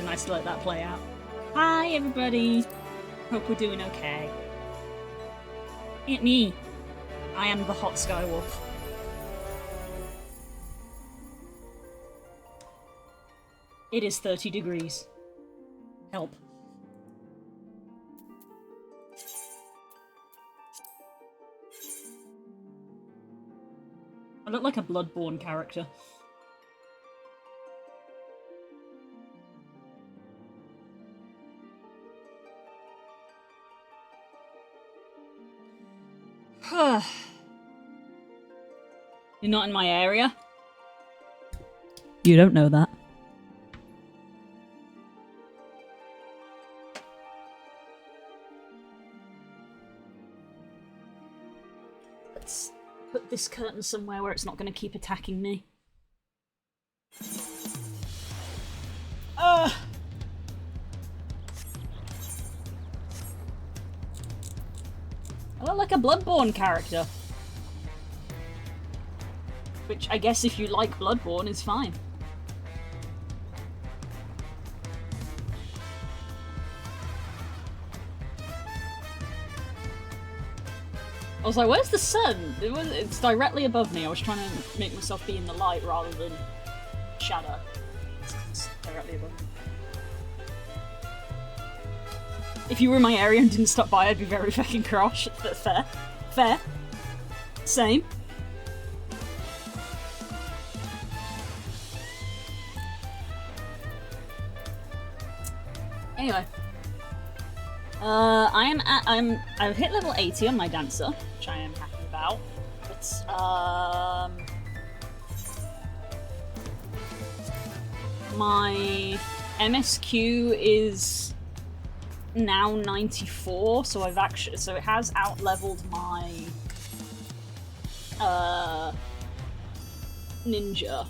nice to let that play out. Hi, everybody. Hope we're doing okay. It's me. I am the hot skywolf. It is 30 degrees. Help. I look like a Bloodborne character. You're not in my area? You don't know that. Let's put this curtain somewhere where it's not going to keep attacking me. I look like a Bloodborne character. Which I guess if you like Bloodborne is fine. I was like, where's the sun? It's directly above me. I was trying to make myself be in the light rather than shadow. It's directly above me. If you were in my area and didn't stop by, I'd be very fucking cross. But fair. Fair. Same. Anyway. I've hit level 80 on my dancer, which I am happy about. But, my MSQ is now 94, so so it has out-leveled my, ninja.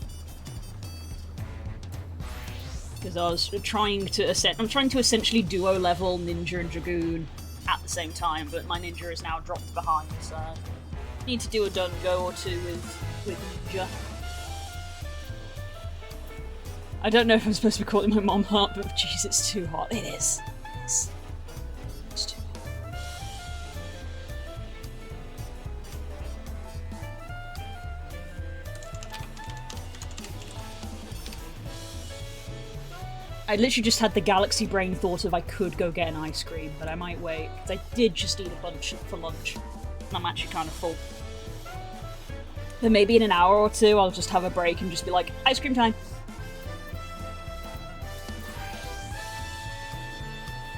Because I was trying to essentially duo level Ninja and Dragoon at the same time, but my Ninja is now dropped behind, so I need to do a dungo or two with Ninja. I don't know if I'm supposed to be calling my mom hot, but jeez, it's too hot. It is. It's too hot. I literally just had the galaxy brain thought of I could go get an ice cream, but I might wait, because I did just eat a bunch for lunch, and I'm actually kind of full. But maybe in an hour or two, I'll just have a break and just be like, ice cream time!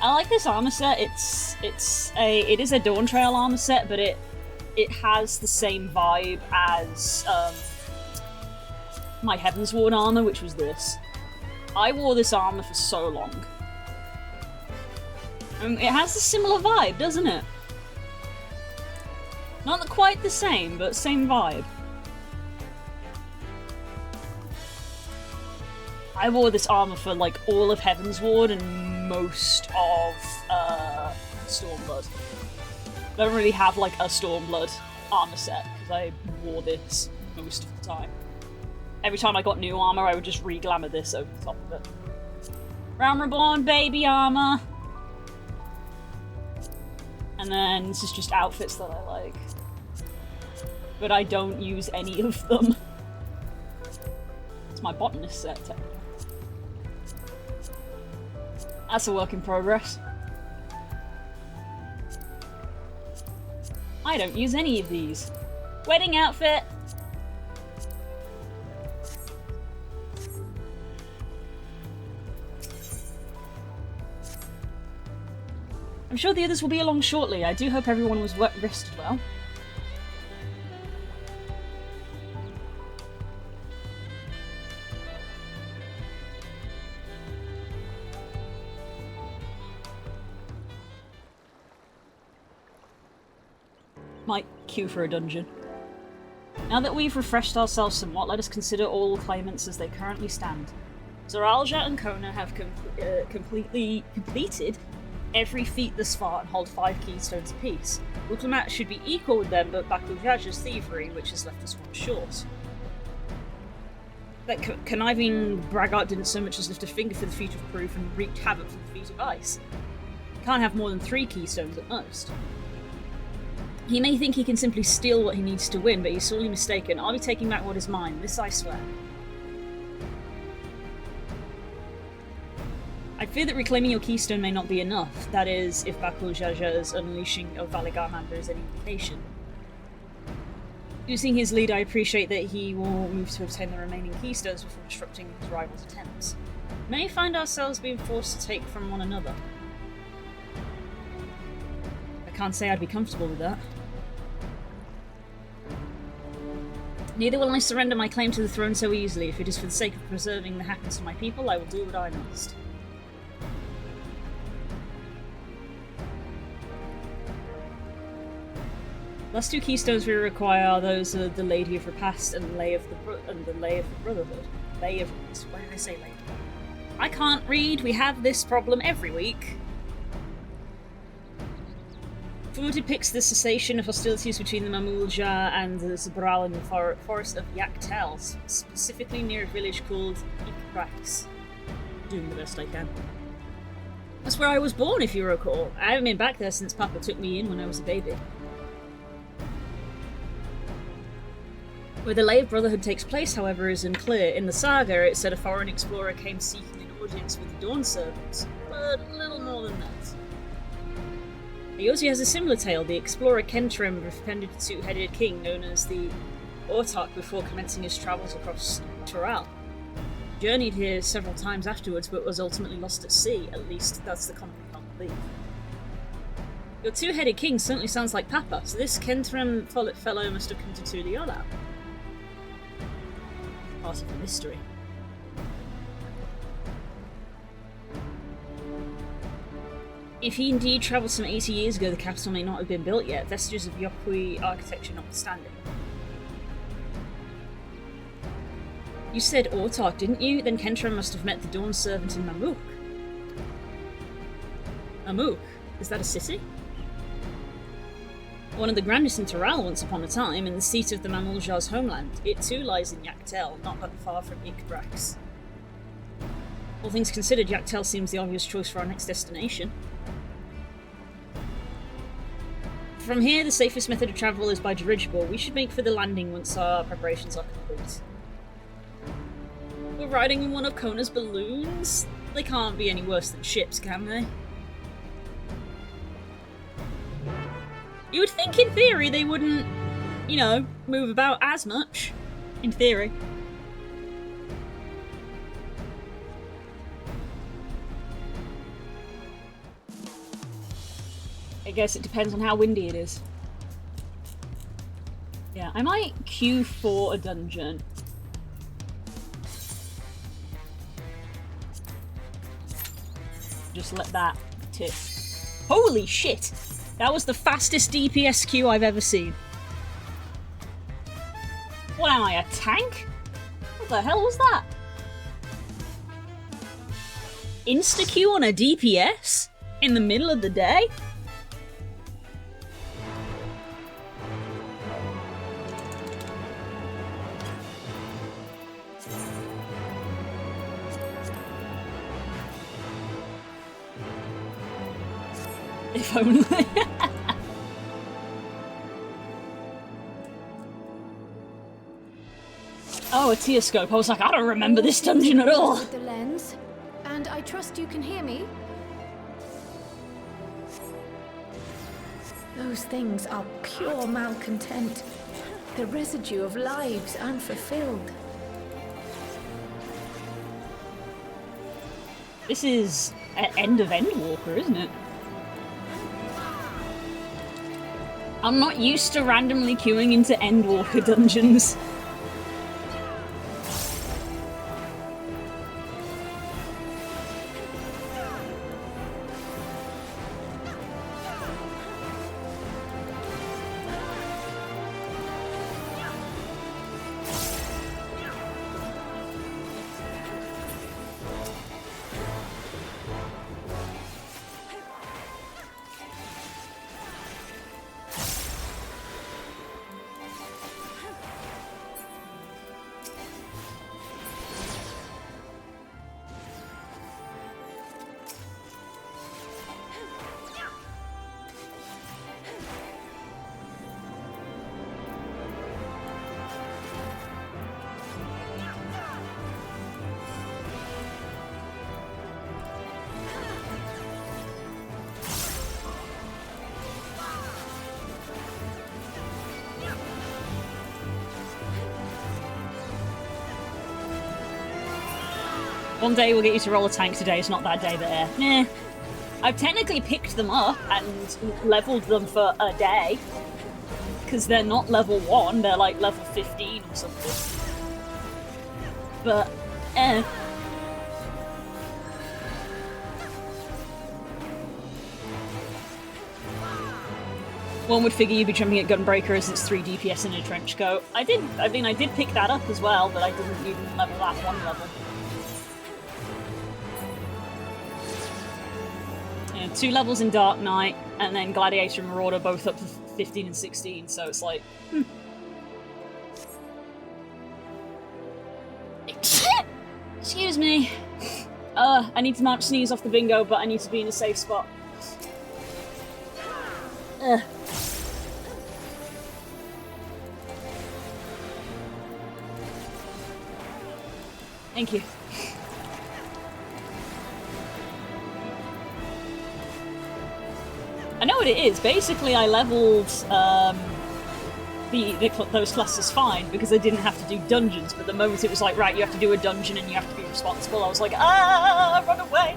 I like this armor set. It is a Dawntrail armor set, but it has the same vibe as my Heavensward armor, which was this. I wore this armor for so long. It has a similar vibe, doesn't it? Not quite the same, but same vibe. I wore this armor for like all of Heavensward and most of Stormblood. I don't really have like a Stormblood armor set because I wore this most of the time. Every time I got new armor, I would just re-glamour this over the top of it. Realm Reborn baby armor! And then this is just outfits that I like. But I don't use any of them. It's my botanist set, technically. That's a work in progress. I don't use any of these. Wedding outfit! I'm sure the others will be along shortly. I do hope everyone was rested well. Might queue for a dungeon. Now that we've refreshed ourselves somewhat, let us consider all claimants as they currently stand. Zoralja and Kona have completed every feat thus far and hold 5 keystones apiece. Ultimat should be equal with them, but Bakujaj's thievery, which has left us one short. That conniving braggart didn't so much as lift a finger for the feat of proof and wreaked havoc for the feat of ice. Can't have more than 3 keystones at most. He may think he can simply steal what he needs to win, but he's sorely mistaken. I'll be taking back what is mine, this I swear. I fear that reclaiming your keystone may not be enough. That is, if Bakul Jaja's unleashing of Valigarmander is any indication. Using his lead, I appreciate that he will move to obtain the remaining keystones before disrupting his rival's attempts. We may find ourselves being forced to take from one another. I can't say I'd be comfortable with that. Neither will I surrender my claim to the throne so easily. If it is for the sake of preserving the happiness of my people, I will do what I must. Last 2 keystones we require are those of the Lady of Repast and the Lay of the Brotherhood. Why did I say Lady? I can't read. We have this problem every week. From what depicts the cessation of hostilities between the Mamulja and the Zabral in the forest of Yaktel, specifically near a village called Ikrax. Doing the best I can. That's where I was born, if you recall. I haven't been back there since Papa took me in when I was a baby. Where the Lay of Brotherhood takes place, however, is unclear. In the saga, it said a foreign explorer came seeking an audience with the Dawn Servants, but little more than that. Ayosi has a similar tale. The explorer Kentrim befriended a 2-headed king known as the Autarch before commencing his travels across Tural. Journeyed here several times afterwards, but was ultimately lost at sea. At least, that's the common belief. Your 2-headed king certainly sounds like Papa, so this Kentrim fellow must have come to Tuliola. Part of the mystery. If he indeed travelled some 80 years ago, the capital may not have been built yet, vestiges of Yokui architecture notwithstanding. You said Autarch, didn't you? Then Kentrim must have met the Dawn Servant in Mamuk. Mamuk? Is that a city? One of the grandest in Tural once upon a time, and the seat of the Mamuljar's homeland. It too lies in Yaktel, not that far from Ikbrax. All things considered, Yaktel seems the obvious choice for our next destination. From here, the safest method of travel is by dirigible. We should make for the landing once our preparations are complete. We're riding in one of Kona's balloons? They can't be any worse than ships, can they? You would think, in theory, they wouldn't, you know, move about as much. In theory. I guess it depends on how windy it is. Yeah, I might queue for a dungeon. Just let that tip. Holy shit! That was the fastest DPS queue I've ever seen. What am I, a tank? What the hell was that? Insta-queue on a DPS? In the middle of the day? If only. Oh, a tear scope. I was like, I don't remember this dungeon at all. With the lens, and I trust you can hear me. Those things are pure malcontent, the residue of lives unfulfilled. This is End of Endwalker, isn't it? I'm not used to randomly queuing into Endwalker dungeons. One day we'll get you to roll a tank, today it's not that day there. Nah. I've technically picked them up and leveled them for a day. Because they're not level 1, they're like level 15 or something. But, One would figure you'd be jumping at Gunbreaker as it's 3 DPS in a trench coat. I did pick that up as well, but I didn't even level that one level. Yeah, 2 levels in Dark Knight, and then Gladiator and Marauder both up to 15 and 16, so it's like, Excuse me. I need to march Sneeze off the bingo, but I need to be in a safe spot. Thank you. I know what it is. Basically, I leveled those classes fine because I didn't have to do dungeons, but the moment it was like, right, you have to do a dungeon and you have to be responsible, I was like, run away!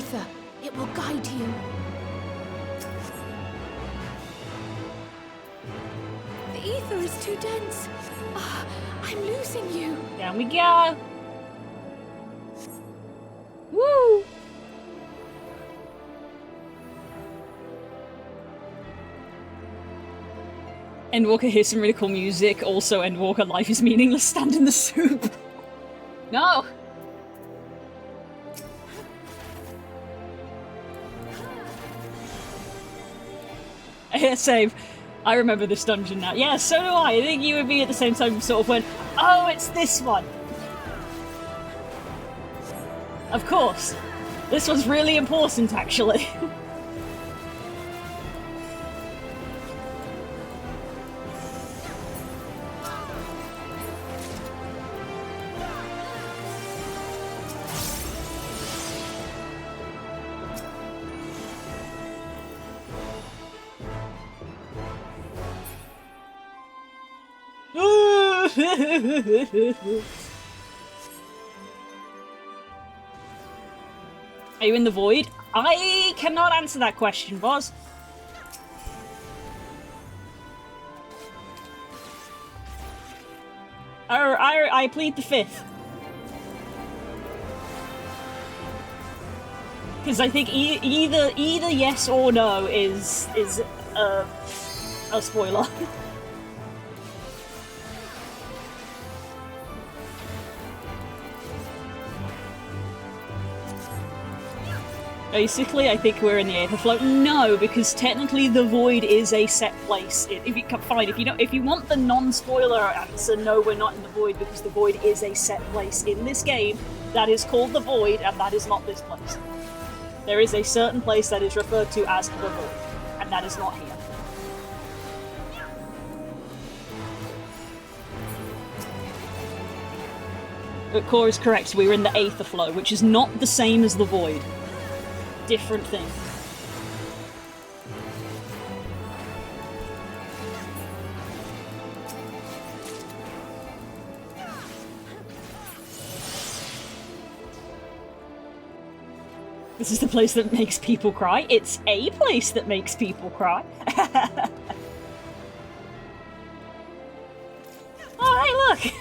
ether. It will guide you. The ether is too dense. Ah, I'm losing you. Down we go. Woo! Endwalker hears some really cool music. Also, Endwalker, life is meaningless. Stand in the soup. No! Yeah, same. I remember this dungeon now. Yeah, so do I. I think you and me at the same time sort of went, oh, it's this one. Of course. This was really important, actually. Are you in the void? I cannot answer that question, boss. I plead the fifth. Because I think either yes or no is a spoiler. Basically, I think we're in the Aether Float. No, because technically the void is a set place. If you want the non-spoiler answer, no, we're not in the void because the void is a set place in this game that is called the void, and that is not this place. There is a certain place that is referred to as the void, and that is not here. But Core is correct. We're in the Aether Flow, which is not the same as the void. Different thing. This is the place that makes people cry. It's a place that makes people cry. Oh, hey, look!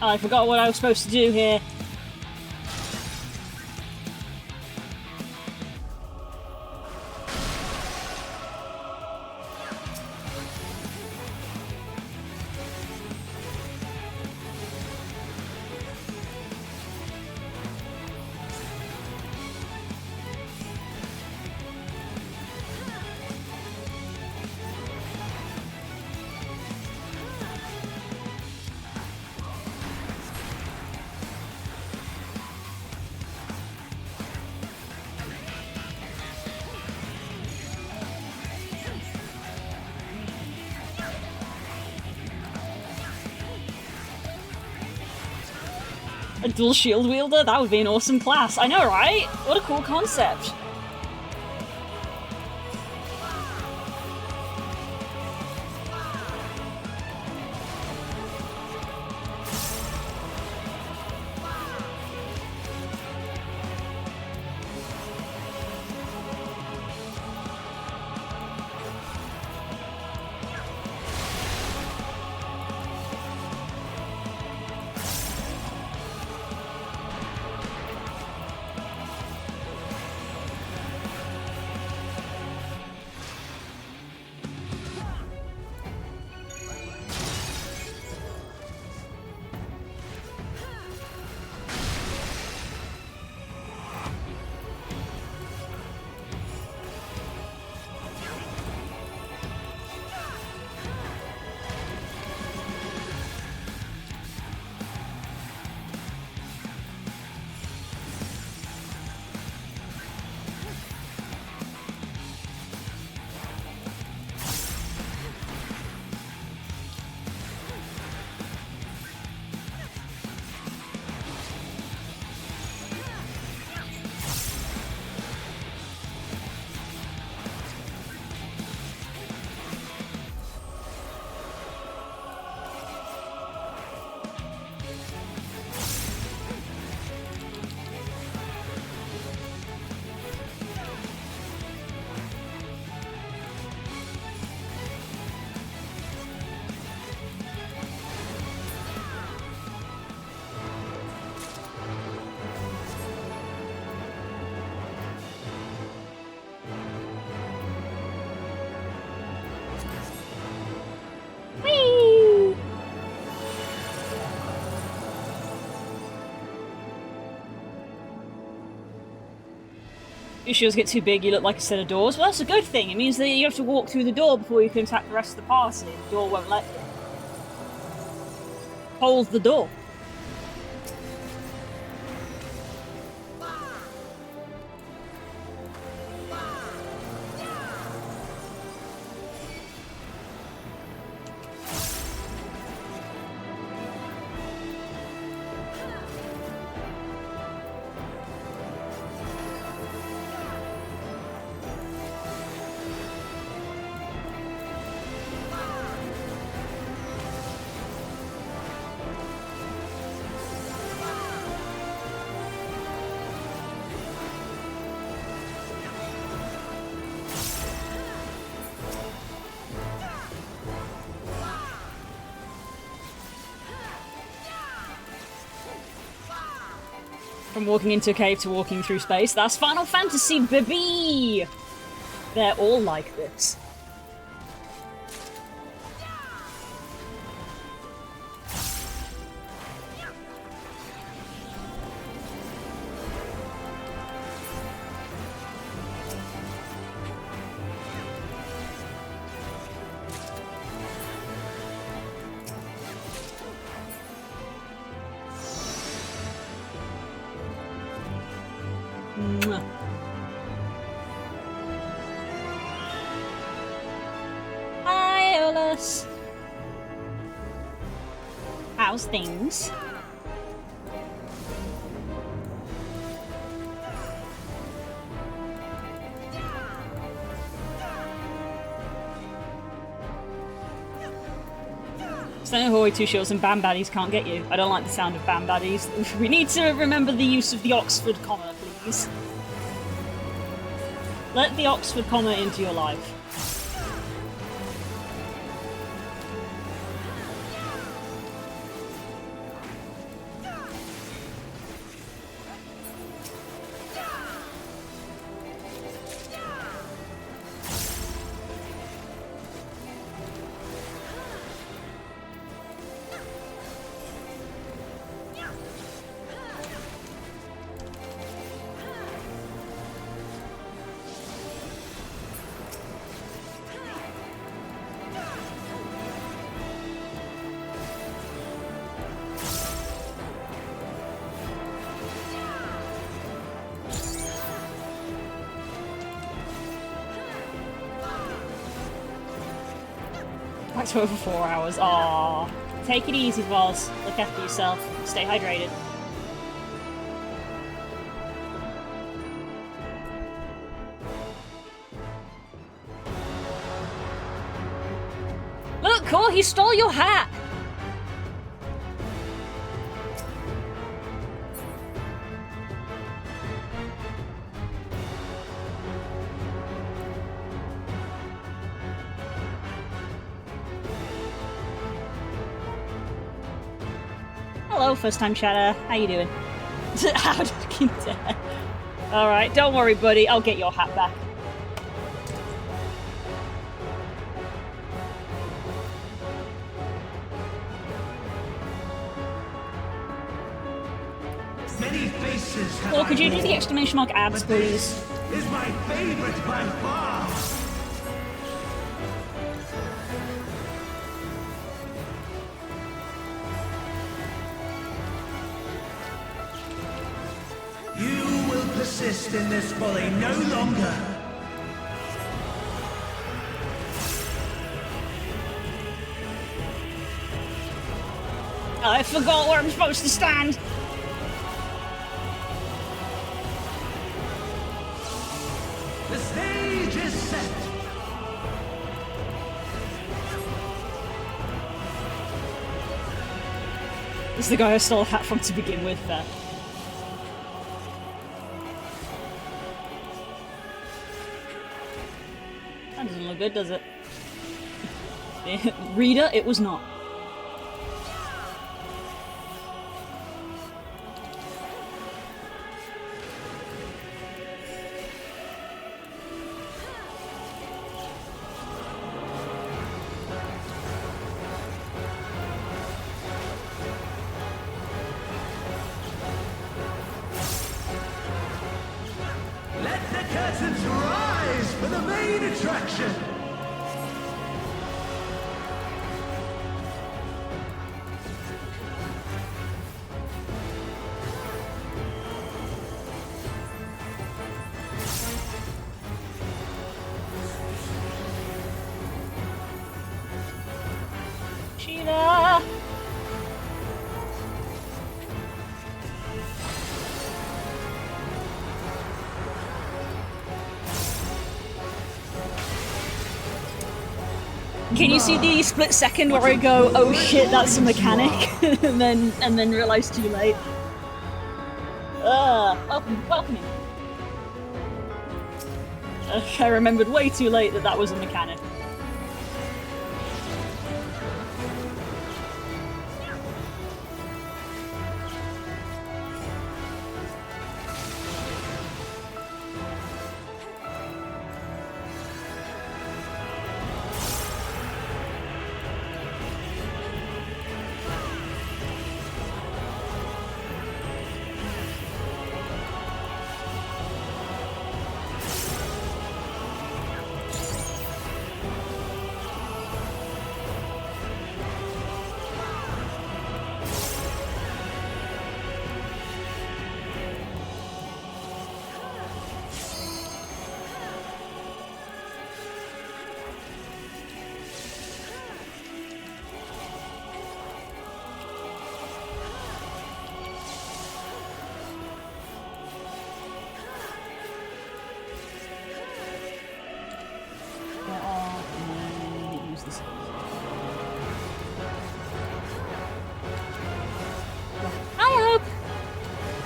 I forgot what I was supposed to do here. A dual shield wielder? That would be an awesome class. I know, right? What a cool concept. Your shields get too big, you look like a set of doors. Well, that's a good thing. It means that you have to walk through the door before you can attack the rest of the party. The door won't let you. Hold the door. From walking into a cave to walking through space. That's Final Fantasy, baby! They're all like this. Hi, Olus. How's things? Stone Ahoy, 2 shields, and bam baddies can't get you. I don't like the sound of bam baddies. We need to remember the use of the Oxford comma, please. Let the Oxford comma into your life. Back to over 4 hours. Aww. Take it easy, Vols. Look after yourself. Stay hydrated. Look, Core, he stole your hat! Hello, first-time chatter. How you doing? How did you dare? Alright, don't worry, buddy. I'll get your hat back. Many faces have Or could you do the exclamation mark ads, please? Is my favorite by far. You will persist in this folly no longer. I forgot where I'm supposed to stand. The stage is set. This is the guy I stole a hat from to begin with there. That doesn't look good, does it? Reader, it was not. Let the the main attraction. Sheila! Can you see the split second where I go, oh shit, that's a mechanic, and then realize too late? Welcome in. I remembered way too late that that was a mechanic.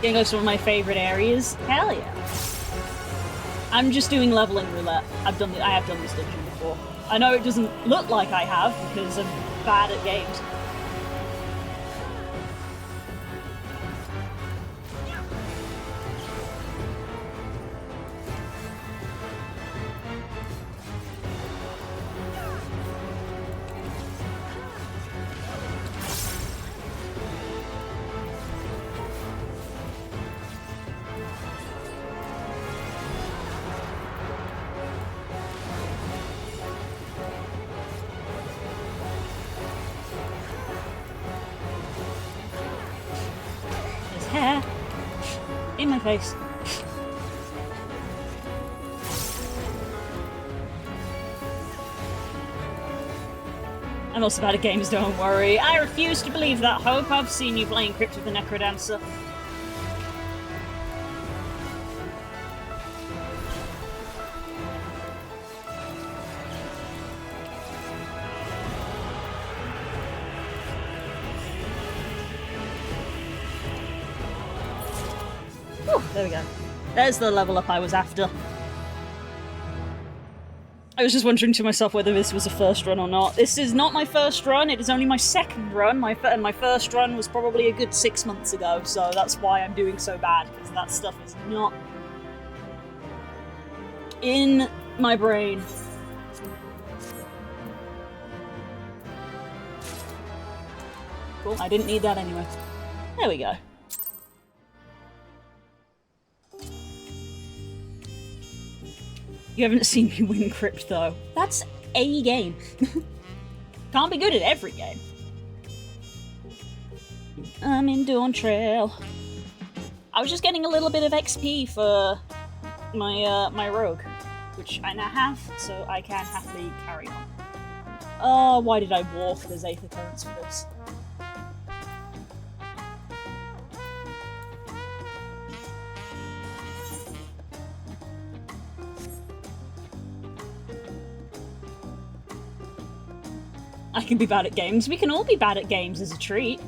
Gonna go to one of my favorite areas. Hell yeah! I'm just doing leveling roulette. I have done this dungeon before. I know it doesn't look like I have because I'm bad at games. Hair in my face. I'm also bad at games, don't worry. I refuse to believe that, Hope. I've seen you playing Crypt of the Necrodancer. There we go. There's the level up I was after. I was just wondering to myself whether this was a first run or not. This is not my first run, it is only my second run. And my first run was probably a good 6 months ago, so that's why I'm doing so bad, because that stuff is not in my brain. Cool, I didn't need that anyway. There we go. You haven't seen me win Crypt, though. That's a game. Can't be good at every game. I'm in Dawntrail. I was just getting a little bit of XP for my my rogue, which I now have, so I can happily carry on. Oh, why did I walk the Aether Currents for this? I can be bad at games. We can all be bad at games as a treat.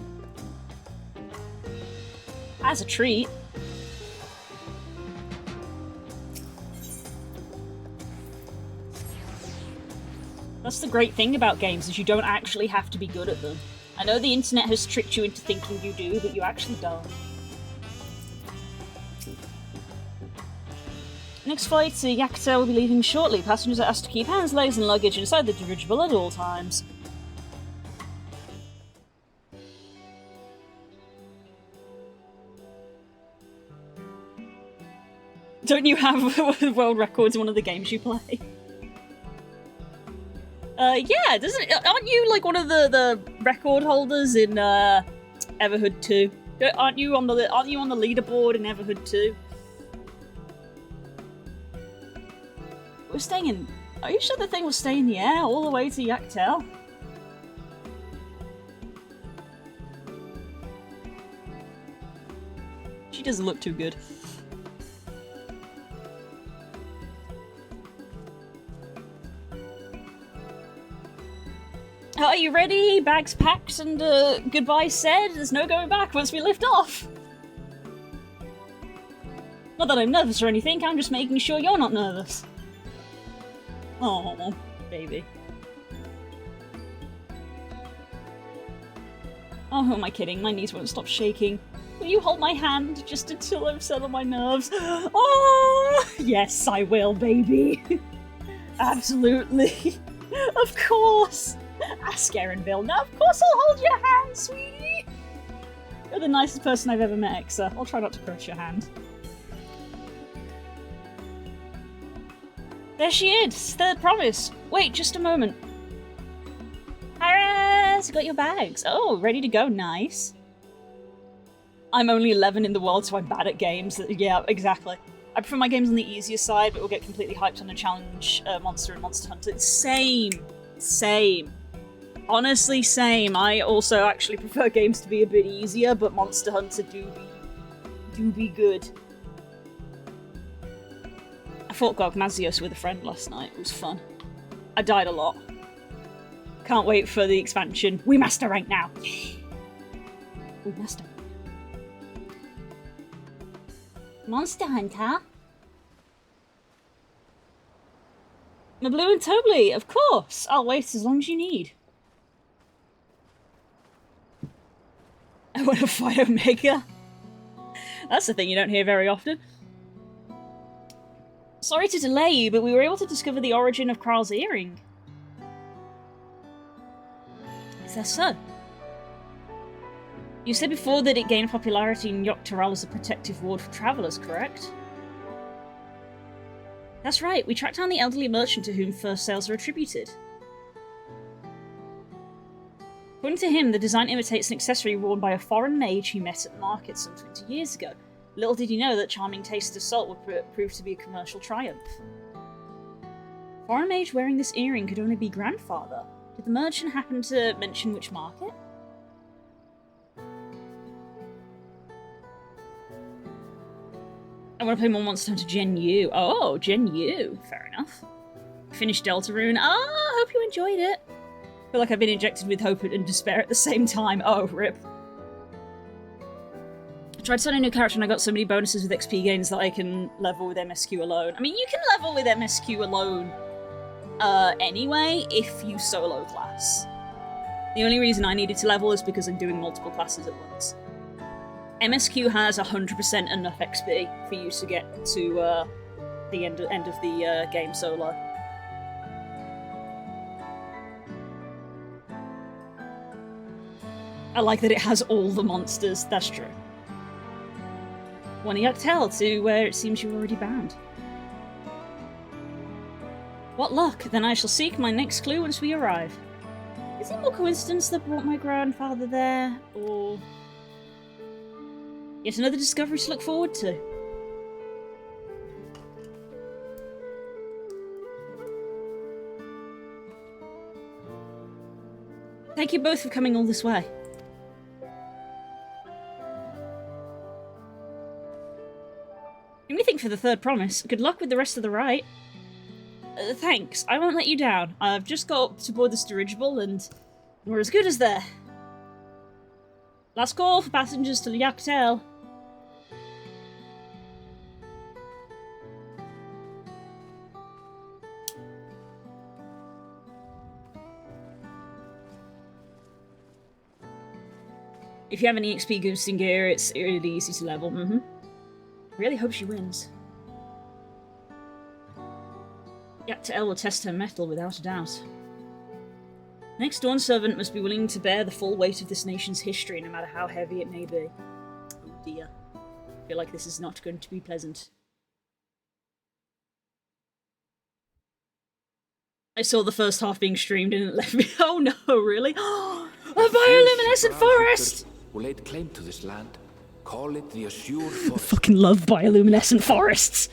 As a treat. That's the great thing about games, is you don't actually have to be good at them. I know the internet has tricked you into thinking you do, but you actually don't. Next flight to Yakuta will be leaving shortly. Passengers are asked to keep hands, legs and luggage inside the dirigible at all times. Don't you have world records in one of the games you play? Yeah, aren't you like one of the record holders in Everhood 2? Aren't you on the leaderboard in Everhood 2? We're staying in. Are you sure the thing will stay in the air all the way to Yaktel? She doesn't look too good. Are you ready? Bags packed and goodbye said? There's no going back once we lift off. Not that I'm nervous or anything, I'm just making sure you're not nervous. Oh, baby. Oh, who am I kidding? My knees won't stop shaking. Will you hold my hand just until I've settled my nerves? Oh, yes, I will, baby. Absolutely. Of course. Ask Erinville. Now, of course I'll hold your hand, sweetie. You're the nicest person I've ever met, Exa. I'll try not to crush your hand. There she is. Third promise. Wait, just a moment. Iris, got your bags. Oh, ready to go. Nice. I'm only 11 in the world, so I'm bad at games. Yeah, exactly. I prefer my games on the easier side, but will get completely hyped on a challenge monster and Monster Hunter. Same. Honestly, same. I also actually prefer games to be a bit easier, but Monster Hunter do be good. I fought Gogmazios with a friend last night. It was fun. I died a lot. Can't wait for the expansion. We master rank now. We master. Monster Hunter? Mablue and Tobly, of course. I'll wait as long as you need. I want to fight Omega. That's the thing you don't hear very often. Sorry to delay you, but we were able to discover the origin of Kral's earring. Is that so? You said before that it gained popularity in Dawntrail as a protective ward for travellers, correct? That's right, we tracked down the elderly merchant to whom first sales are attributed. According to him, the design imitates an accessory worn by a foreign mage he met at the market some 20 years ago. Little did he know that charming taste of salt would prove to be a commercial triumph. Foreign mage wearing this earring could only be grandfather. Did the merchant happen to mention which market? I want to play more Monster Hunter Gen U. Oh, Gen U. Fair enough. Finished Deltarune. Ah, hope you enjoyed it. I feel like I've been injected with hope and despair at the same time. Oh, rip. I tried starting a new character and I got so many bonuses with XP gains that I can level with MSQ alone. I mean, you can level with MSQ alone anyway if you solo class. The only reason I needed to level is because I'm doing multiple classes at once. MSQ has 100% enough XP for you to get to the end of the game solo. I like that it has all the monsters, that's true. One Yaktel to where it seems you're already bound. What luck, then I shall seek my next clue once we arrive. Is it more coincidence that brought my grandfather there, or yet another discovery to look forward to? Thank you both for coming all this way. Anything for the third promise. Good luck with the rest of the rite. Thanks. I won't let you down. I've just got to board this dirigible and we're as good as there. Last call for passengers to Yaktel. If you have any XP boosting gear, it's really easy to level. Really hope she wins. Yaktel will test her mettle without a doubt. Next Dawn servant must be willing to bear the full weight of this nation's history, no matter how heavy it may be. Oh dear. I feel like this is not going to be pleasant. I saw the first half being streamed and it left me. Oh no, really? A bioluminescent forest! Who laid claim to this land, call it the Assured Forest. Fucking love bioluminescent forests.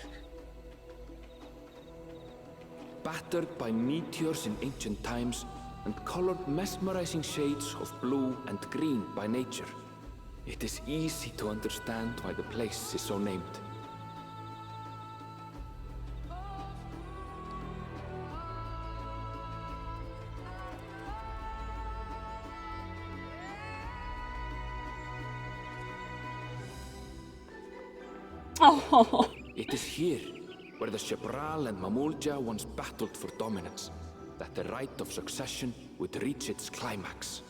Battered by meteors in ancient times and colored mesmerizing shades of blue and green by nature, it is easy to understand why the place is so named. Oh. It is here where the Shebral and Mamulja once battled for dominance, that the right of succession would reach its climax.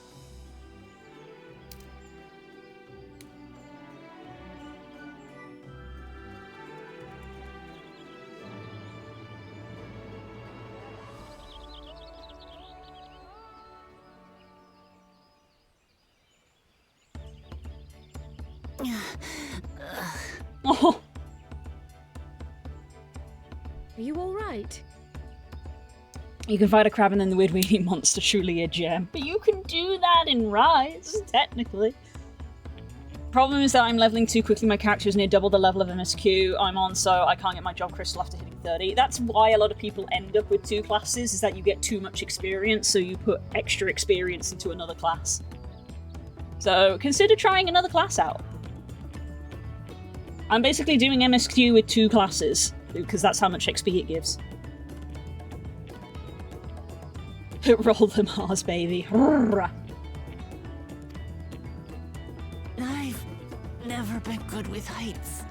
Oh. Are you all right? You can fight a crab and then the weird weenie monster, truly a gem. But you can do that in Rise, technically. Problem is that I'm leveling too quickly. My character is near double the level of MSQ I'm on, so I can't get my job crystal after hitting 30. That's why a lot of people end up with 2 classes, is that you get too much experience, so you put extra experience into another class. So consider trying another class out. I'm basically doing MSQ with 2 classes, because that's how much XP it gives. Roll the Mars, baby. I've never been good with heights.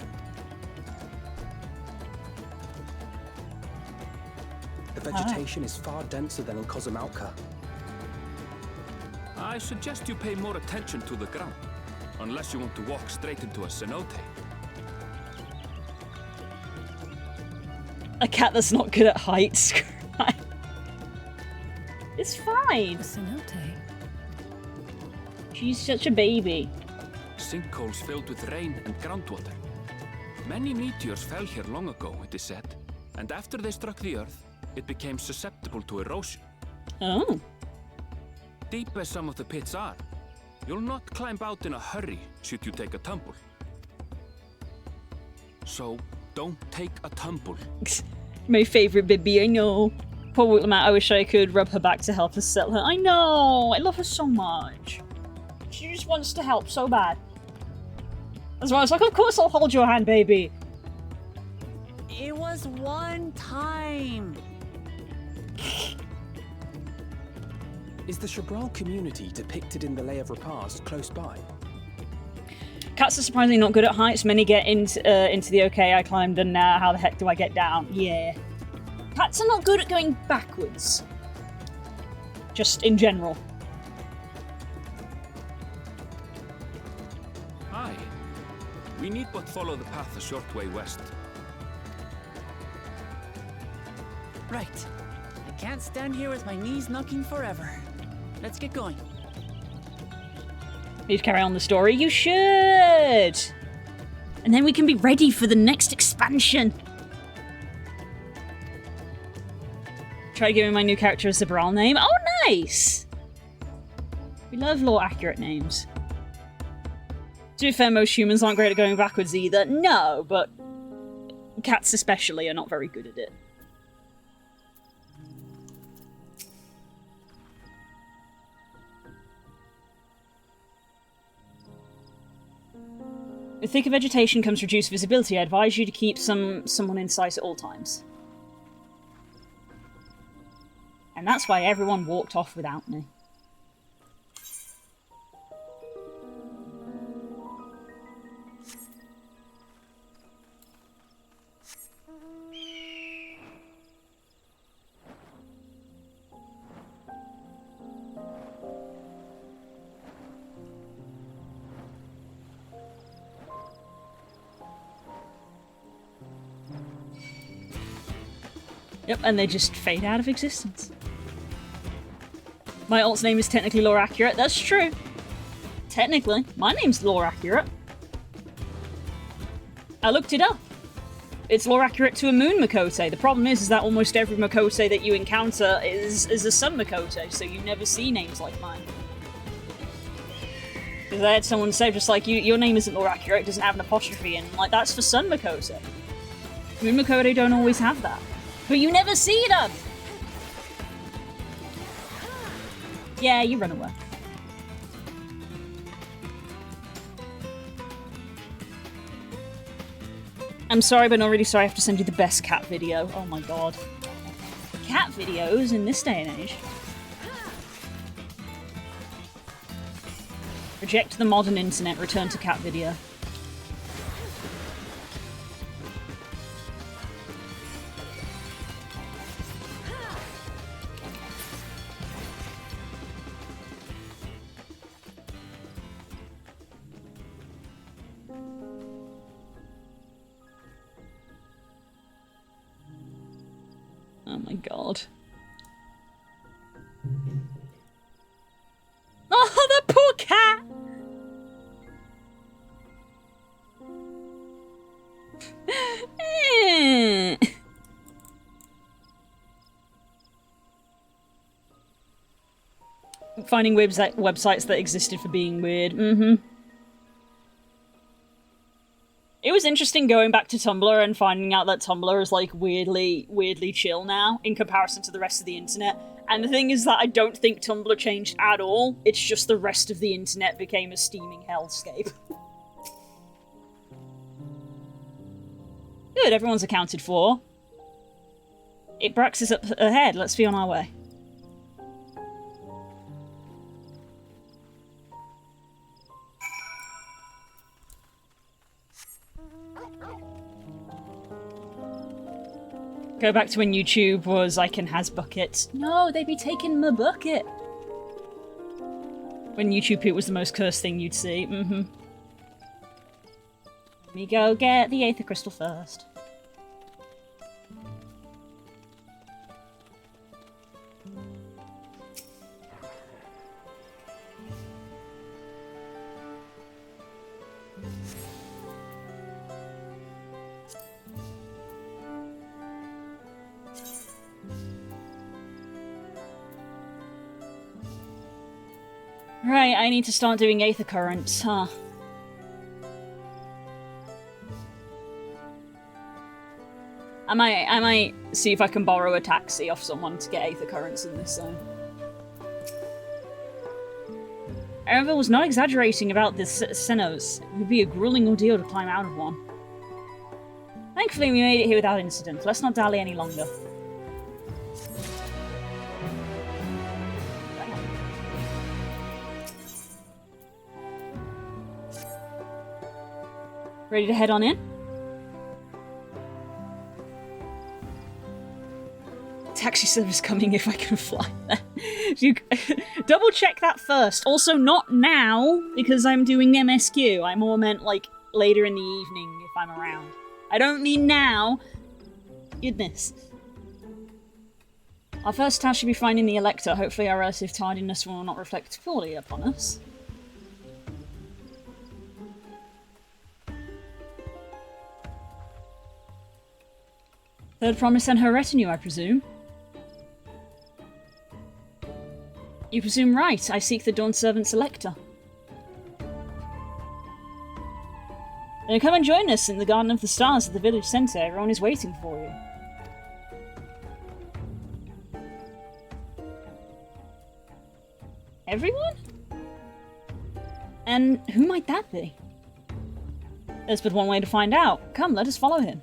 The vegetation is far denser than in Cosmauca. I suggest you pay more attention to the ground, unless you want to walk straight into a cenote. A cat that's not good at heights. It's fine. Cenote? She's such a baby. Sinkholes filled with rain and groundwater. Many meteors fell here long ago, it is said, and after they struck the Earth, it became susceptible to erosion. Oh. Deep as some of the pits are, you'll not climb out in a hurry should you take a tumble. So, don't take a tumble. My favourite baby, I know. Poor Willamette, I wish I could rub her back to help us settle her. I know! I love her so much. She just wants to help so bad. That's why I was like, of course I'll hold your hand, baby. It was one time. Is the Shebral community depicted in the Lay of Repast close by? Cats are surprisingly not good at heights. Many get into the okay, I climbed, and now how the heck do I get down? Yeah. Cats are not good at going backwards. Just in general. Aye. We need but follow the path a short way west. Right. I can't stand here with my knees knocking forever. Let's get going. Please carry on the story. You should! And then we can be ready for the next expansion. Try giving my new character a Zabral name. Oh, nice! We love lore-accurate names. To be fair, most humans aren't great at going backwards either. No, but cats especially are not very good at it. With thicker vegetation comes reduced visibility. I advise you to keep someone in sight at all times. And that's why everyone walked off without me. Yep, and they just fade out of existence. My alt's name is technically lore accurate. That's true. Technically, my name's lore accurate. I looked it up. it's lore accurate to a moon Makote. The problem is that almost every Makote that you encounter is a sun Makote, so you never see names like mine. Because I had someone say just like, your name isn't lore accurate, it doesn't have an apostrophe, and like, that's for sun Makote. Moon Makote don't always have that. But you never see them! Yeah, you run away. I'm sorry, but not really sorry. I have to send you the best cat video. Oh my god. Cat videos in this day and age. Reject the modern internet, return to cat video. Oh my god. Oh, the poor cat! Finding websites that existed for being weird. It was interesting going back to Tumblr and finding out that Tumblr is like weirdly chill now in comparison to the rest of the internet. And the thing is that I don't think Tumblr changed at all. It's just the rest of the internet became a steaming hellscape. Good, everyone's accounted for. Brax is up ahead. Let's be on our way. Go back to when YouTube was I can has buckets. No, they'd be taking my bucket. When YouTube it was the most cursed thing you'd see. Let me go get the Aether Crystal first. Right, I need to start doing Aether Currents, huh? I might see if I can borrow a taxi off someone to get Aether Currents in this zone. However, I was not exaggerating about the Senos. It would be a grueling ordeal to climb out of one. Thankfully, we made it here without incident. Let's not dally any longer. Ready to head on in? Taxi service coming if I can fly there. You double check that first. Also, not now, because I'm doing MSQ. I more meant, like, later in the evening if I'm around. I don't mean now. Goodness. Our first task should be finding the Elector. Hopefully our relative tardiness will not reflect poorly upon us. Third promise and her retinue, I presume. You presume right. I seek the Dawn Servant's Elector. Then come and join us in the Garden of the Stars at the village centre. Everyone is waiting for you. Everyone? And who might that be? There's but one way to find out. Come, let us follow him.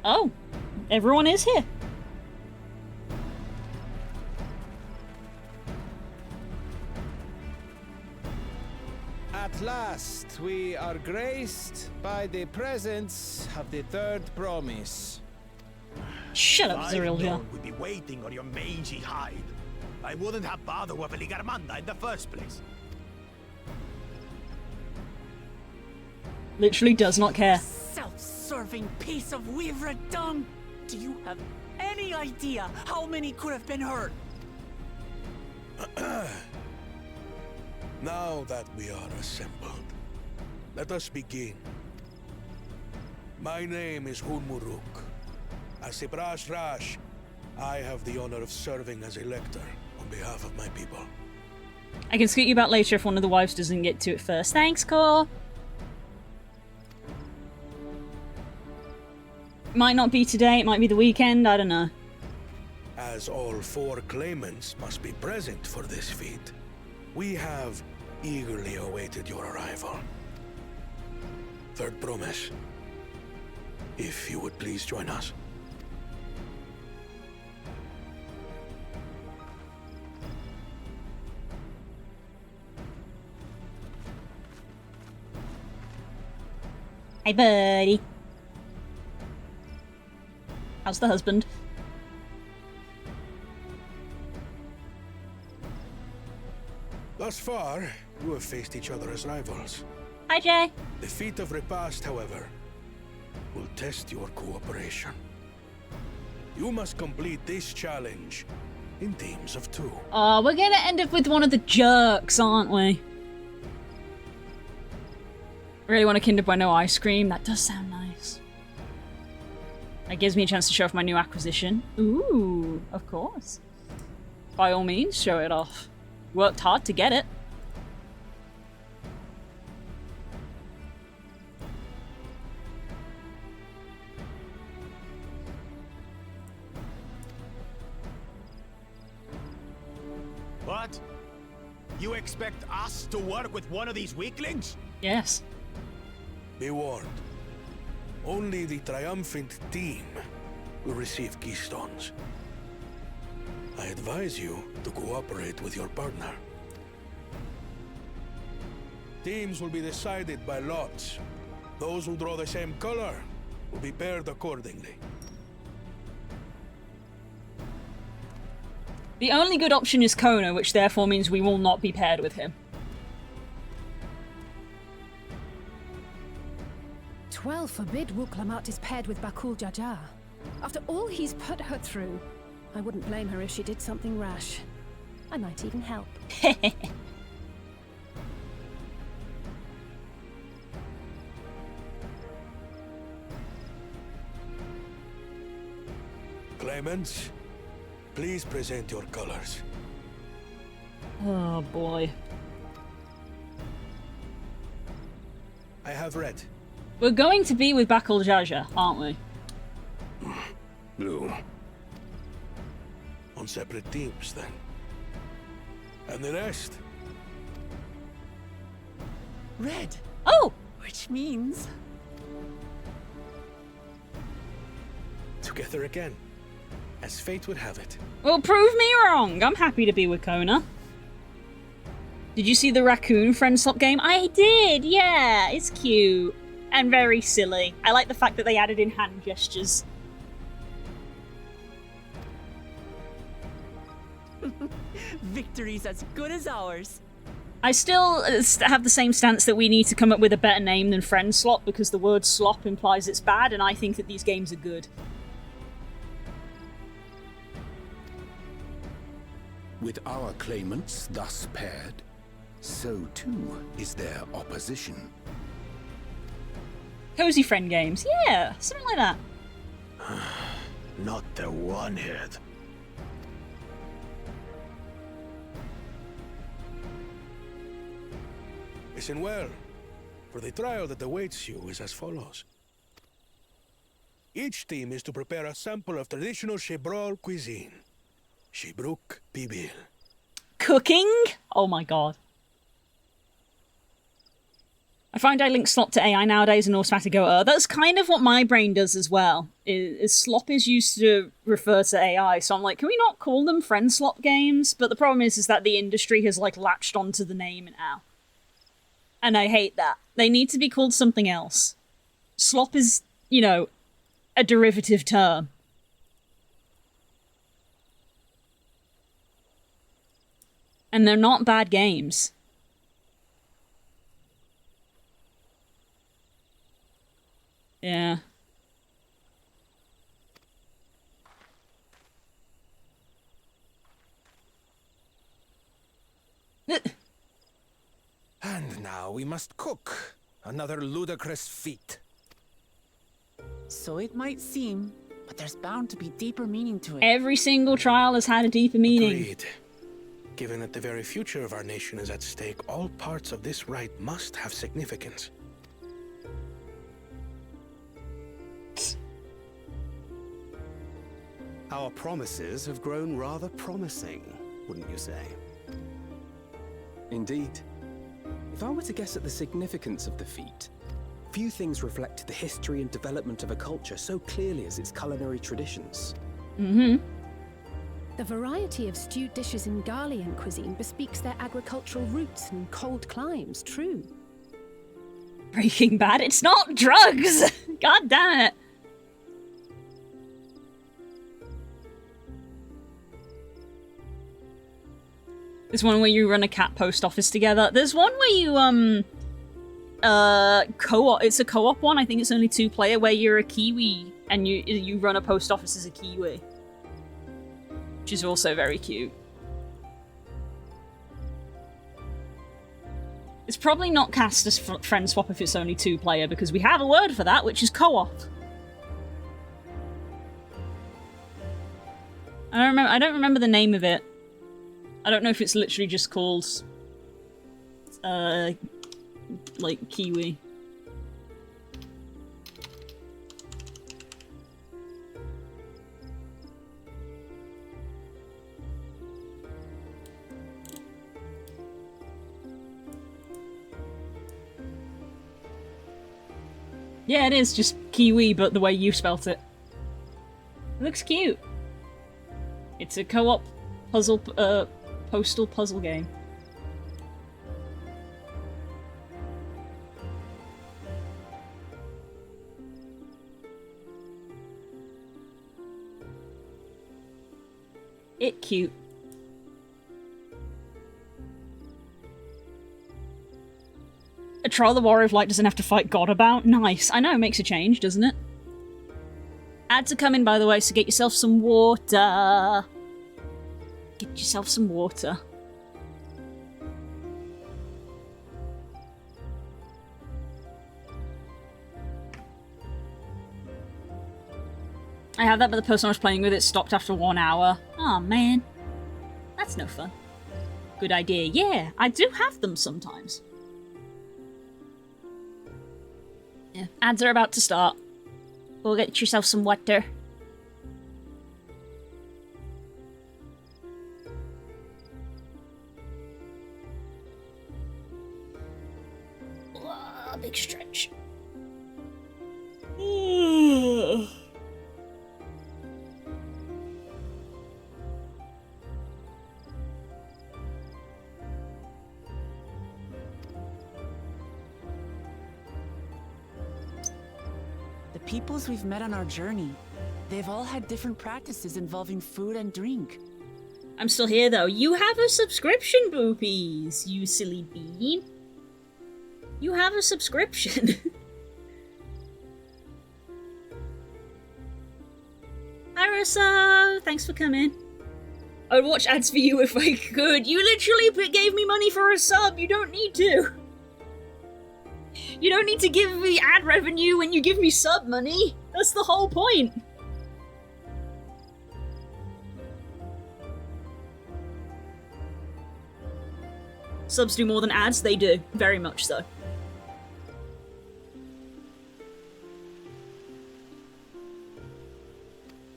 Oh, everyone is here. At last, we are graced by the presence of the third promise. Shut up, Zerilja. We'll be waiting on your mangy hide. I wouldn't have bothered with Ligarmanda in the first place. Literally does not care. Self-serving piece of weaver dung! Do you have any idea how many could have been hurt? Now that we are assembled, let us begin. My name is Hunmuruk. As Ibrash Rash, I have the honor of serving as elector on behalf of my people. I can scoot you back later if one of the wives doesn't get to it first. Thanks, Core. Might not be today, it might be the weekend, I don't know. As all 4 claimants must be present for this feat, we have eagerly awaited your arrival. Third promise. If you would please join us. Hey, buddy. How's the husband? Thus far, you have faced each other as rivals. Hi, Jay. The feat of repast, however, will test your cooperation. You must complete this challenge in teams of 2. Oh, we're gonna end up with one of the jerks, aren't we? Really want a Kinder Bueno ice cream? That does sound nice. That gives me a chance to show off my new acquisition. Ooh, of course. By all means, show it off. Worked hard to get it. What? You expect us to work with one of these weaklings? Yes. Be warned. Only the triumphant team will receive keystones. I advise you to cooperate with your partner. Teams will be decided by lots. Those who draw the same color will be paired accordingly. The only good option is Kona, which therefore means we will not be paired with him. 12 forbid Wuklamat is paired with Bakul Jaja. After all he's put her through, I wouldn't blame her if she did something rash. I might even help. Claimants, please present your colors. Oh boy. I have red. We're going to be with Bakul Jaja, aren't we? Blue. On separate teams, then. And the rest? Red. Oh! Which means... Together again, as fate would have it. Well, prove me wrong. I'm happy to be with Kona. Did you see the raccoon friend swap game? I did, yeah. It's cute. And very silly. I like the fact that they added in hand gestures. Victory's as good as ours. I still have the same stance that we need to come up with a better name than friend slop, because the word slop implies it's bad, and I think that these games are good. With our claimants thus paired, so too is their opposition. Cozy friend games, yeah, something like that. Not the one-head. Listen well, for the trial that awaits you is as follows. Each team is to prepare a sample of traditional Shebrol cuisine. Shibruk Pibil. Cooking? Oh my god. I find I link slop to AI nowadays and automatically go, that's kind of what my brain does as well. Is slop is used to refer to AI, so I'm like, can we not call them friend slop games? But the problem is that the industry has like latched onto the name now. And I hate that. They need to be called something else. Slop is, you know, a derivative term. And they're not bad games. Yeah. And now we must cook. Another ludicrous feat. So it might seem, but there's bound to be deeper meaning to it. Every single trial has had a deeper meaning. Agreed. Given that the very future of our nation is at stake, all parts of this rite must have significance. Our promises have grown rather promising, wouldn't you say? Indeed. If I were to guess at the significance of the feat, few things reflect the history and development of a culture so clearly as its culinary traditions. Mm-hmm. The variety of stewed dishes in Garlean cuisine bespeaks their agricultural roots and cold climes, true. Breaking Bad, it's not drugs! God damn it! There's one where you run a cat post office together. There's one where you, co-op. It's a co-op one. I think it's only 2-player, where you're a Kiwi and you run a post office as a Kiwi. Which is also very cute. It's probably not cast as friend swap if it's only 2-player, because we have a word for that, which is co-op. I don't remember the name of it. I don't know if it's literally just called, like, Kiwi. Yeah, it is just Kiwi, but the way you spelt it. It looks cute. It's a co-op puzzle, postal puzzle game. It cute. A trial the Warrior of Light doesn't have to fight God about? Nice. I know, it makes a change, doesn't it? Ads are coming, by the way, so get yourself some water. Get yourself some water. I had that, but the person I was playing with it stopped after 1 hour. Oh man. That's no fun. Good idea. Yeah, I do have them sometimes. Yeah, ads are about to start. Go get yourself some water. Big stretch. The peoples we've met on our journey, they've all had different practices involving food and drink. I'm still here though. You have a subscription, Boopies, you silly bean. You have a subscription. Hi, Rosa. Thanks for coming. I would watch ads for you if I could. You literally gave me money for a sub. You don't need to. You don't need to give me ad revenue when you give me sub money. That's the whole point. Subs do more than ads? They do. Very much so.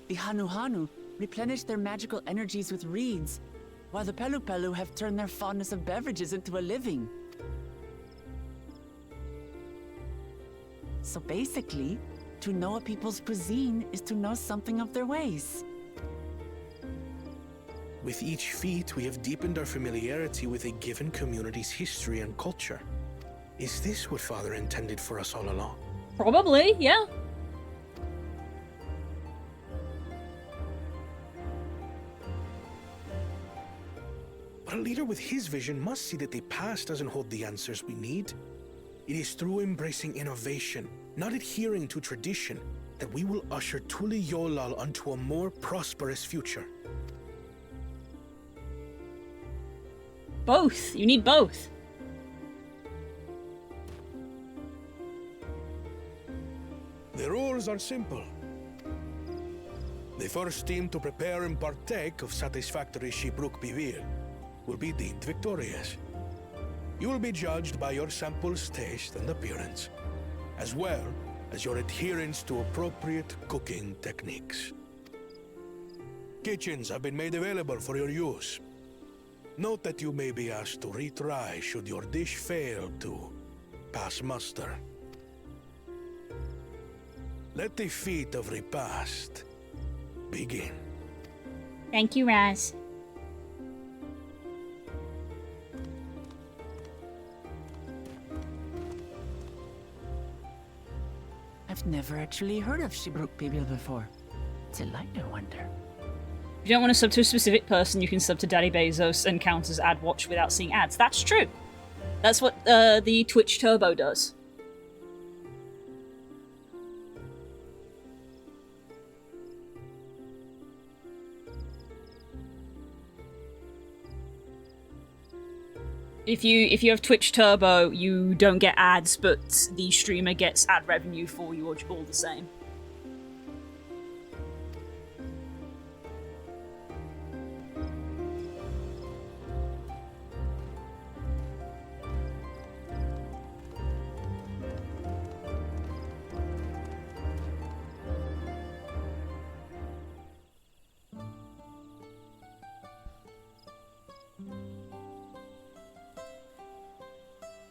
The Hanu replenish their magical energies with reeds, while the Pelu have turned their fondness of beverages into a living. So basically, to know a people's cuisine is to know something of their ways. With each feat, we have deepened our familiarity with a given community's history and culture. Is this what Father intended for us all along? Probably, yeah. But a leader with his vision must see that the past doesn't hold the answers we need. It is through embracing innovation, not adhering to tradition, that we will usher Tuli Yolal onto a more prosperous future. Both. You need both. The rules are simple. The first team to prepare and partake of satisfactory Shibruk Bivir will be deemed victorious. You will be judged by your sample's taste and appearance, as well as your adherence to appropriate cooking techniques. Kitchens have been made available for your use. Note that you may be asked to retry should your dish fail to pass muster. Let the feat of repast begin. Thank you, Raz. I've never actually heard of Shibruk Bibil before. Delight, I wonder. If you don't want to sub to a specific person, you can sub to Daddy Bezos and count as ad watch without seeing ads. That's true. That's what the Twitch Turbo does. If you have Twitch Turbo, you don't get ads, but the streamer gets ad revenue for you all the same.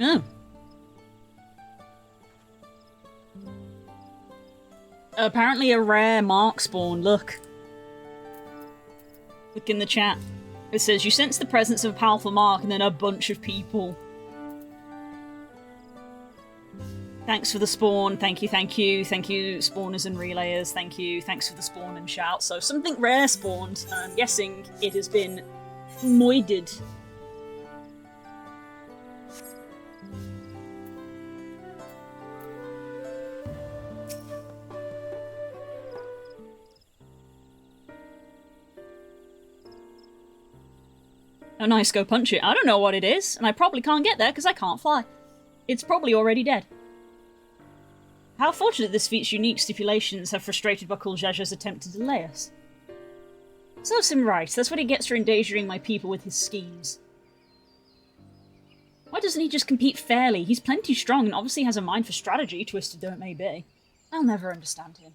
Oh. Apparently a rare mark spawn, look. Look in the chat. It says, you sense the presence of a powerful mark and then a bunch of people. Thanks for the spawn, thank you, spawners and relayers, thank you, thanks for the spawn and shout. So something rare spawned, I'm guessing it has been moided. Oh nice, go punch it. I don't know what it is, and I probably can't get there because I can't fly. It's probably already dead. How fortunate this feat's unique stipulations have frustrated Bakul Jaja's attempt to delay us. Serves him right, that's what he gets for endangering my people with his schemes. Why doesn't he just compete fairly? He's plenty strong and obviously has a mind for strategy, twisted though it may be. I'll never understand him.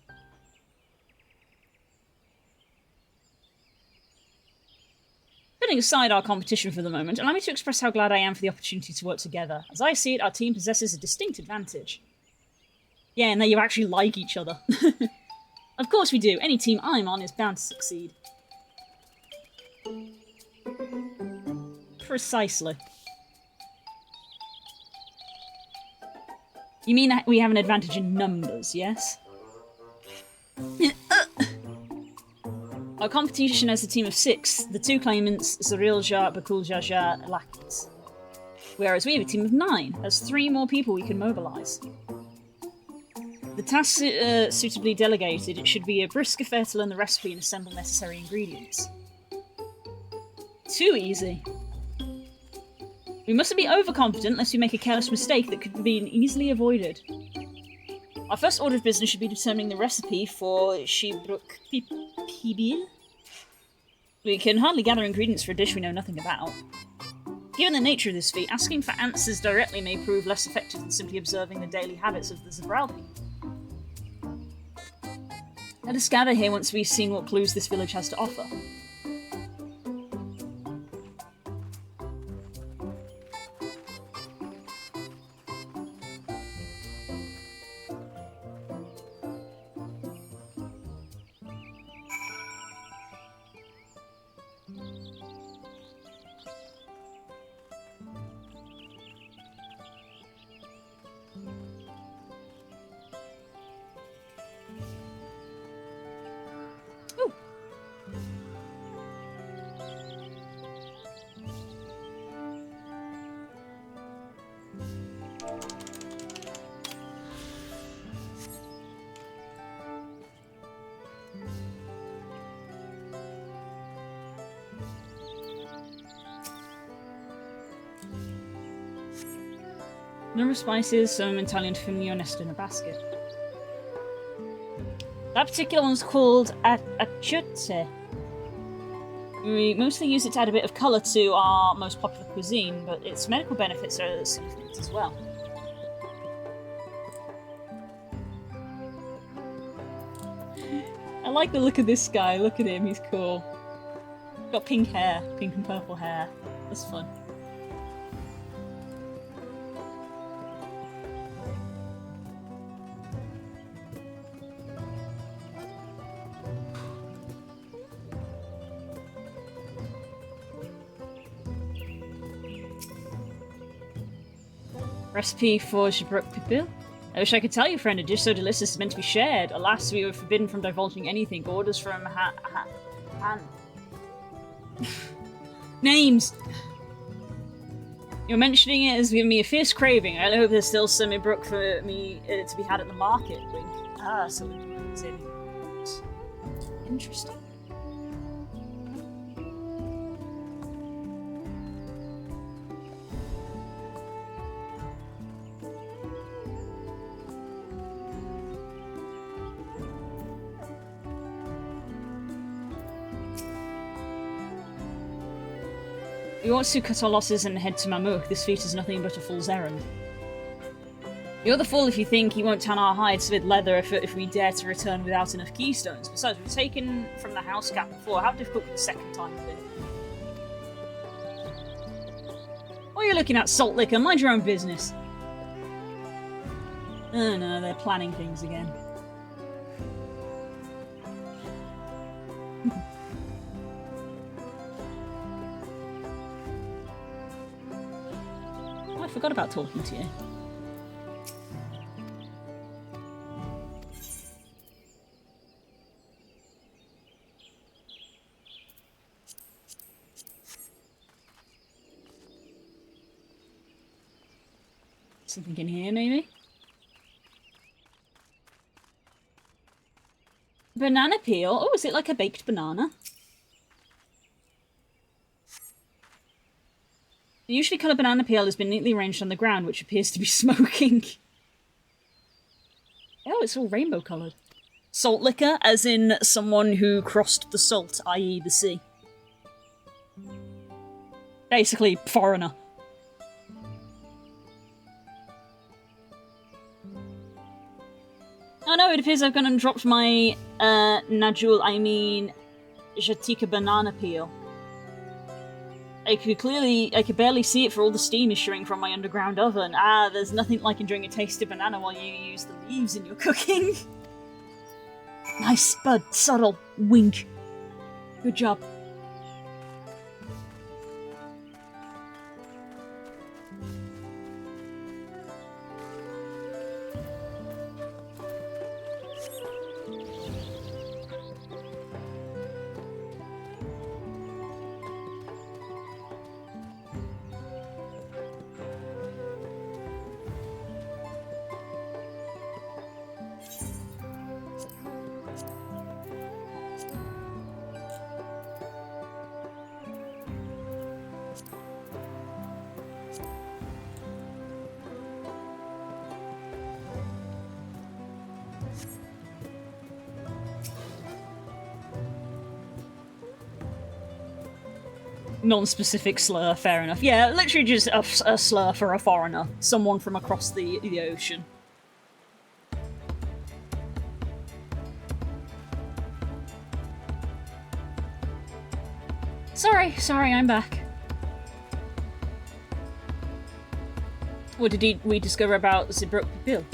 Putting aside our competition for the moment, allow me to express how glad I am for the opportunity to work together. As I see it, our team possesses a distinct advantage. Yeah, and that you actually like each other. Of course we do. Any team I'm on is bound to succeed. Precisely. You mean that we have an advantage in numbers, yes? Our competition has a team of 6, the 2 claimants, Zarilja, Bakul Jaja, Lakis. Whereas we have a team of 9, that's 3 more people we can mobilise. The task suitably delegated, it should be a brisk affair to learn the recipe and assemble necessary ingredients. Too easy. We mustn't be overconfident lest we make a careless mistake that could be easily avoided. Our first order of business should be determining the recipe for Shibruk Pibil. We can hardly gather ingredients for a dish we know nothing about. Given the nature of this feat, asking for answers directly may prove less effective than simply observing the daily habits of the Zabral people. Let us gather here once we've seen what clues this village has to offer. Number of spices, some Italian familiar nested in a basket. That particular one's called acciutte. We mostly use it to add a bit of colour to our most popular cuisine, but its medical benefits are significant as well. I like the look of this guy. Look at him, he's cool. Got pink hair, pink and purple hair. That's fun. Recipe for Shabrook Pipil? I wish I could tell you, friend, a dish so delicious is meant to be shared. Alas, we were forbidden from divulging anything. Orders from Han. Names! You're mentioning it has given me a fierce craving. I hope there's still some Ibrook for me to be had at the market. Wink. Ah, so it's in. Interesting. We want to cut our losses and head to Mamuk. This feat is nothing but a fool's errand. You're the fool if you think he won't tan our hides with leather if we dare to return without enough keystones. Besides, we've taken from the house cat before. How difficult could the second time have been? What are you looking at, Salt Liquor? Mind your own business. Oh no, they're planning things again. I forgot about talking to you. Something in here, maybe? Banana peel? Oh, is it like a baked banana? The usually coloured banana peel has been neatly arranged on the ground, which appears to be smoking. Oh, it's all rainbow coloured. Salt liquor, as in someone who crossed the salt, i.e. the sea. Basically, foreigner. Oh no, it appears I've gone and dropped my Najul, Jatika banana peel. I could barely see it for all the steam issuing from my underground oven. Ah, there's nothing like enjoying a tasty banana while you use the leaves in your cooking. Nice, but subtle wink. Good job. Non-specific slur, fair enough. Yeah, literally just a slur for a foreigner. Someone from across the ocean. Sorry, I'm back. What did we discover about Zibruk Bill?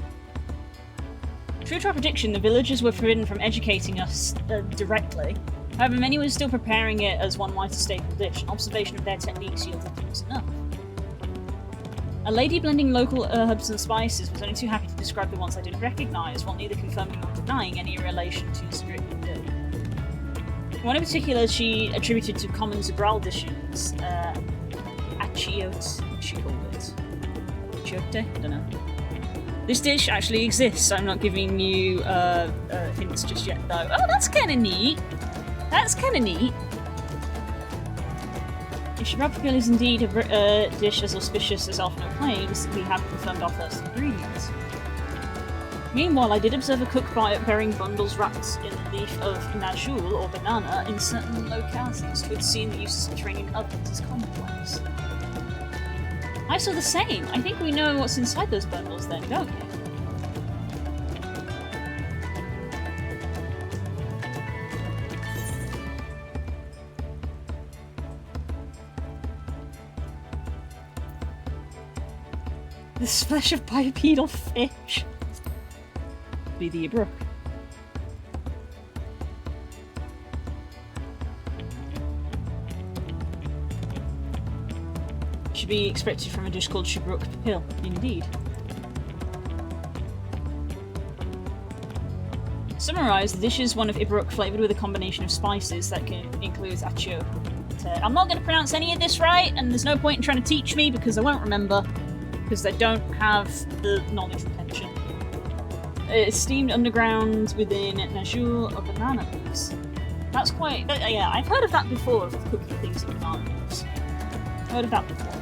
True to our prediction, the villagers were forbidden from educating us directly. However, many were still preparing it as one might a staple dish. An observation of their techniques yielded things enough. A lady blending local herbs and spices was only too happy to describe the ones I didn't recognise, while neither confirming nor denying any relation to Zibruk Bill. One in particular she attributed to common Zibral dishes, achiote, she called it. Achiote? I don't know. This dish actually exists, I'm not giving you hints just yet though. Oh, that's kinda neat! That's kinda neat. If Shrubkill is indeed a dish as auspicious as Alphino claims, we have confirmed our first ingredients. Meanwhile, I did observe a cook bearing bundles wrapped in a leaf of najul or banana in certain localities who had seen the use of subterranean ovens as commonplace. I saw the same. I think we know what's inside those bundles then, don't we? The splash of bipedal fish. Be the Ibrook. Should be expected from a dish called Shubruk Hill, indeed. Summarised, the dish is one of Ibrook flavoured with a combination of spices that includes acho. I'm not going to pronounce any of this right, and there's no point in trying to teach me because I won't remember, because I don't have the knowledge retention. It's steamed underground within najul or banana leaves. That's quite... yeah, I've heard of that before, of cooking things in banana leaves. I've heard of that before.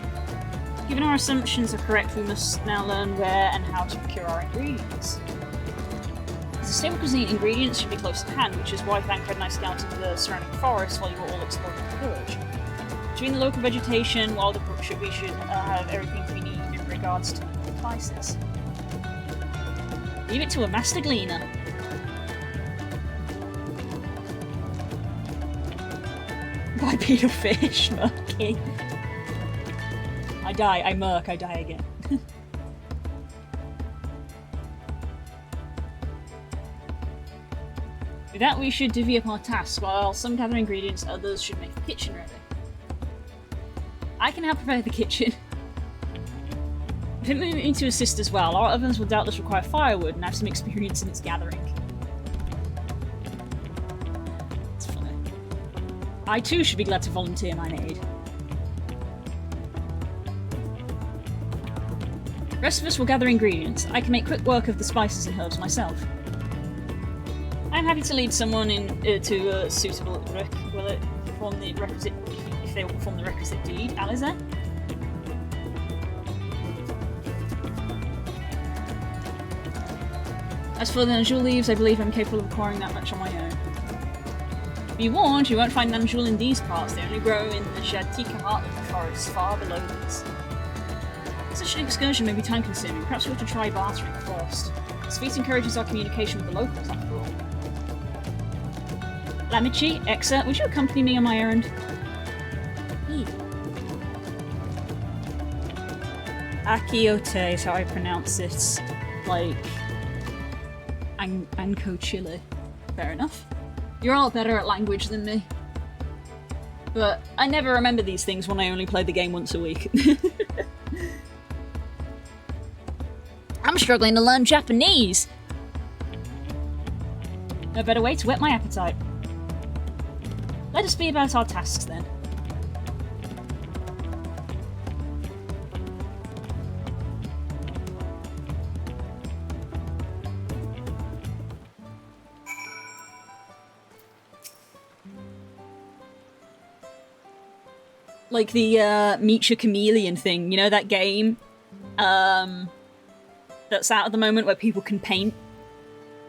Given our assumptions are correct, we must now learn where and how to procure our ingredients. As a stable cuisine, ingredients should be close to hand, which is why Thancred and I scouted the surrounding forest while you were all exploring the village. Between the local vegetation, while the brook we should have everything we need in regards to spices. Leave it to a master gleaner. Bipedal fish, murky. I die, I murk, I die again. With that, we should divvy up our tasks. While some gather ingredients, others should make the kitchen ready. I can help prepare the kitchen. If it moves me to assist as well, our ovens will doubtless require firewood and have some experience in its gathering. It's funny. I too should be glad to volunteer my aid. The rest of us will gather ingredients. I can make quick work of the spices and herbs myself. I'm happy to lead someone to a suitable rec. Will it perform the requisite? If they will perform the requisite deed, Aliza? As for the Nanjul leaves, I believe I'm capable of acquiring that much on my own. Be warned, you won't find Nanjul in these parts. They only grow in the Jadtika heart of the forest, far below these. Such an excursion may be time-consuming. Perhaps we ought to try bartering first. This feat encourages our communication with the locals, after all. Lamichi, Exa, would you accompany me on my errand? Akiote is how I pronounce it. Like... Anko Chile. Fair enough. You're all better at language than me. But I never remember these things when I only play the game once a week. I'm struggling to learn Japanese! No better way to whet my appetite. Let us be about our tasks then. Like the Meet Your Chameleon thing, you know, that game that's out at the moment where people can paint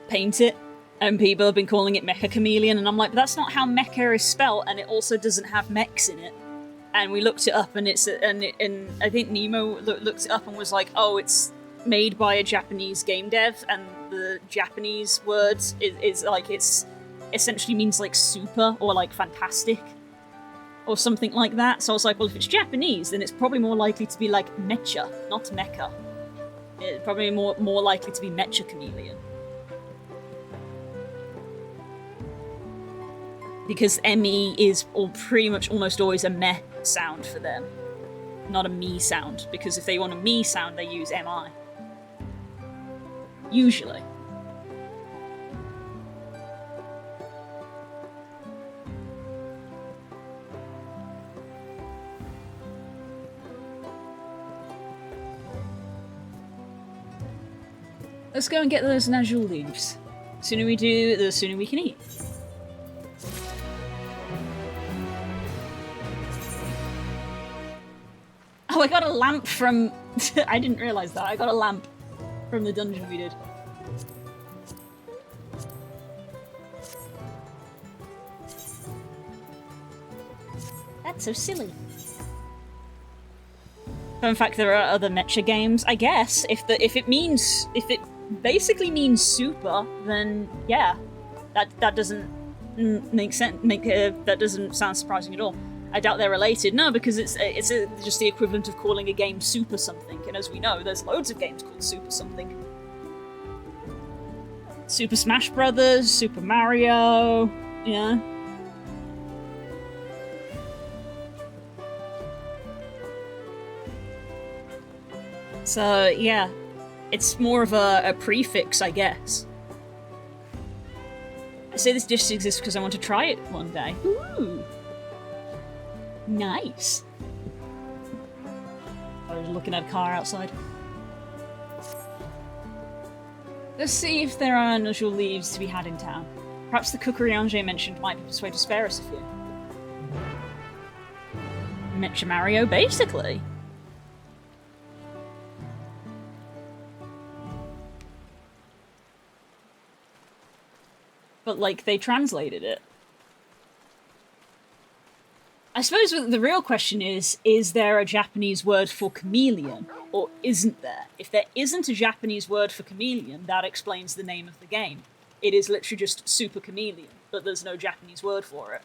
it, and people have been calling it Mecha Chameleon, and I'm like, but that's not how mecha is spelt, and it also doesn't have mechs in it. And we looked it up, and and I think Nemo looked it up and was like, oh, it's made by a Japanese game dev, and the Japanese word is like, it's essentially means like super or like fantastic. Or something like that. So I was like, well, if it's Japanese, then it's probably more likely to be like mecha, not mecha. It's probably more likely to be Mecha Chameleon. Because ME is pretty much almost always a meh sound for them. Not a me sound. Because if they want a me sound, they use MI. Usually. Let's go and get those Najul leaves. The sooner we do, the sooner we can eat. Oh, I got a lamp from... I didn't realise that. I got a lamp from the dungeon we did. That's so silly. In fact, there are other mecha games. I guess if it basically means super, then yeah, that doesn't make sense. That doesn't sound surprising at all. I doubt they're related. No, because it's just the equivalent of calling a game super something. And as we know, there's loads of games called super something. Super Smash Brothers, Super Mario, yeah. So, yeah, it's more of a prefix, I guess. I say this dish exists because I want to try it one day. Ooh! Nice! I was looking at a car outside. Let's see if there are unusual leaves to be had in town. Perhaps the cookery Angers mentioned might be persuaded to spare us a few. Mecha Mario, basically. But, like, they translated it. I suppose the real question is there a Japanese word for chameleon, or isn't there? If there isn't a Japanese word for chameleon, that explains the name of the game. It is literally just Super Chameleon, but there's no Japanese word for it.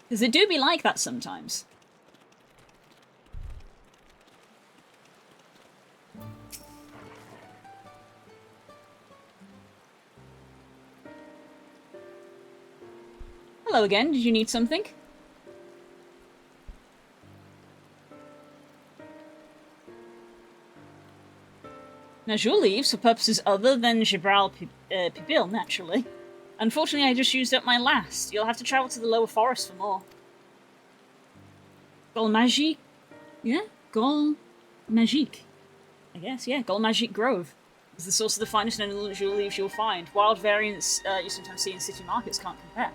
Because it do be like that sometimes. Hello again, did you need something? Najul leaves for purposes other than Gibral Pibil, naturally. Unfortunately, I just used up my last. You'll have to travel to the lower forest for more. Gol Magique? Yeah? Gol Magique. I guess, yeah. Gol Magique Grove is the source of the finest Najul leaves you'll find. Wild variants you sometimes see in city markets can't compare.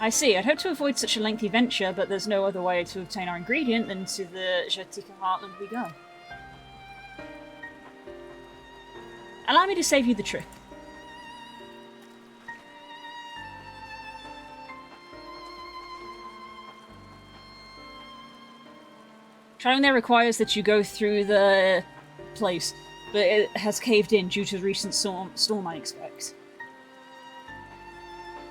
I see. I'd hoped to avoid such a lengthy venture, but there's no other way to obtain our ingredient than to the Jatika Heartland we go. Allow me to save you the trip. Traveling there requires that you go through the place, but it has caved in due to the recent storm, I expect.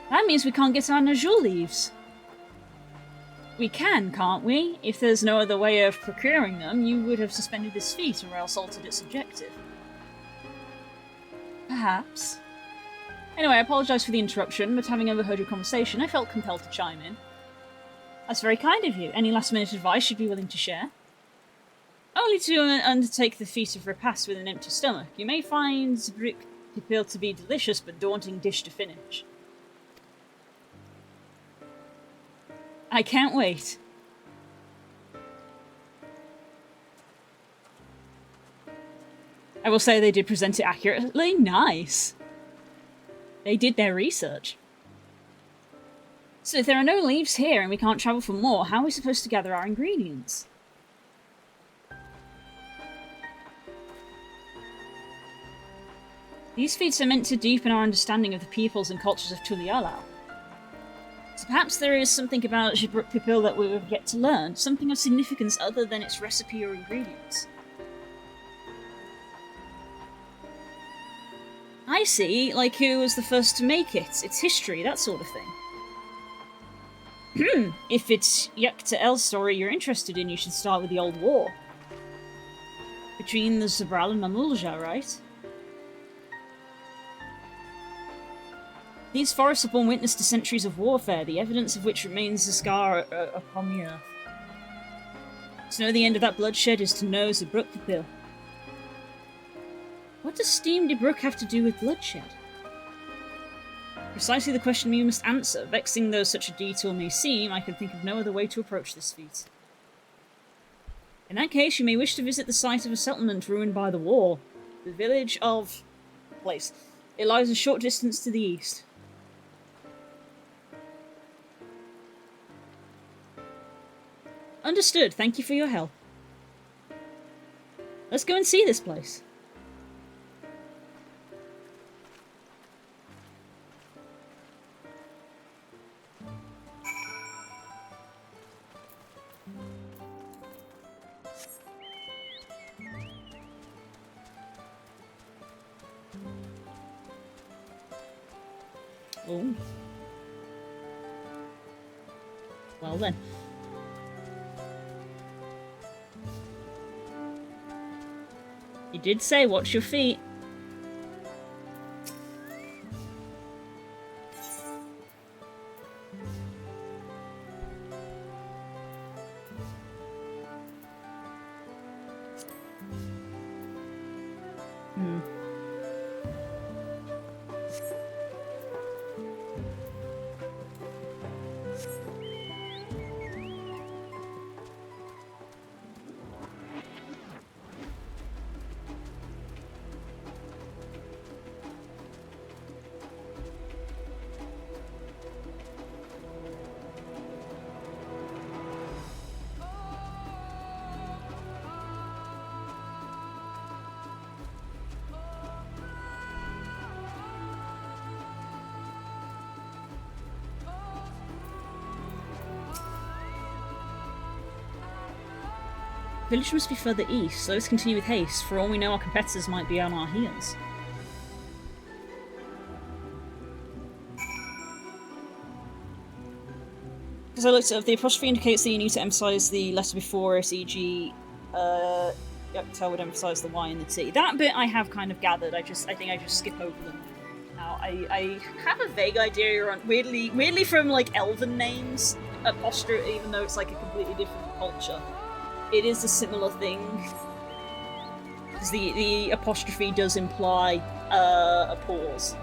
That means we can't get our Najul leaves. We can, can't we? If there's no other way of procuring them, you would have suspended this feat or else altered its objective. Perhaps. Anyway, I apologise for the interruption, but having overheard your conversation, I felt compelled to chime in. That's very kind of you. Any last-minute advice you'd be willing to share? Only to undertake the feat of repast with an empty stomach. You may find Zbrik Pipil to be delicious, but daunting dish to finish. I can't wait. I will say they did present it accurately. Nice. They did their research. So if there are no leaves here and we can't travel for more, how are we supposed to gather our ingredients? These feats are meant to deepen our understanding of the peoples and cultures of Tulialau. So perhaps there is something about Zbruk Pipil that we have yet to learn, something of significance other than its recipe or ingredients. I see, like who was the first to make it, its history, that sort of thing. If it's Yuk-Ta'el's story you're interested in, you should start with the old war. Between the Zabral and Mamulja, right? These forests have borne witness to centuries of warfare, the evidence of which remains a scar upon the earth. To know the end of that bloodshed is to know Zbruk Pipil. What does Steam de Brook have to do with bloodshed? Precisely the question you must answer. Vexing though such a detour may seem, I can think of no other way to approach this feat. In that case, you may wish to visit the site of a settlement ruined by the war. The village of... place. It lies a short distance to the east. Understood. Thank you for your help. Let's go and see this place. Oh. Well then. You did say watch your feet. The village must be further east, so let's continue with haste. For all we know, our competitors might be on our heels. Because I looked up, the apostrophe indicates that you need to emphasise the letter before it, e.g. Tell would emphasise the Y and the T. That bit I have kind of gathered, I think I just skip over them. Now, I have a vague idea on, weirdly from like elven names, apostrophe, even though it's like a completely different culture. It is a similar thing. Because the apostrophe does imply a pause.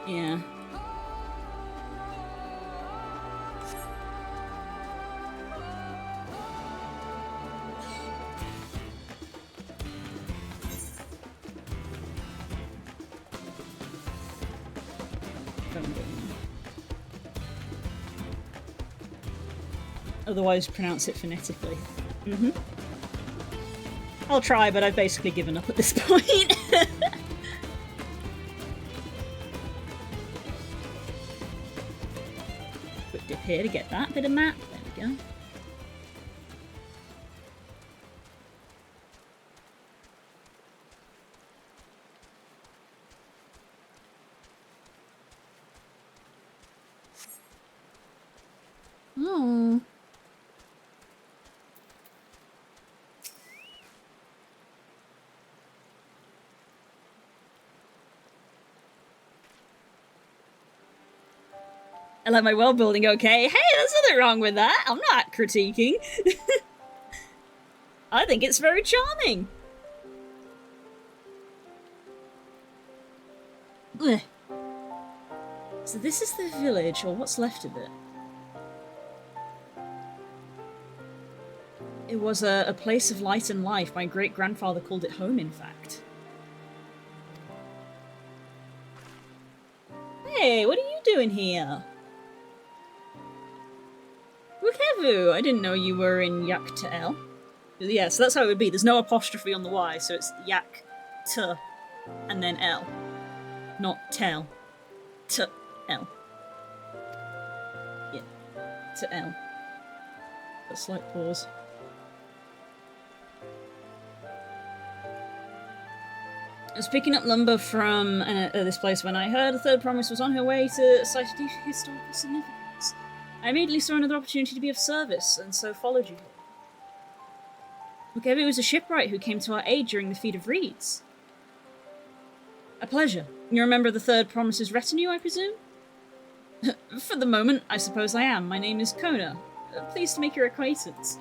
Yeah. Otherwise, pronounce it phonetically. I'll try, but I've basically given up at this point. Quick dip here to get that bit of map. There we go. Oh. I like my world building, okay? Hey, there's nothing wrong with that. I'm not critiquing. I think it's very charming. Ugh. So this is the village, or what's left of it. It was a place of light and life. My great-grandfather called it home, in fact. Hey, what are you doing here? Wukevu, I didn't know you were in Yak to L. Yeah, so that's how it would be. There's no apostrophe on the Y, so it's Yak to and then L. Not tel. To L. Yeah. To L. A slight pause. I was picking up lumber from this place when I heard a third promise was on her way to a site of historical significance. I immediately saw another opportunity to be of service, and so followed you here. Wukevu was a shipwright who came to our aid during the feat of reeds. A pleasure. You remember the third promise's retinue, I presume? For the moment, I suppose I am. My name is Kona. Pleased to make your acquaintance.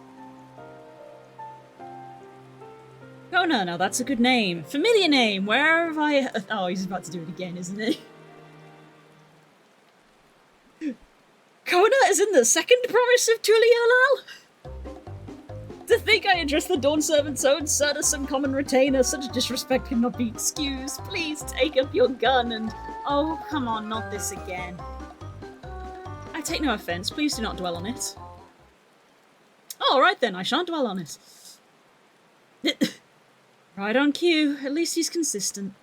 Kona, now that's a good name. Familiar name. Where have I... Oh, he's about to do it again, isn't he? Kona is in the second promise of Tuliolal? To think I address the Dawn Servant's own son as some common retainer, such disrespect cannot be excused. Please take up your gun and Oh, come on, not this again. I take no offense. Please do not dwell on it. All right then, I shan't dwell on it. Right on cue. At least he's consistent.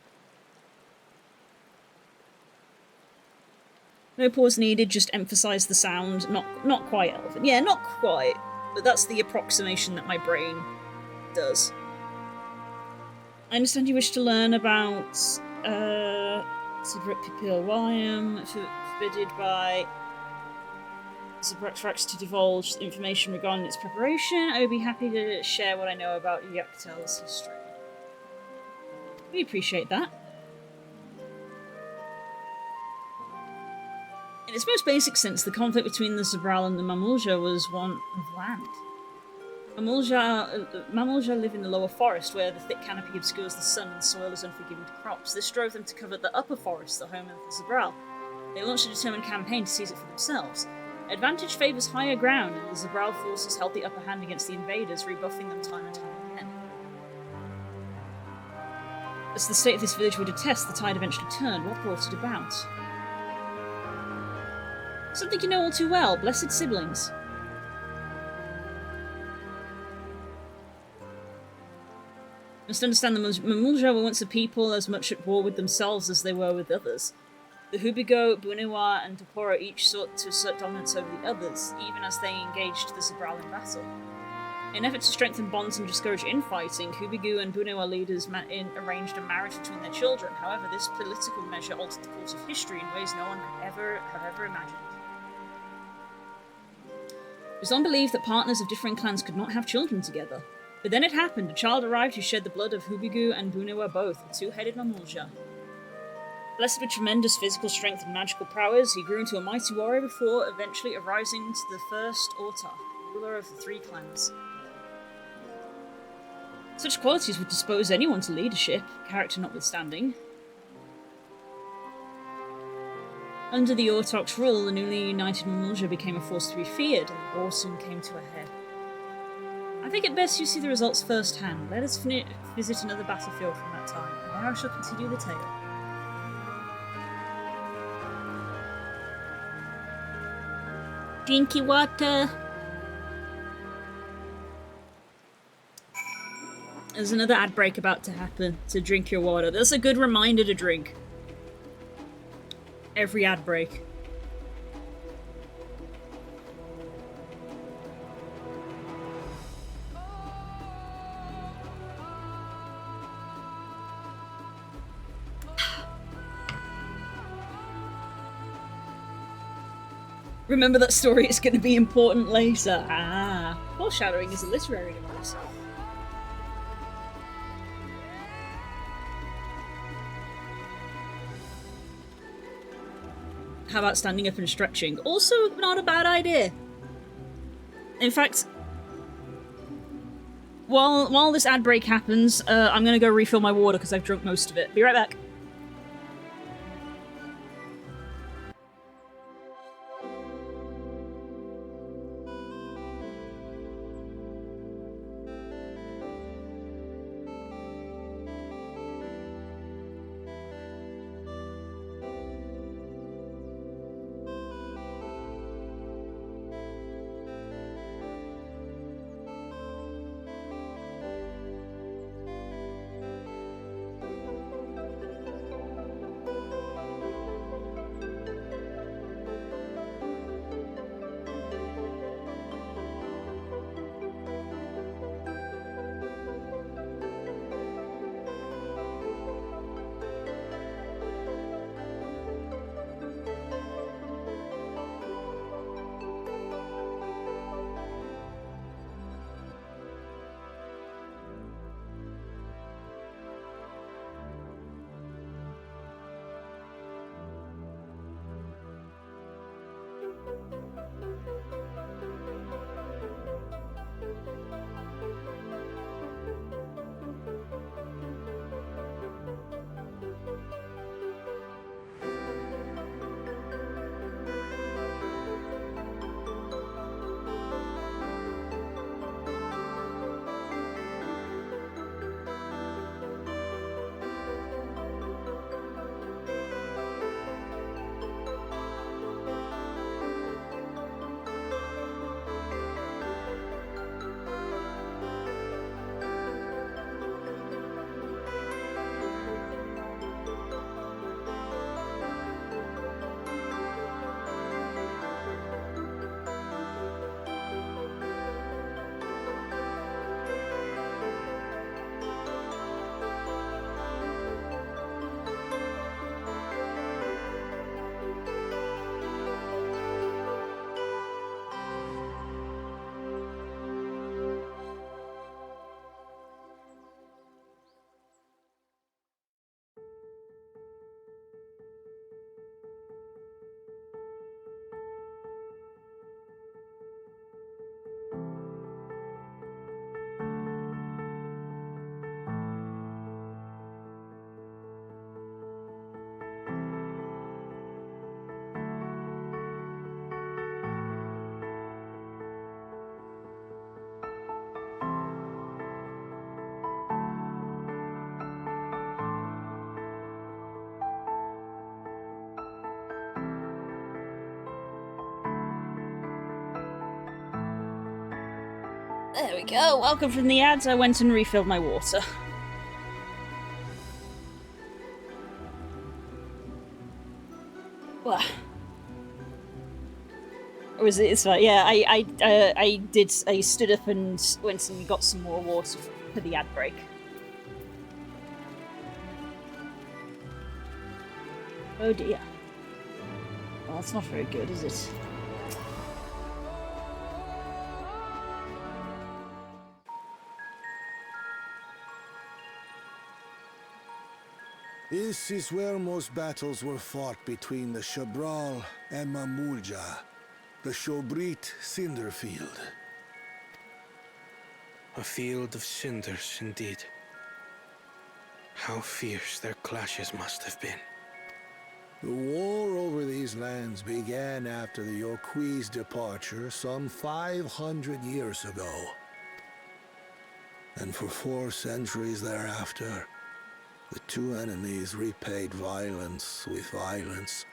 No pause needed, just emphasize the sound. Not quite elven. Yeah, not quite. But that's the approximation that my brain does. I understand you wish to learn about William, forbidden by Zabratrax to divulge information regarding its preparation. I would be happy to share what I know about Yaktel's history. We appreciate that. In its most basic sense, the conflict between the Zabral and the Mamulja was one of land. Mamulja live in the lower forest, where the thick canopy obscures the sun and the soil is unforgiving to crops. This drove them to cover the upper forest, the home of the Zabral. They launched a determined campaign to seize it for themselves. Advantage favours higher ground, and the Zabral forces held the upper hand against the invaders, rebuffing them time and time again. As the state of this village would attest, the tide eventually turned. What brought it about? Something you know all too well. Blessed siblings. You must understand the Mamulja were once a people as much at war with themselves as they were with others. The Hubigo, Buniwa, and Toporo each sought to assert dominance over the others, even as they engaged the Zabral in battle. In an effort to strengthen bonds and discourage infighting, Hubigu and Buniwa leaders arranged a marriage between their children. However, this political measure altered the course of history in ways no one could ever imagined. It was long believed that partners of different clans could not have children together. But then it happened. A child arrived who shared the blood of Hubigu and Buniwa both, a two-headed Mamulja. Blessed with tremendous physical strength and magical prowess, he grew into a mighty warrior before eventually arising to the first Orta, ruler of the three clans. Such qualities would dispose anyone to leadership, character notwithstanding. Under the Ortok's rule, the newly united Mamulja became a force to be feared, and the war soon came to a head. I think it best you see the results firsthand. Let us visit another battlefield from that time, and there I shall continue the tale. Drinky water. There's another ad break about to happen, so drink your water. That's a good reminder to drink. Every ad break. Remember that story is going to be important later. Ah, foreshadowing is a literary device. How about standing up and stretching? Also not a bad idea. In fact, while this ad break happens, I'm going to go refill my water because I've drunk most of it. Be right back. There we go. Welcome from the ads. I went and refilled my water. What? Or was it? It's like, yeah. I stood up and went and got some more water for the ad break. Oh dear. Well, that's not very good, is it? This is where most battles were fought between the Shabral and Mamulja, the Shobrit Cinder Field. A field of cinders, indeed. How fierce their clashes must have been. The war over these lands began after the Yokui's departure some 500 years ago. And for 4 centuries thereafter, the two enemies repaid violence with violence.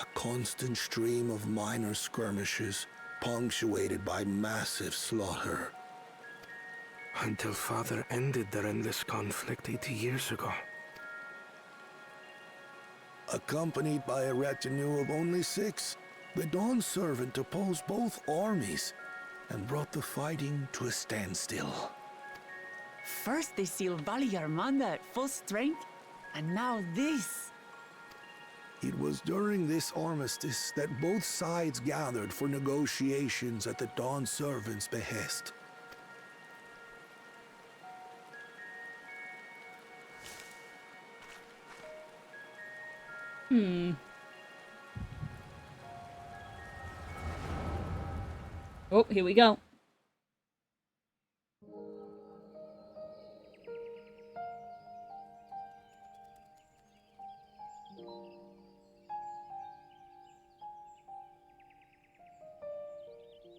A constant stream of minor skirmishes, punctuated by massive slaughter. Until Father ended their endless conflict 80 years ago. Accompanied by a retinue of only 6, the Dawn Servant opposed both armies and brought the fighting to a standstill. First they sealed Valley Armanda at full strength, and now this. It was during this armistice that both sides gathered for negotiations at the Dawn Servant's behest. Oh, here we go.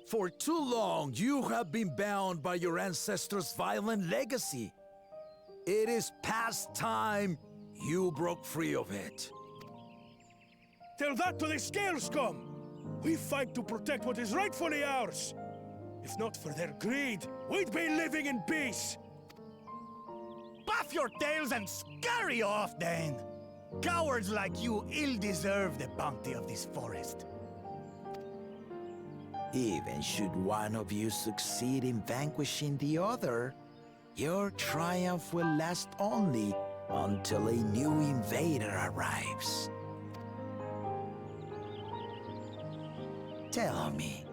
For too long, you have been bound by your ancestors' violent legacy. It is past time you broke free of it. Tell that to the Scale Scum! We fight to protect what is rightfully ours. If not for their greed, we'd be living in peace. Puff your tails and scurry off, then! Cowards like you ill-deserve the bounty of this forest. Even should one of you succeed in vanquishing the other, your triumph will last only until a new invader arrives. Tell me,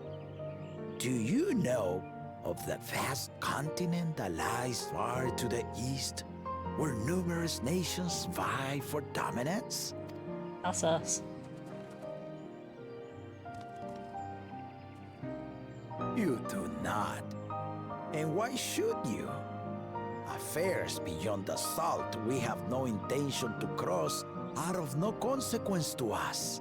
do you know of the vast continent that lies far to the east, where numerous nations vie for dominance? That's us. You do not. And why should you? Affairs beyond the salt we have no intention to cross are of no consequence to us.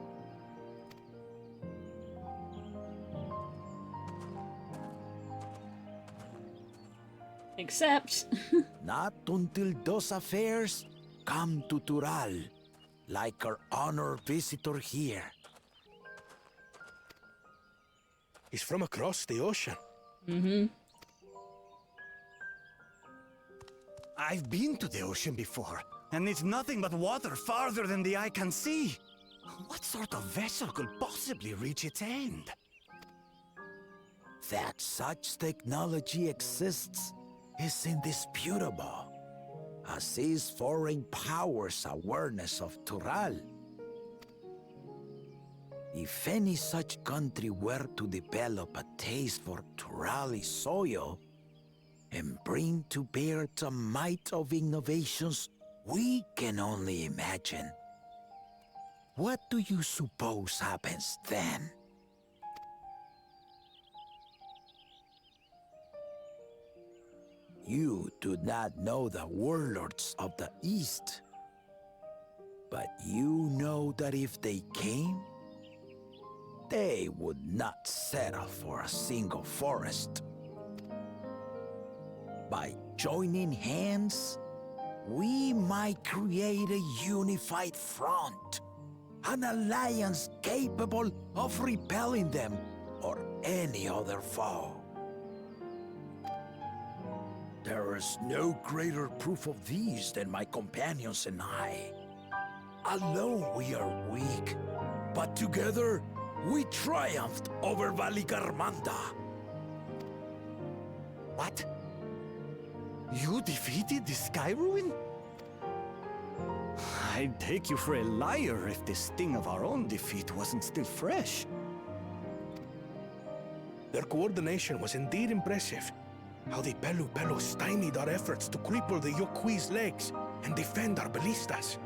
Except... Not until those affairs come to Tural, like our honored visitor here. He's from across the ocean. Mm-hmm. I've been to the ocean before, and it's nothing but water farther than the eye can see. What sort of vessel could possibly reach its end? That such technology exists is indisputable, as is foreign powers' awareness of Tural. If any such country were to develop a taste for Turali soil and bring to bear the might of innovations we can only imagine, what do you suppose happens then? You do not know the warlords of the East, but you know that if they came, they would not settle for a single forest. By joining hands, we might create a unified front, an alliance capable of repelling them or any other foe. There is no greater proof of these than my companions and I. Alone we are weak, but together we triumphed over Valigarmanda. What? You defeated the Sky Ruin? I'd take you for a liar if the sting of our own defeat wasn't still fresh. Their coordination was indeed impressive. How the Pelu Pelu stymied our efforts to cripple the Yokui's legs and defend our ballistas.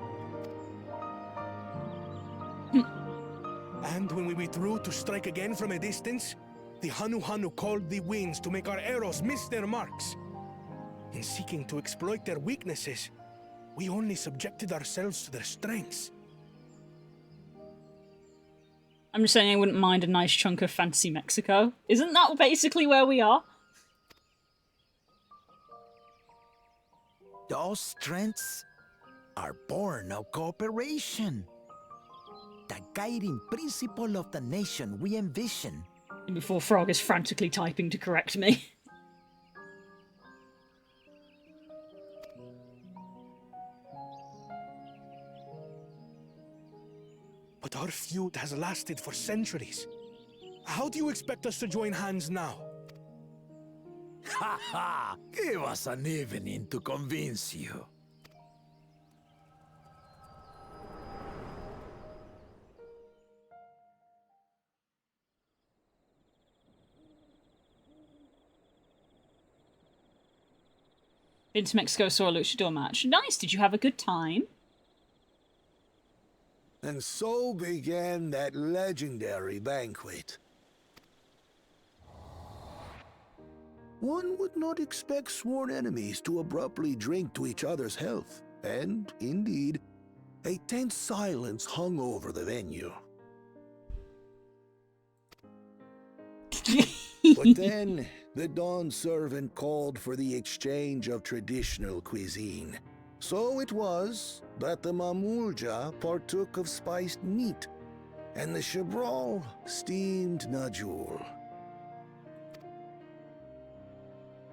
And when we withdrew to strike again from a distance, the Hanu Hanu called the winds to make our arrows miss their marks. In seeking to exploit their weaknesses, we only subjected ourselves to their strengths. I'm just saying I wouldn't mind a nice chunk of fancy Mexico. Isn't that basically where we are? Those strengths are born of cooperation. The guiding principle of the nation we envision. And before Frog is frantically typing to correct me. But our feud has lasted for centuries. How do you expect us to join hands now? Ha ha! Give us an evening to convince you. Been to Mexico, saw a luchador match. Nice, did you have a good time? And so began that legendary banquet. One would not expect sworn enemies to abruptly drink to each other's health, and, indeed, a tense silence hung over the venue. But then, the Dawn servant called for the exchange of traditional cuisine. So it was that the Mamulja partook of spiced meat, and the Chebral steamed najul.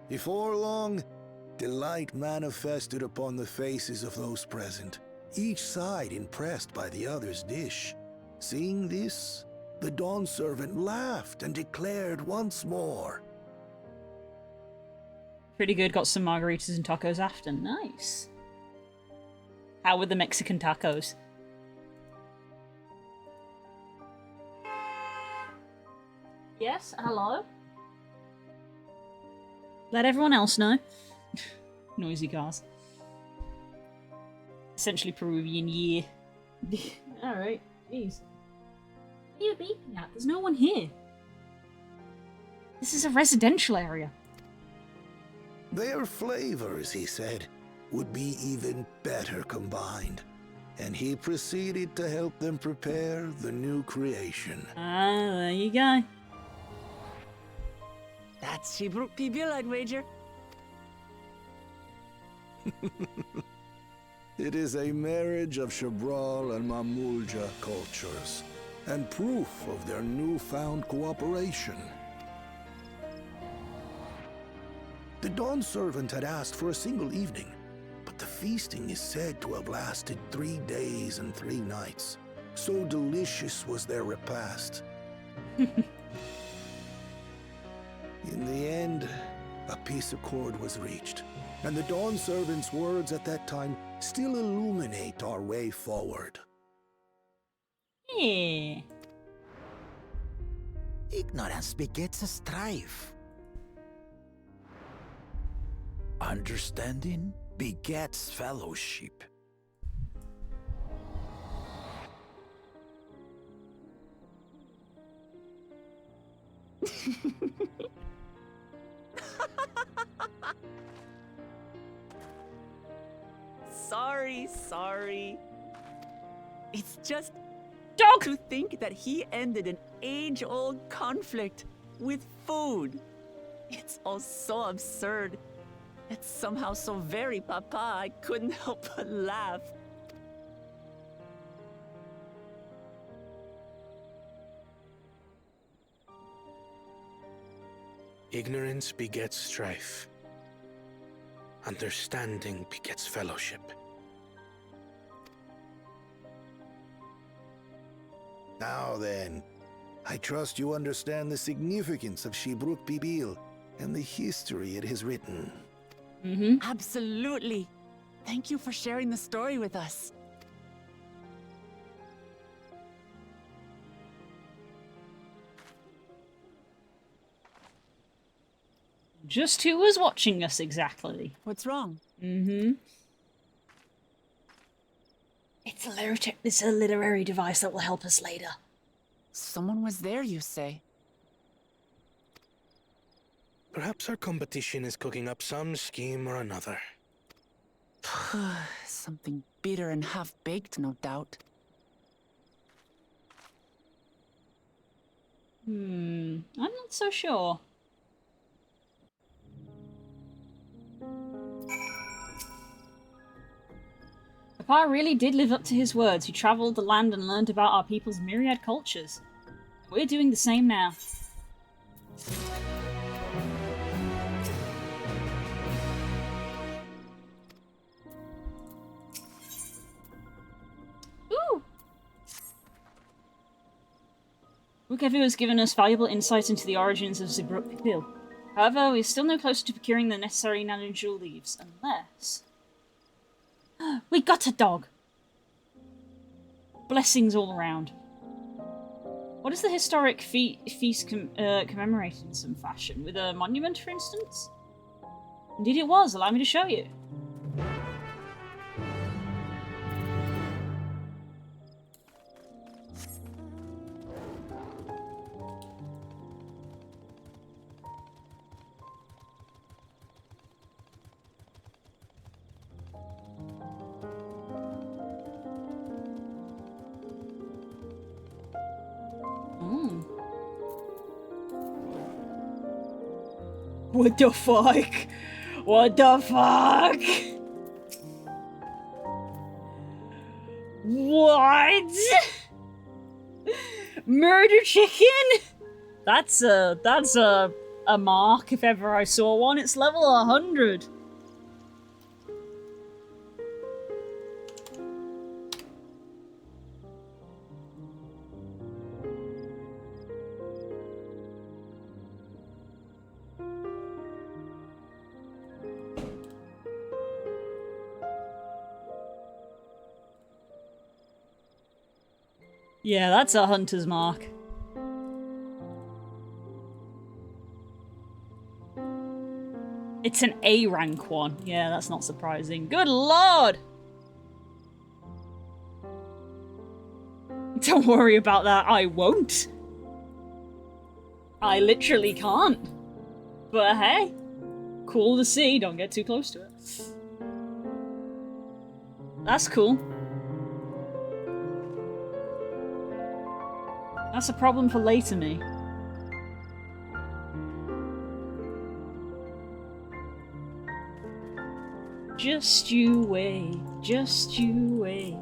Before long, delight manifested upon the faces of those present, each side impressed by the other's dish. Seeing this, the Dawn servant laughed and declared once more, Pretty good, got some margaritas and tacos after. Nice. How were the Mexican tacos? Yes, hello? Let everyone else know. Noisy cars. Essentially Peruvian year. Alright, jeez. What are you beeping at? There's no one here. This is a residential area. their flavors, he said, would be even better combined. And he proceeded to help them prepare the new creation. Ah, there you go. That's Shibruk Pibil, I'd wager. It is a marriage of Chebral and Mamulja cultures, and proof of their newfound cooperation. The Dawn servant had asked for a single evening, but the feasting is said to have lasted 3 days and 3 nights. So delicious was their repast. In the end, a peace accord was reached, and the Dawn servant's words at that time still illuminate our way forward. Yeah. Ignorance begets a strife. Understanding begets fellowship. Sorry. It's just Dog. To think that he ended an age-old conflict with food. It's all so absurd. It's somehow so very papa, I couldn't help but laugh. Ignorance begets strife. Understanding begets fellowship. Now then, I trust you understand the significance of Shibruk Bibil and the history it has written. Absolutely. Thank you for sharing the story with us. Just who was watching us exactly? What's wrong? It's a literary device that will help us later. Someone was there, you say? Perhaps our competition is cooking up some scheme or another. Something bitter and half-baked, no doubt. I'm not so sure. Papa really did live up to his words. He traveled the land and learned about our people's myriad cultures. We're doing the same now. Ooh! Rukevu has given us valuable insight into the origins of Zibruk Pipil. However, we're still no closer to procuring the necessary nanojule leaves, unless... We got a dog! Blessings all around. What is the historic feast commemorated in some fashion? With a monument, for instance? Indeed it was. Allow me to show you. What the fuck? What the fuck? What? Murder chicken? That's a mark if ever I saw one. It's level 100. Yeah, that's a hunter's mark. It's an A rank one. Yeah, that's not surprising. Good lord! Don't worry about that, I won't. I literally can't. But hey, cool to see, don't get too close to it. That's cool. That's a problem for later me. Just you wait, just you wait.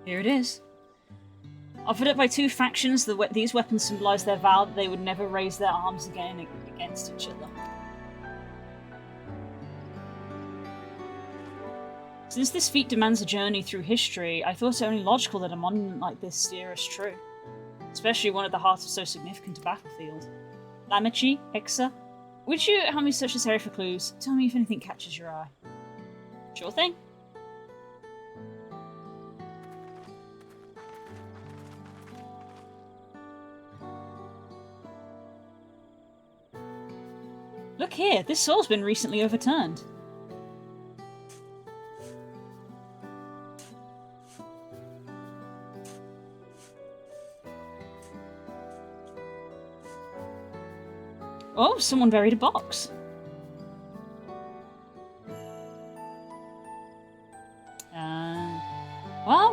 Here it is. Offered up by two factions, these weapons symbolize their vow that they would never raise their arms again against each other. Since this feat demands a journey through history, I thought it only logical that a monument like this steer us true. Especially one at the heart of so significant a battlefield. Lamichi, Hexa, would you help me search this area for clues? Tell me if anything catches your eye. Sure thing. Look here, this soul's been recently overturned. Oh, someone buried a box.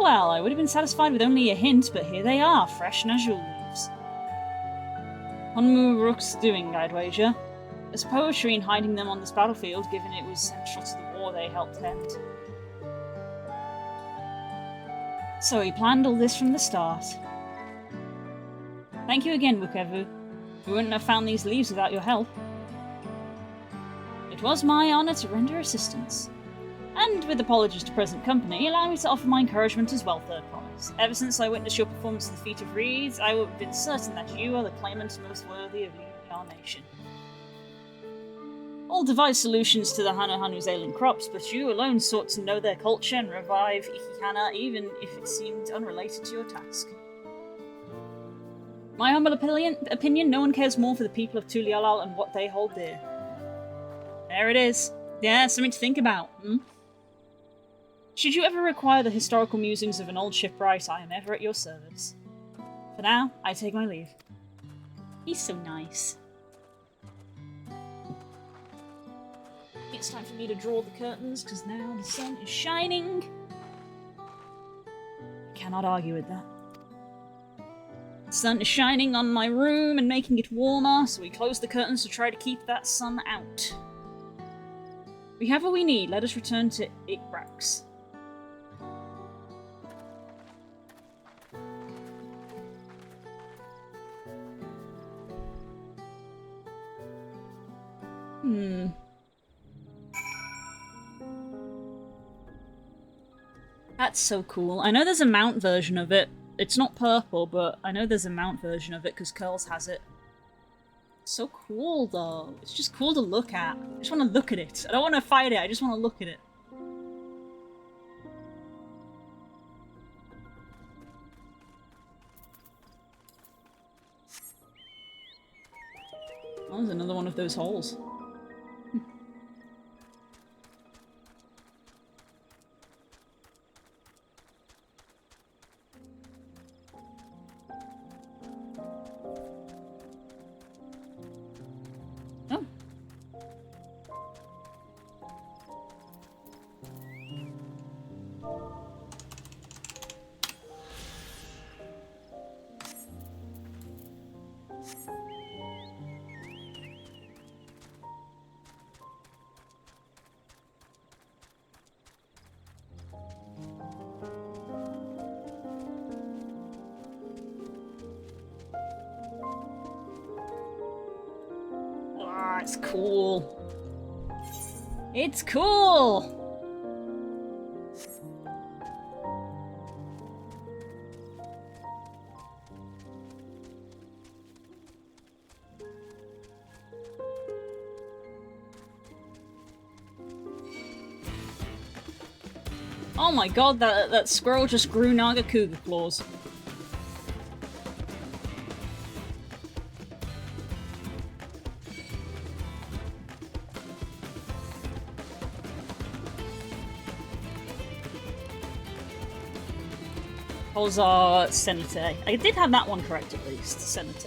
Well, I would have been satisfied with only a hint, but here they are, fresh Najul leaves. Honmu Rook's doing, I'd wager. There's poetry in hiding them on this battlefield, given it was central to the war they helped end. So he planned all this from the start. Thank you again, Wukevu. We wouldn't have found these leaves without your help. It was my honour to render assistance. And with apologies to present company, allow me to offer my encouragement as well, Third Promise. Ever since I witnessed your performance of the Feat of Reeds, I have been certain that you are the claimant most worthy of leading our nation. All devised solutions to the Hanu-Hanu's ailing crops, but you alone sought to know their culture and revive Ikihana, even if it seemed unrelated to your task. My humble opinion, no one cares more for the people of Tulialal and what they hold dear. There it is. Yeah, something to think about, Should you ever require the historical musings of an old shipwright, I am ever at your service. For now, I take my leave. He's so nice. It's time for me to draw the curtains, because now the sun is shining. I cannot argue with that. The sun is shining on my room and making it warmer, so we close the curtains to try to keep that sun out. We have what we need. Let us return to Ikrax. That's so cool. I know there's a mount version of it. It's not purple, but I know there's a mount version of it because Curls has it. So cool, though. It's just cool to look at. I just want to look at it. I don't want to fight it, I just want to look at it. Oh, there's another one of those holes. It's cool. It's cool! Oh my god, that squirrel just grew Nagakuga claws. Are Senate. I did have that one correct at least, Senate.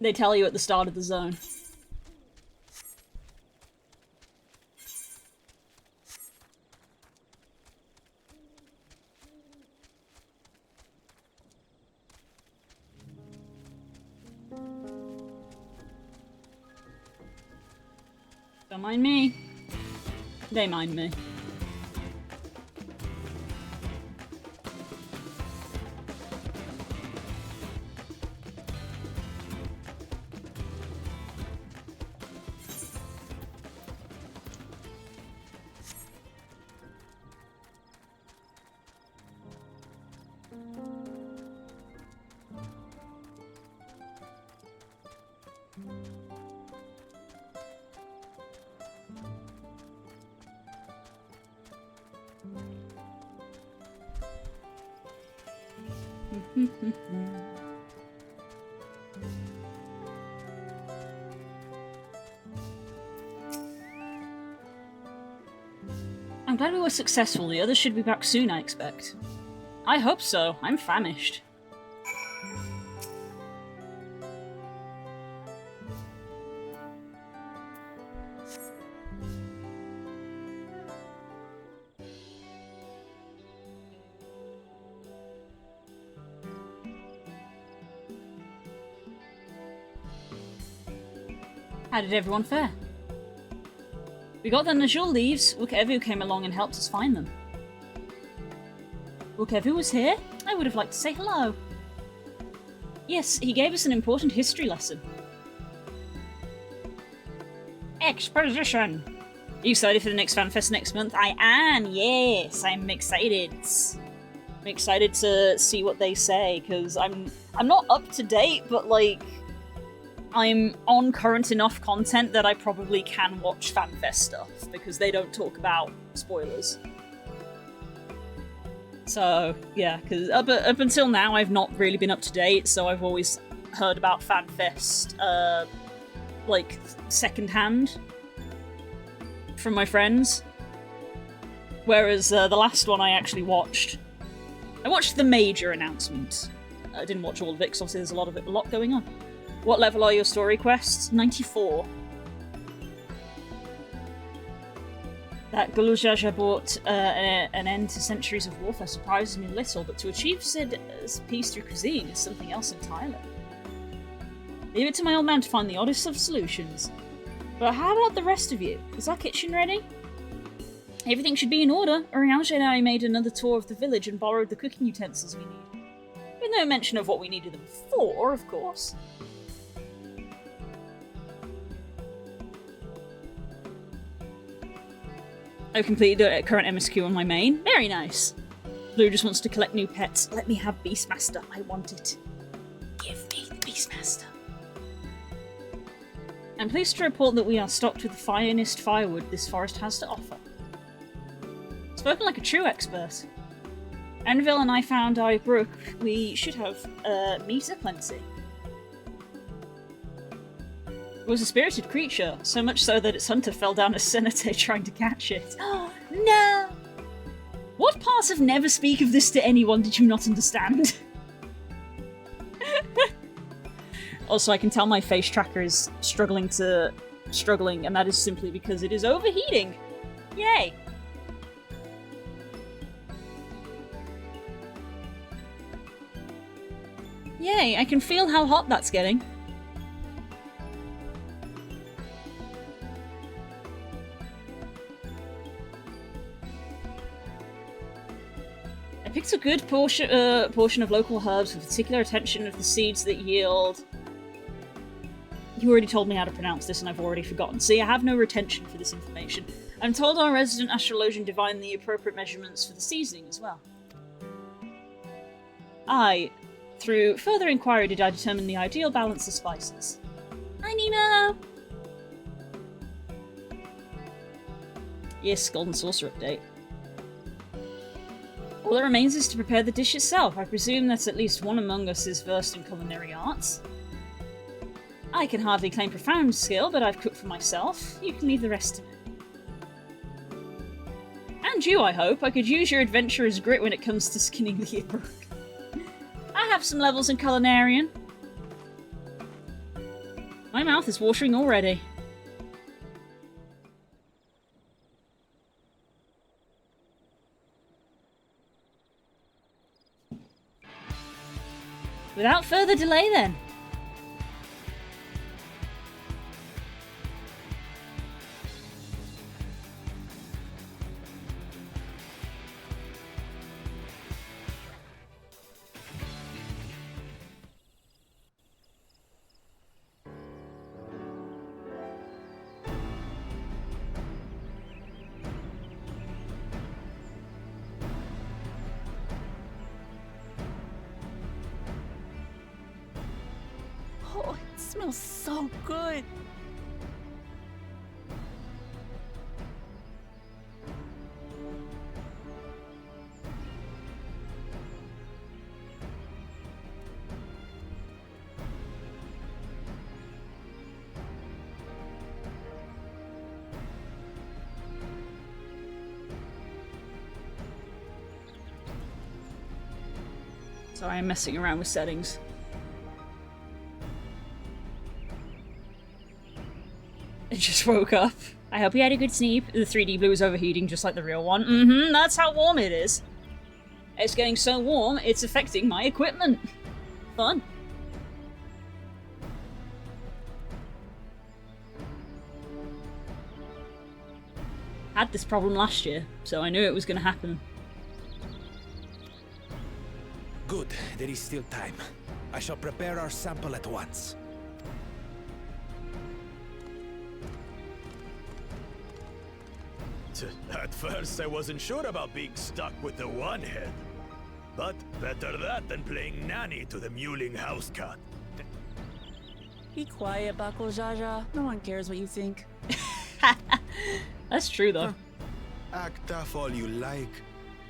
They tell you at the start of the zone. Don't mind me. They mind me. I'm glad we were successful. The others should be back soon, I expect. I hope so. I'm famished. How did everyone fare? We got the Najul leaves. Ukevu came along and helped us find them. Ukevu was here? I would have liked to say hello. Yes, he gave us an important history lesson. Exposition! Are you excited for the next FanFest next month? I am, yes! I'm excited. I'm excited to see what they say, because I'm not up to date, but like, I'm on current enough content that I probably can watch FanFest stuff, because they don't talk about spoilers. So, yeah, because up until now I've not really been up to date, so I've always heard about FanFest, like, secondhand from my friends. Whereas the last one I actually watched. I watched the major announcement. I didn't watch all of it, because obviously there's a lot going on. What level are your story quests? 94. That Gulujaja brought an end to centuries of warfare surprises me a little, but to achieve said peace through cuisine is something else entirely. Leave it to my old man to find the oddest of solutions. But how about the rest of you? Is our kitchen ready? Everything should be in order. Oriange and I made another tour of the village and borrowed the cooking utensils we need. With no mention of what we needed them for, of course. I've completed the current MSQ on my main. Very nice. Blue just wants to collect new pets. Let me have Beastmaster. I want it. Give me the Beastmaster. I'm pleased to report that we are stocked with the finest firewood this forest has to offer. Spoken like a true expert. Anvil and I found our brook. We should have meat aplenty. It was a spirited creature, so much so that its hunter fell down a cenote trying to catch it. Oh, no! What parts of never speak of this to anyone did you not understand? Also, I can tell my face tracker is struggling, and that is simply because it is overheating. Yay! Yay, I can feel how hot that's getting. I picked a good portion of local herbs with particular attention of the seeds that yield. You already told me how to pronounce this and I've already forgotten. See, I have no retention for this information. I'm told our resident astrologian divined the appropriate measurements for the seasoning as well. Through further inquiry did I determine the ideal balance of spices. Hi, Nemo! Yes, Golden Saucer update. All that remains is to prepare the dish itself. I presume that at least one among us is versed in culinary arts. I can hardly claim profound skill, but I've cooked for myself. You can leave the rest to me. And you, I hope. I could use your adventurer's grit when it comes to skinning the brook. I have some levels in culinarian. My mouth is watering already. Without further delay then. Oh, it smells so good. Sorry, I'm messing around with settings. I just woke up. I hope you had a good sleep. The 3D blue is overheating just like the real one. That's how warm it is. It's getting so warm, it's affecting my equipment. Fun. had this problem last year, so I knew it was going to happen. Good, there is still time. I shall prepare our sample at once. At first, I wasn't sure about being stuck with the one head. But better that than playing nanny to the mewling house cat. Be quiet, Bakul Jaja. No one cares what you think. That's true, though. Act tough all you like.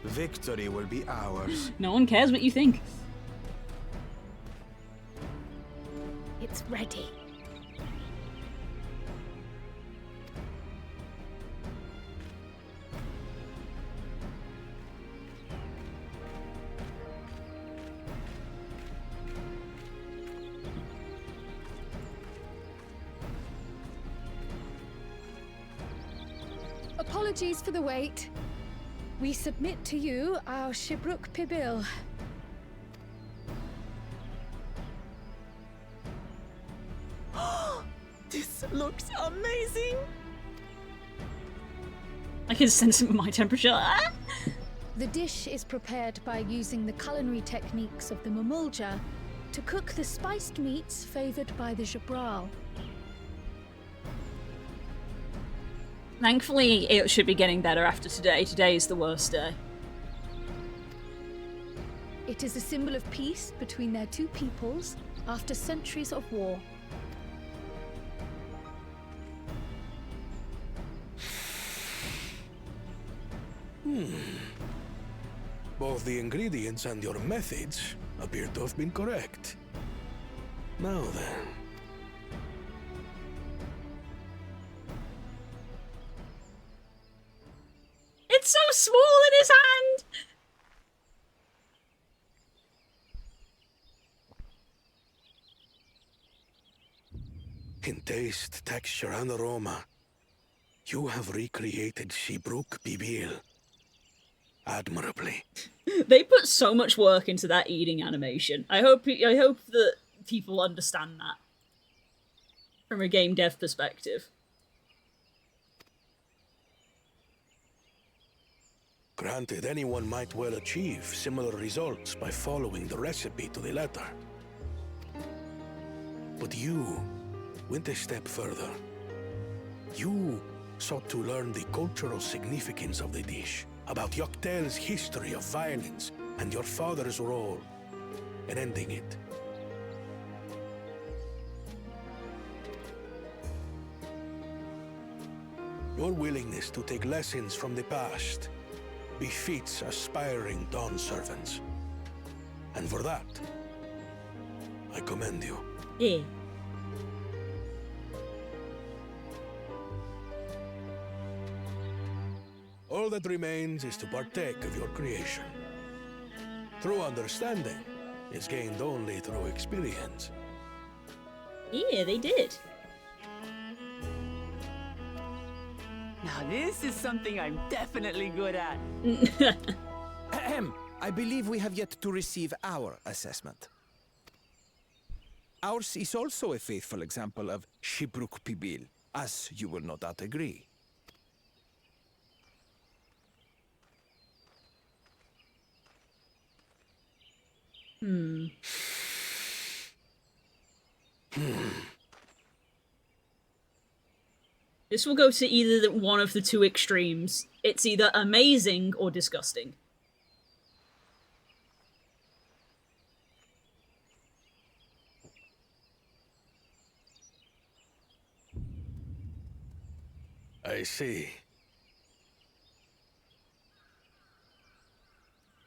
Victory will be ours. No one cares what you think. It's ready. Apologies for the wait. We submit to you our Shibruk Pibil. This looks amazing! I can sense it with my temperature. Ah! The dish is prepared by using the culinary techniques of the Mamulja to cook the spiced meats favored by the Jabral. Thankfully, it should be getting better after today. Today is the worst day. It is a symbol of peace between their two peoples after centuries of war. Both the ingredients and your methods appear to have been correct. Now then. It's so small in his hand! In taste, texture, and aroma, you have recreated Shibruk Pibil admirably. They put so much work into that eating animation. I hope that people understand that from a game dev perspective. Granted, anyone might well achieve similar results by following the recipe to the letter. But you went a step further. You sought to learn the cultural significance of the dish, about Yoktel's history of violence and your father's role in ending it. Your willingness to take lessons from the past befits aspiring Dawn servants. And for that, I commend you. Yeah. All that remains is to partake of your creation. True understanding is gained only through experience. Yeah, they did. Now this is something I'm definitely good at. Ahem. I believe we have yet to receive our assessment. Ours is also a faithful example of Shibruk Pibil, as you will no doubt agree. This will go to either one of the two extremes. It's either amazing or disgusting. I see.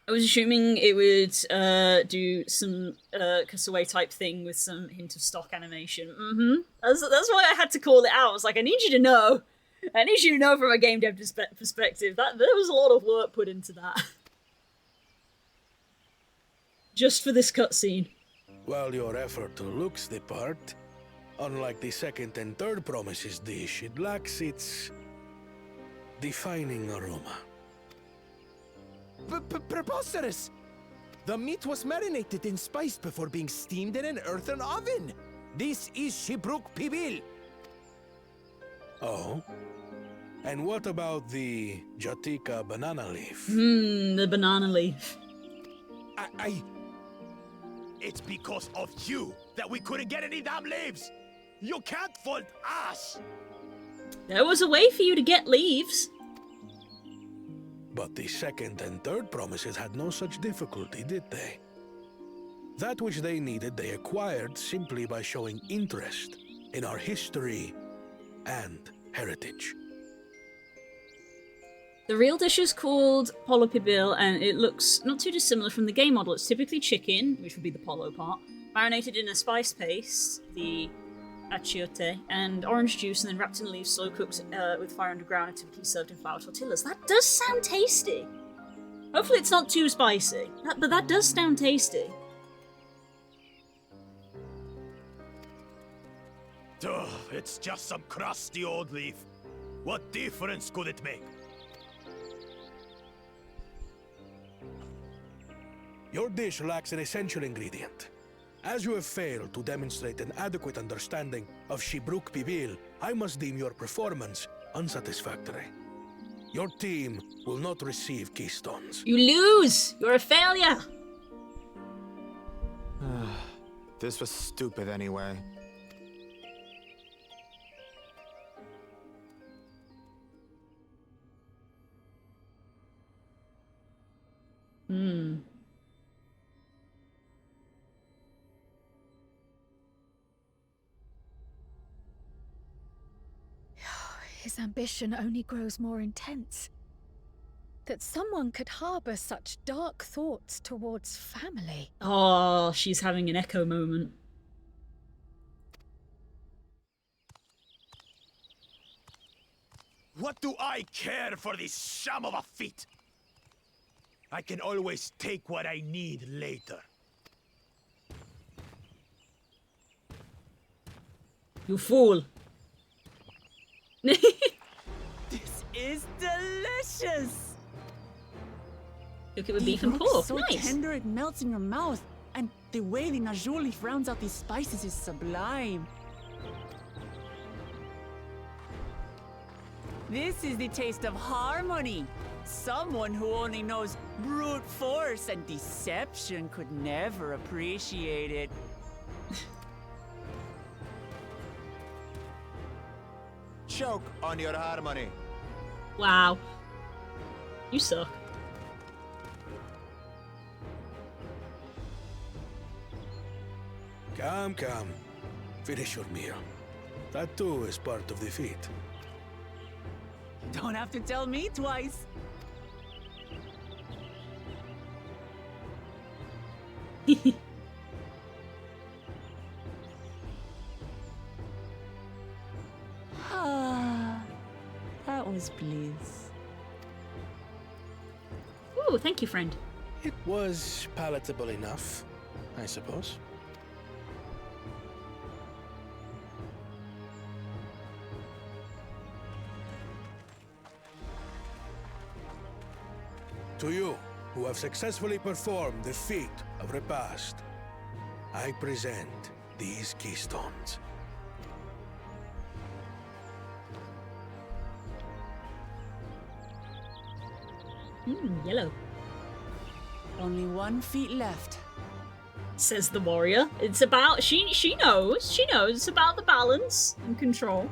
I was assuming it would do some cutaway type thing with some hint of stock animation. That's why I had to call it out. I was like, I need you to know. I need you to know from a game dev perspective that there was a lot of work put into that. Just for this cutscene. While your effort looks the part, unlike the second and third promises dish, it lacks its defining aroma. Preposterous! The meat was marinated and spiced before being steamed in an earthen oven. This is Shibruk Pibil. Oh? And what about the Jatika banana leaf? The banana leaf. It's because of you that we couldn't get any damn leaves! You can't fault us! There was a way for you to get leaves. But the second and third promises had no such difficulty, did they? That which they needed, they acquired simply by showing interest in our history and heritage. The real dish is called polo pibil, and it looks not too dissimilar from the game model. It's typically chicken, which would be the polo part, marinated in a spice paste, the achiote, and orange juice, and then wrapped in leaves, slow cooked with fire underground, and typically served in flour tortillas. That does sound tasty. Hopefully it's not too spicy, but that does sound tasty. Ugh, it's just some crusty old leaf. What difference could it make? Your dish lacks an essential ingredient. As you have failed to demonstrate an adequate understanding of Shibruk Pibil, I must deem your performance unsatisfactory. Your team will not receive keystones. You lose! You're a failure! This was stupid anyway. His ambition only grows more intense. That someone could harbor such dark thoughts towards family. Oh, she's having an echo moment. What do I care for this sham of a feat? I can always take what I need later. You fool. This is delicious! Cook it with beef and pork. So Nice. tender it melts in your mouth, and the way the najou leaf rounds out these spices is sublime. This is the taste of harmony. Someone who only knows brute force and deception could never appreciate it. Choke on your harmony. Wow. You suck. Come, come. Finish your meal. That too is part of the feat. Don't have to tell me twice. Ah, that was bliss. Ooh, thank you, friend. It was palatable enough, I suppose. To you, who have successfully performed the feat of repast, I present these keystones. Yellow. Only one feet left. Says the warrior. It's about she knows. She knows it's about the balance and control.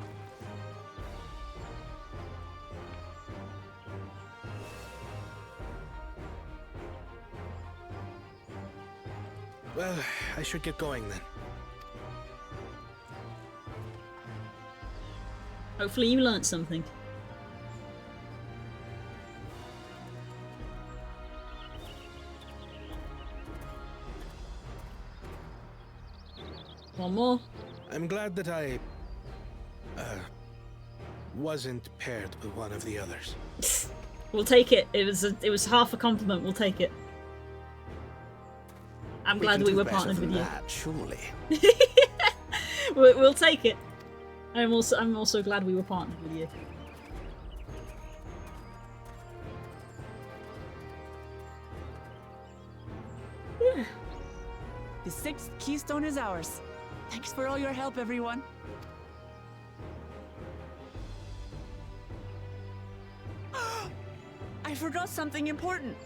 Well, I should get going then. Hopefully you learnt something. One more. I'm glad that I wasn't paired with one of the others. We'll take it. It was half a compliment. We'll take it. I'm glad we were partnered with you. Surely. We'll take it. I'm also glad we were partnered with you. Yeah. The 6th keystone is ours. Thanks for all your help, everyone. I forgot something important.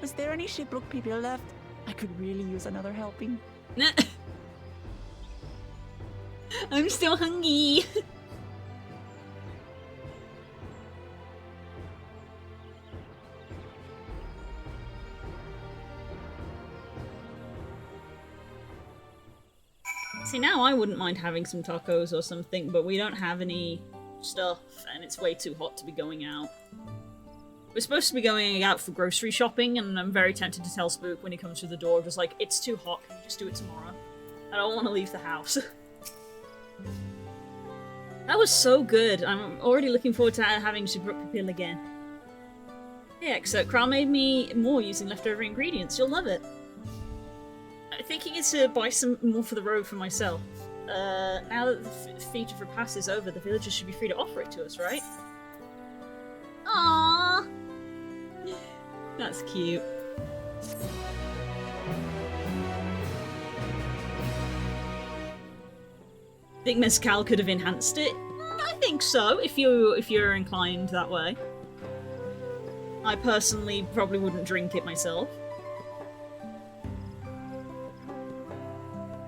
Was there any shipwreck people left? I could really use another helping. I'm still hungry. See, now I wouldn't mind having some tacos or something, but we don't have any stuff, and it's way too hot to be going out. We're supposed to be going out for grocery shopping, and I'm very tempted to tell Spook when he comes through the door, just like, it's too hot, can you just do it tomorrow? I don't want to leave the house. That was so good. I'm already looking forward to having Superuk Pupil again. Yeah, except Kral made me more using leftover ingredients. You'll love it. I'm thinking it's to buy some more for the road for myself. Now that the feat of repast is over, the villagers should be free to offer it to us, right? Aww. That's cute. Think Mezcal could have enhanced it? I think so, if you're inclined that way. I personally probably wouldn't drink it myself.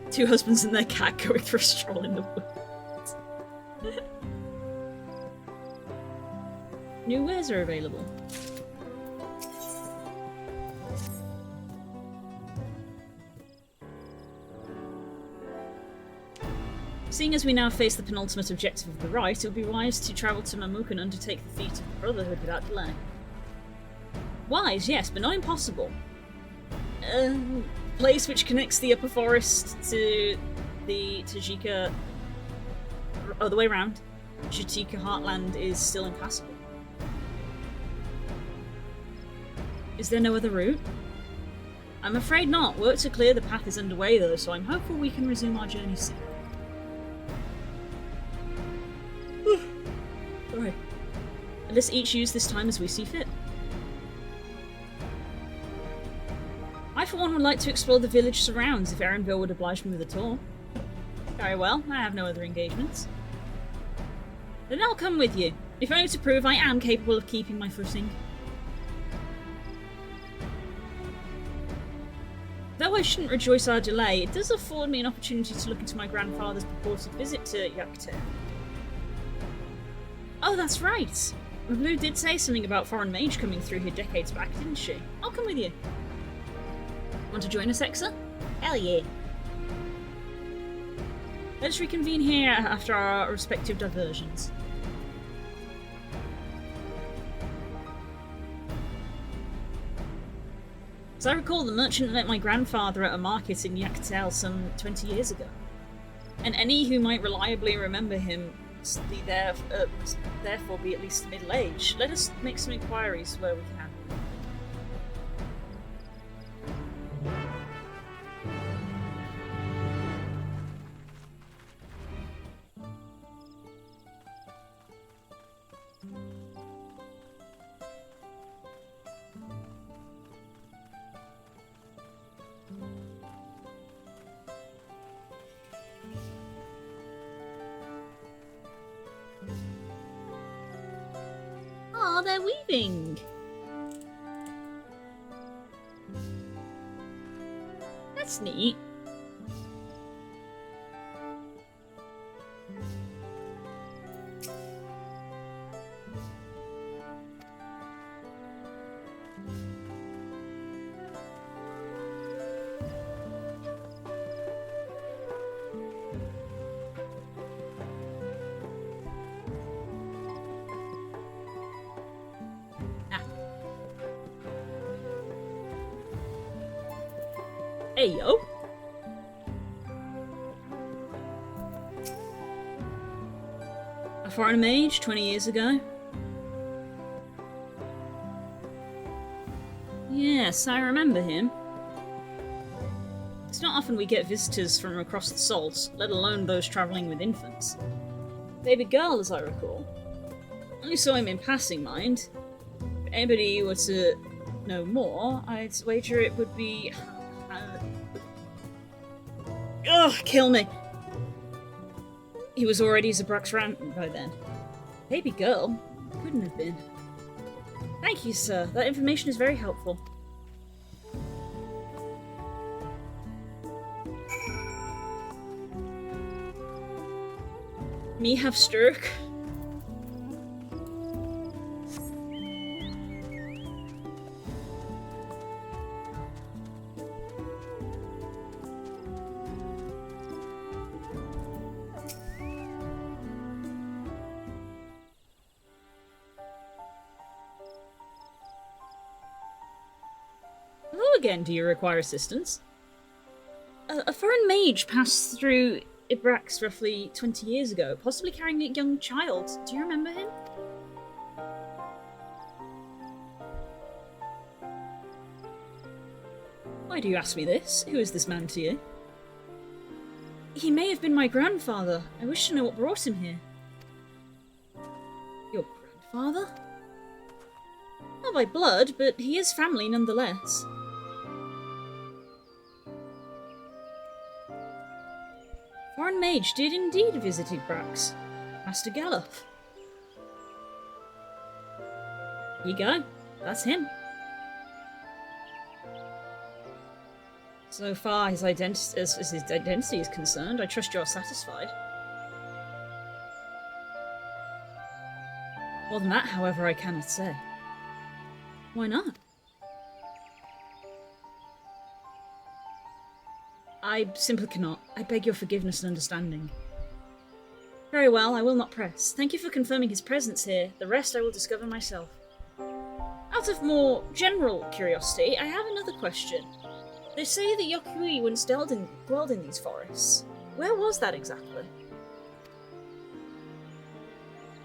Two husbands and their cat going for a stroll in the woods. New wares are available. Seeing as we now face the penultimate objective of the rite, it would be wise to travel to Mamuk and undertake the feat of the Brotherhood without delay. Wise, yes, but not impossible. Place which connects the upper forest to the Tajika... other way around. Jatika heartland is still impassable. Is there no other route? I'm afraid not. Work to clear the path is underway though, so I'm hopeful we can resume our journey soon. Sorry. Let us each use this time as we see fit. I for one would like to explore the village surrounds if Erenville would oblige me with a tour. Very well, I have no other engagements. Then I'll come with you, if only to prove I am capable of keeping my footing. Though I shouldn't rejoice our delay, it does afford me an opportunity to look into my grandfather's purported visit to Yaktair. Oh, that's right! Blue did say something about foreign mage coming through here decades back, didn't she? I'll come with you. Want to join us, Exa? Hell yeah. Let's reconvene here after our respective diversions. As I recall, the merchant met my grandfather at a market in Yaktel some 20 years ago. And any who might reliably remember him must therefore be at least middle-aged. Let us make some inquiries where we can. Oh, they're weaving! That's neat. Hey, yo. A foreign mage 20 years ago? Yes, I remember him. It's not often we get visitors from across the Salt, let alone those travelling with infants. Baby girl, as I recall. Only saw him in passing, mind. If anybody were to know more, I'd wager it would be... Ugh, kill me. He was already Zabrak's rank by then. Baby girl? Couldn't have been. Thank you, sir. That information is very helpful. Me have stroke? Hello again, do you require assistance? A foreign mage passed through Ibrax roughly 20 years ago, possibly carrying a young child. Do you remember him? Why do you ask me this? Who is this man to you? He may have been my grandfather. I wish to know what brought him here. Your grandfather? Not by blood, but he is family nonetheless. Foreign mage did indeed visit Ibrax. Master Gallop. Here you go. That's him. So far as his identity is concerned, I trust you're satisfied. More than that, however, I cannot say. Why not? I simply cannot. I beg your forgiveness and understanding. Very well, I will not press. Thank you for confirming his presence here. The rest I will discover myself. Out of more general curiosity, I have another question. They say that Yokui once dwelled in these forests. Where was that exactly?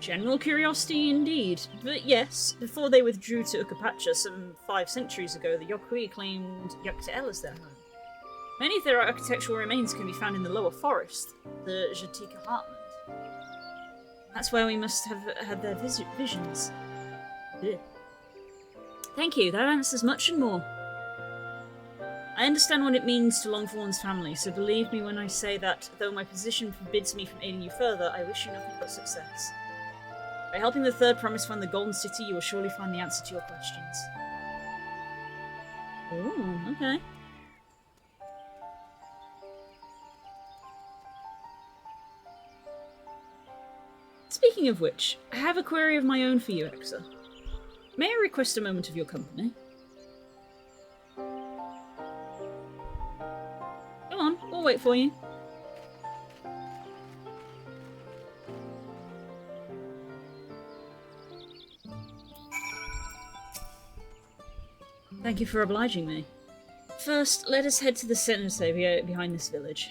General curiosity indeed, but yes, before they withdrew to Ukapacha some 5 centuries ago, the Yokui claimed Yaktael as their home. Many of their architectural remains can be found in the lower forest, the Jatika Heartland. That's where we must have had their visions. Ugh. Thank you, that answers much and more. I understand what it means to Longthorn's family, so believe me when I say that, though my position forbids me from aiding you further, I wish you nothing but success. By helping the Third Promise find the Golden City, you will surely find the answer to your questions. Ooh, okay. Speaking of which, I have a query of my own for you, Exa. May I request a moment of your company? Go on, we'll wait for you. Thank you for obliging me. First, let us head to the cenote behind this village.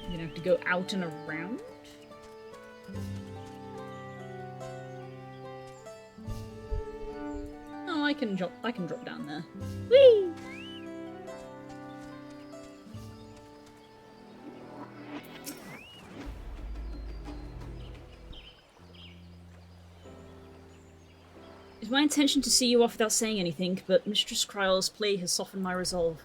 You're gonna have to go out and around? Oh, I can drop down there. Whee! It's my intention to see you off without saying anything, but Mistress Kryle's plea has softened my resolve.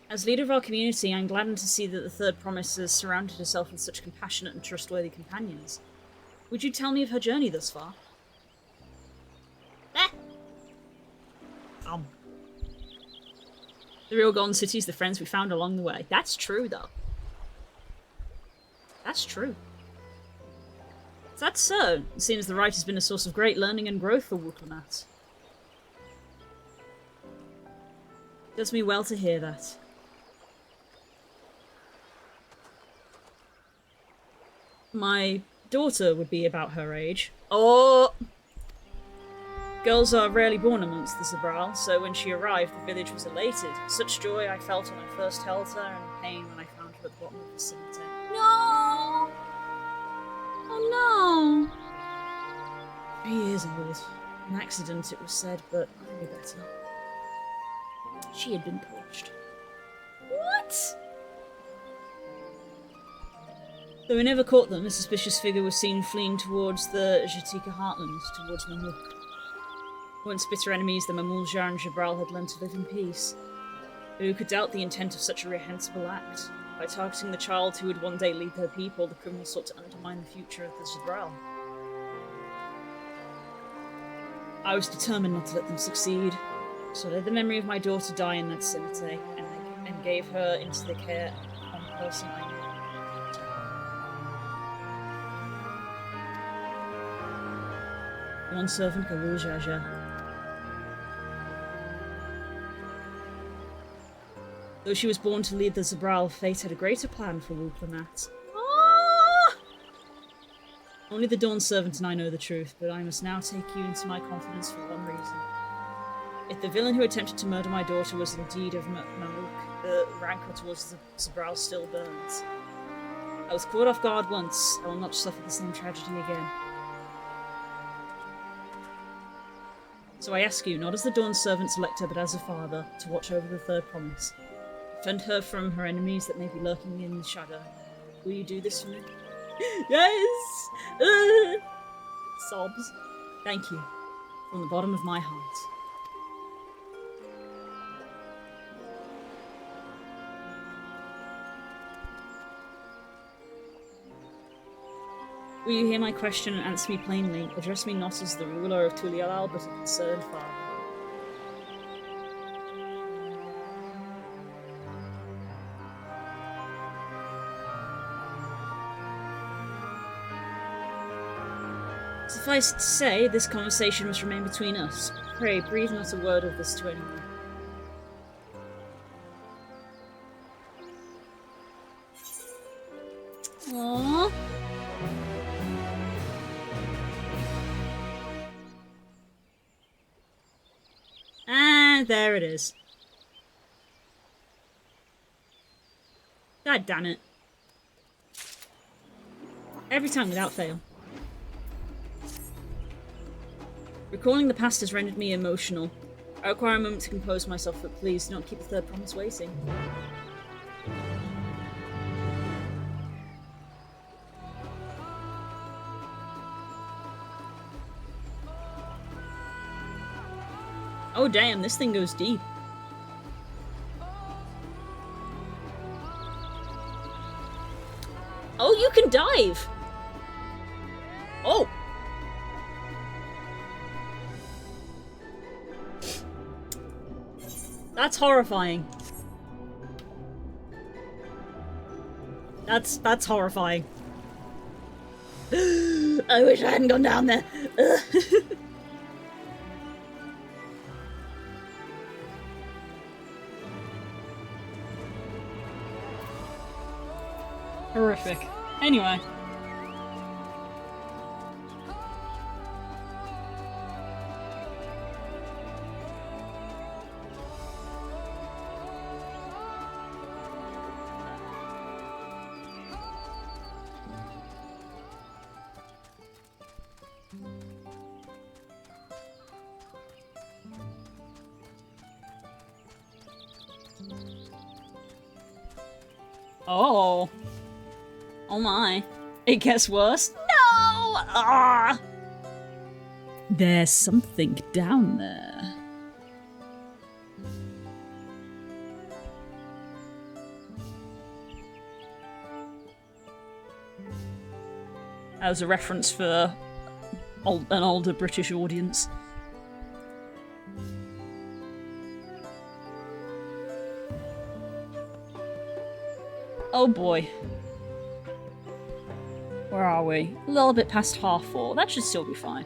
As leader of our community, I'm gladdened to see that the Third Promise has surrounded herself with such compassionate and trustworthy companions. Would you tell me of her journey thus far? The real Golden City is the friends we found along the way. That's true, though. That's true. That's so. It seems the rite has been a source of great learning and growth for Wuklanat. It does me well to hear that. My daughter would be about her age. Oh! Girls are rarely born amongst the Zabral, so when she arrived, the village was elated. Such joy I felt when I first held her, and pain when I found her at the bottom of the cemetery. No! Oh no! 3 years old. An accident, it was said, but I knew better. She had been poached. What? Though we never caught them, a suspicious figure was seen fleeing towards the Jatika heartland, towards Mamuk. Once bitter enemies, the Mamulja and Jabral had learned to live in peace. But who could doubt the intent of such a reprehensible act? By targeting the child who would one day lead their people, the criminals sought to undermine the future of the Jabral. I was determined not to let them succeed, so I let the memory of my daughter die in that cemetery, and gave her into the care of one person I knew. One servant, Gavul Jaja. Though she was born to lead the Zabral, fate had a greater plan for Wulklamat. Only the Dawn Servant and I know the truth, but I must now take you into my confidence for one reason. If the villain who attempted to murder my daughter was indeed of Mamuk, the rancor towards the Zabral still burns. I was caught off guard once. I will not suffer the same tragedy again. So I ask you, not as the Dawn Servant's elector, but as a father, to watch over the third promise. Defend her from her enemies that may be lurking in the shadow. Will you do this for me? Yes! Sobs. Thank you. From the bottom of my heart. Will you hear my question and answer me plainly? Address me not as the ruler of Tulialal, but a concerned father. Suffice it to say, this conversation must remain between us. Pray, breathe not a word of this to anyone. Aww. And there it is. God damn it. Every time without fail. Recalling the past has rendered me emotional. I require a moment to compose myself, but please do not keep the third promise waiting. Oh damn, this thing goes deep. Oh, you can dive! Oh! That's horrifying. That's horrifying. I wish I hadn't gone down there. Horrific. Anyway. Oh. Oh my. It gets worse? No! Ah! There's something down there. That was a reference for an older British audience. Oh boy. Where are we? A little bit past 4:30. That should still be fine.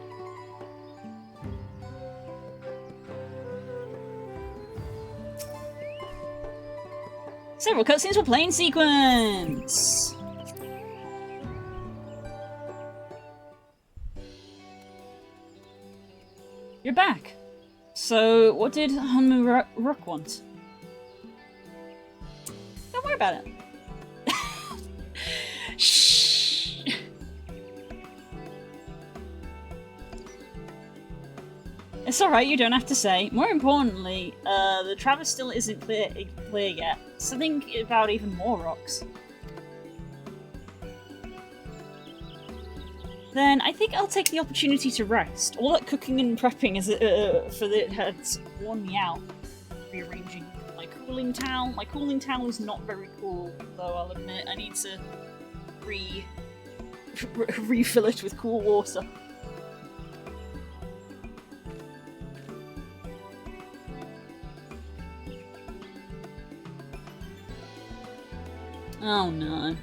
Several cutscenes for playing sequence! You're back. So, what did Hanmu Rook want? Don't worry about it. Shh. It's alright, you don't have to say. More importantly, the Traverse still isn't clear yet. Something about even more rocks. then I think I'll take the opportunity to rest. All that cooking and prepping has worn me out. Rearranging my cooling towel. My cooling towel is not very cool, though I'll admit. I need to refill it with cool water. Oh no.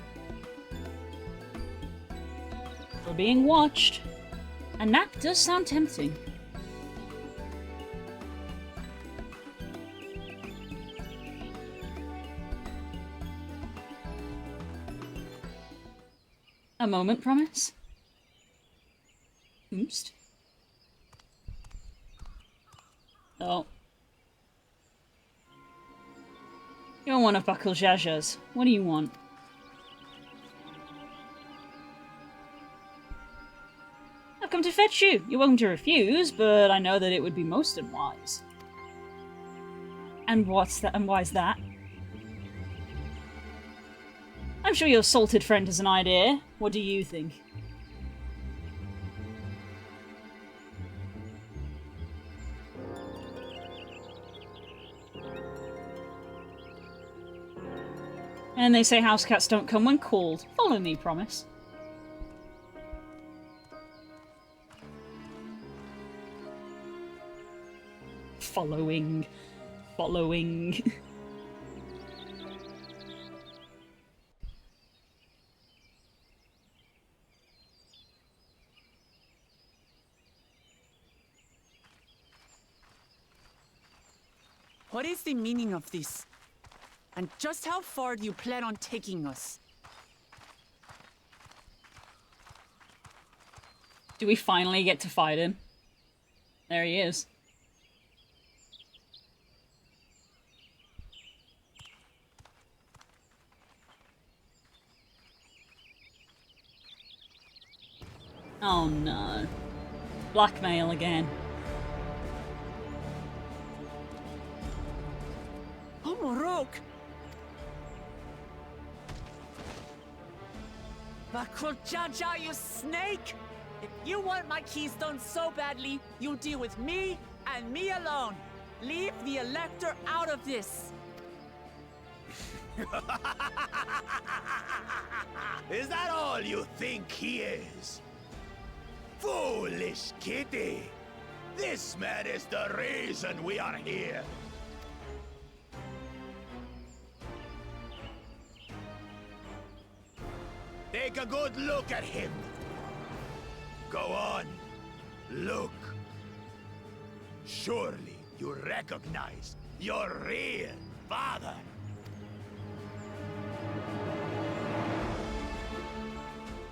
We're being watched. A nap does sound tempting. A moment, promise? Oost? Oh. You're one of Bakul Jaja's. What do you want? I've come to fetch you. You're welcome to refuse, but I know that it would be most unwise. And what's that? And why's that? I'm sure your salted friend has an idea. What do you think? And they say house cats don't come when called. Follow me, promise. Following. What is the meaning of this? And just how far do you plan on taking us? Do we finally get to fight him? There he is. Oh no. Blackmail again. Oh, Morok! Bakul Jaja, you snake! If you want my keystone so badly, you deal with me and me alone. Leave the Elector out of this. Is that all you think he is? Foolish kitty! This man is the reason we are here. Take a good look at him. Go on, look. Surely you recognize your real father.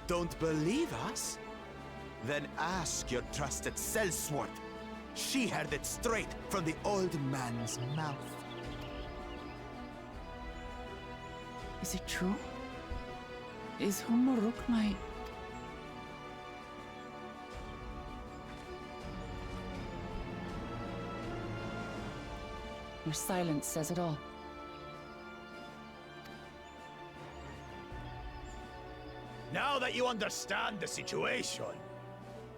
Don't believe us? Then ask your trusted sellsword. She heard it straight from the old man's mouth. Is it true? Is Humoruk my... Your silence says it all. Now that you understand the situation,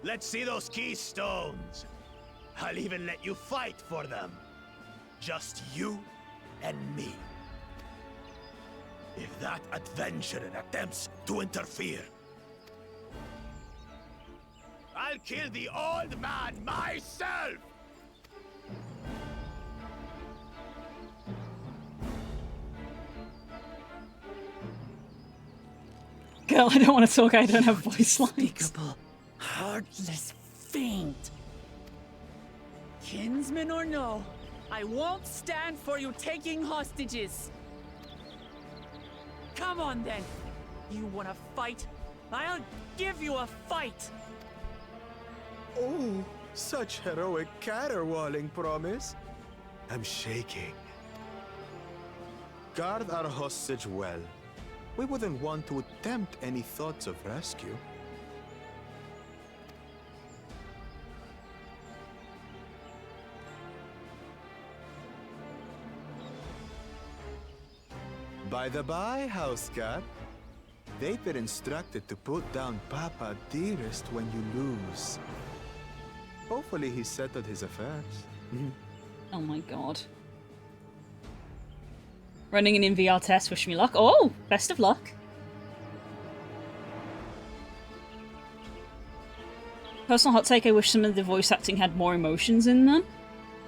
let's see those keystones. I'll even let you fight for them. Just you and me. If that adventurer attempts to interfere, I'll kill the old man myself! Girl, I don't want to talk, I don't have voice lines. Unspeakable, heartless fiend. Kinsman or no, I won't stand for you taking hostages. Come on then. You wanna fight? I'll give you a fight. Oh, such heroic caterwauling, promise. I'm shaking. Guard our hostage well. We wouldn't want to attempt any thoughts of rescue. By the by, house cat, They've been instructed to put down Papa Dearest when you lose. Hopefully he settled his affairs. Oh my god. Running an VR test, wish me luck. Oh, best of luck. Personal hot take, I wish some of the voice acting had more emotions in them.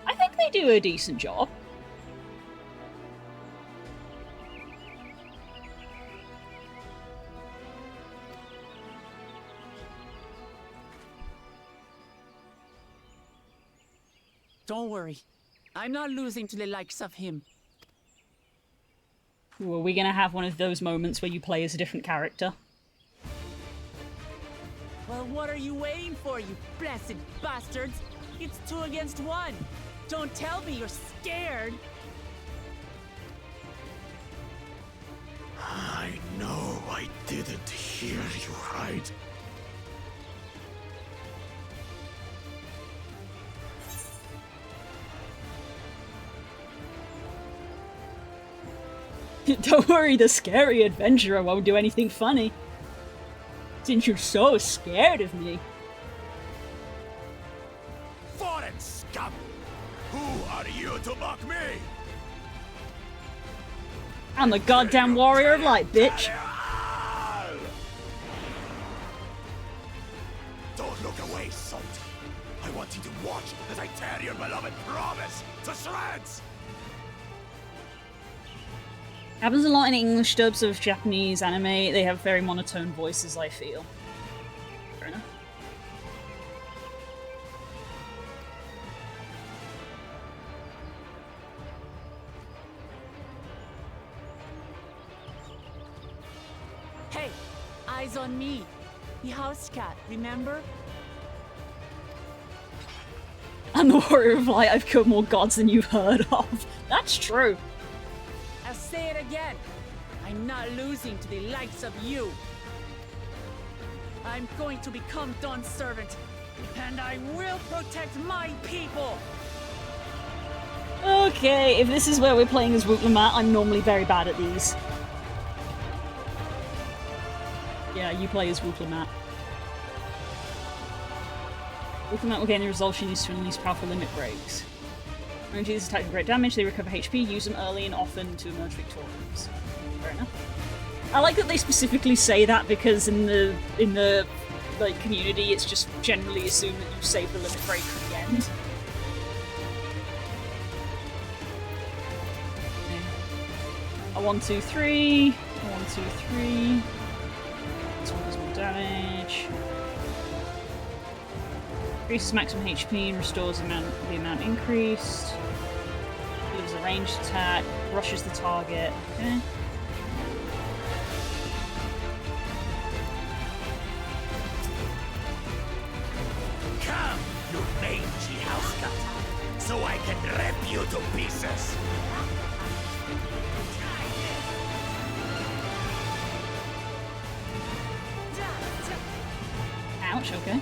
I think they do a decent job. Don't worry. I'm not losing to the likes of him. Ooh, are we gonna have one of those moments where you play as a different character? Well, what are you waiting for, you blessed bastards? It's 2 against 1. Don't tell me you're scared. I know I didn't hear you right. Don't worry, the scary adventurer won't do anything funny. Since you're so scared of me. Foreign scum! Who are you to mock me? I'm the goddamn warrior of light, bitch. Don't look away, Salt. I want you to watch as I tear your beloved promise to shreds! Happens a lot in English dubs of Japanese anime. They have very monotone voices, I feel. Fair enough. Hey, eyes on me. The house cat, remember? I'm the warrior of light. I've killed more gods than you've heard of. That's true. I'll say it again. I'm not losing to the likes of you. I'm going to become Dawn's servant, and I will protect my people. Okay, if this is where we're playing as Wootlamat, I'm normally very bad at these. Yeah, you play as Wootlamat. Wootlamat will gain the resolve she needs to unleash powerful limit breaks. When these attacks do great damage, they recover HP, use them early and often to emerge victorious. Fair enough. I like that they specifically say that because in the like community, it's just generally assumed that you save the limit break for the end. Okay. A 1, 2, 3. A 1, 2, 3. This one does more damage. Increases maximum HP and restores the amount increased. Delivers a ranged attack, rushes the target. Okay. Come, you mangy house cat, so I can rip you to pieces. Ouch, okay.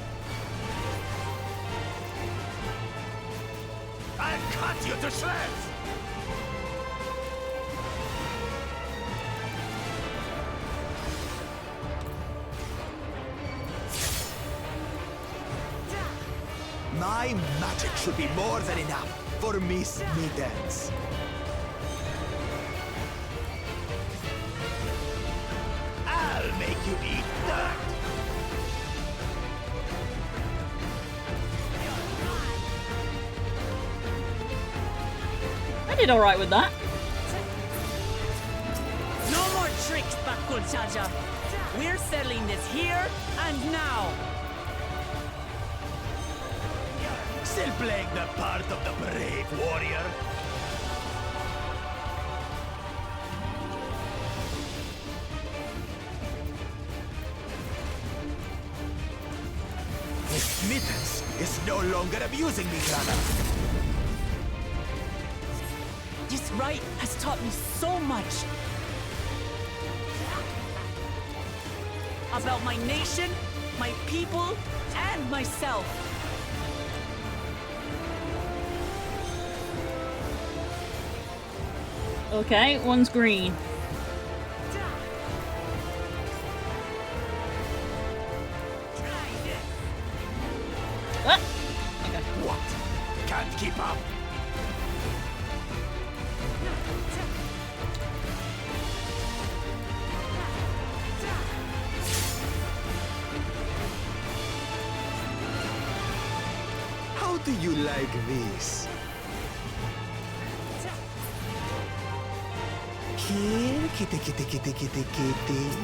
I'll cut you to shreds! My magic should be more than enough for Miss Middens. I'll make you eat dirt! I did alright with that. No more tricks, Bakul Jaja. We're settling this here and now. Still playing the part of the brave warrior? Miss Middens is no longer abusing me, brother. This rite has taught me so much. About my nation, my people, and myself. Okay, one's green. can't keep up. How do you like this? Here, kitty, kitty, kitty, kitty, kitty.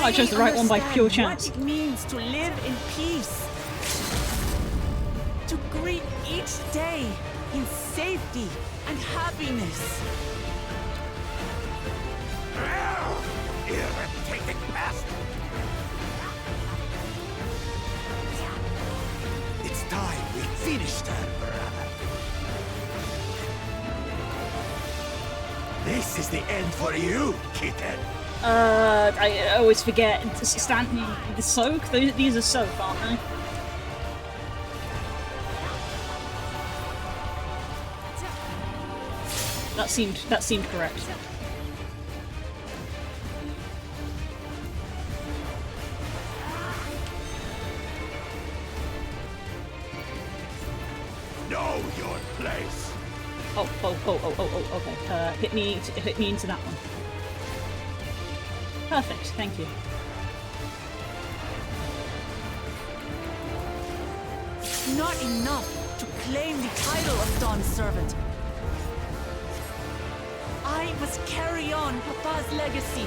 I chose the right one by pure chance. What it means to live in peace. To greet each day in safety and happiness. Irritating pest! It's time we finished her, brother. This is the end for you, kitten. I always forget. The soak? These are soak, aren't they? That seemed correct. Know your place. Oh, okay. Hit me into that one. Perfect, thank you. Not enough to claim the title of Dawn Servant. I must carry on Papa's legacy,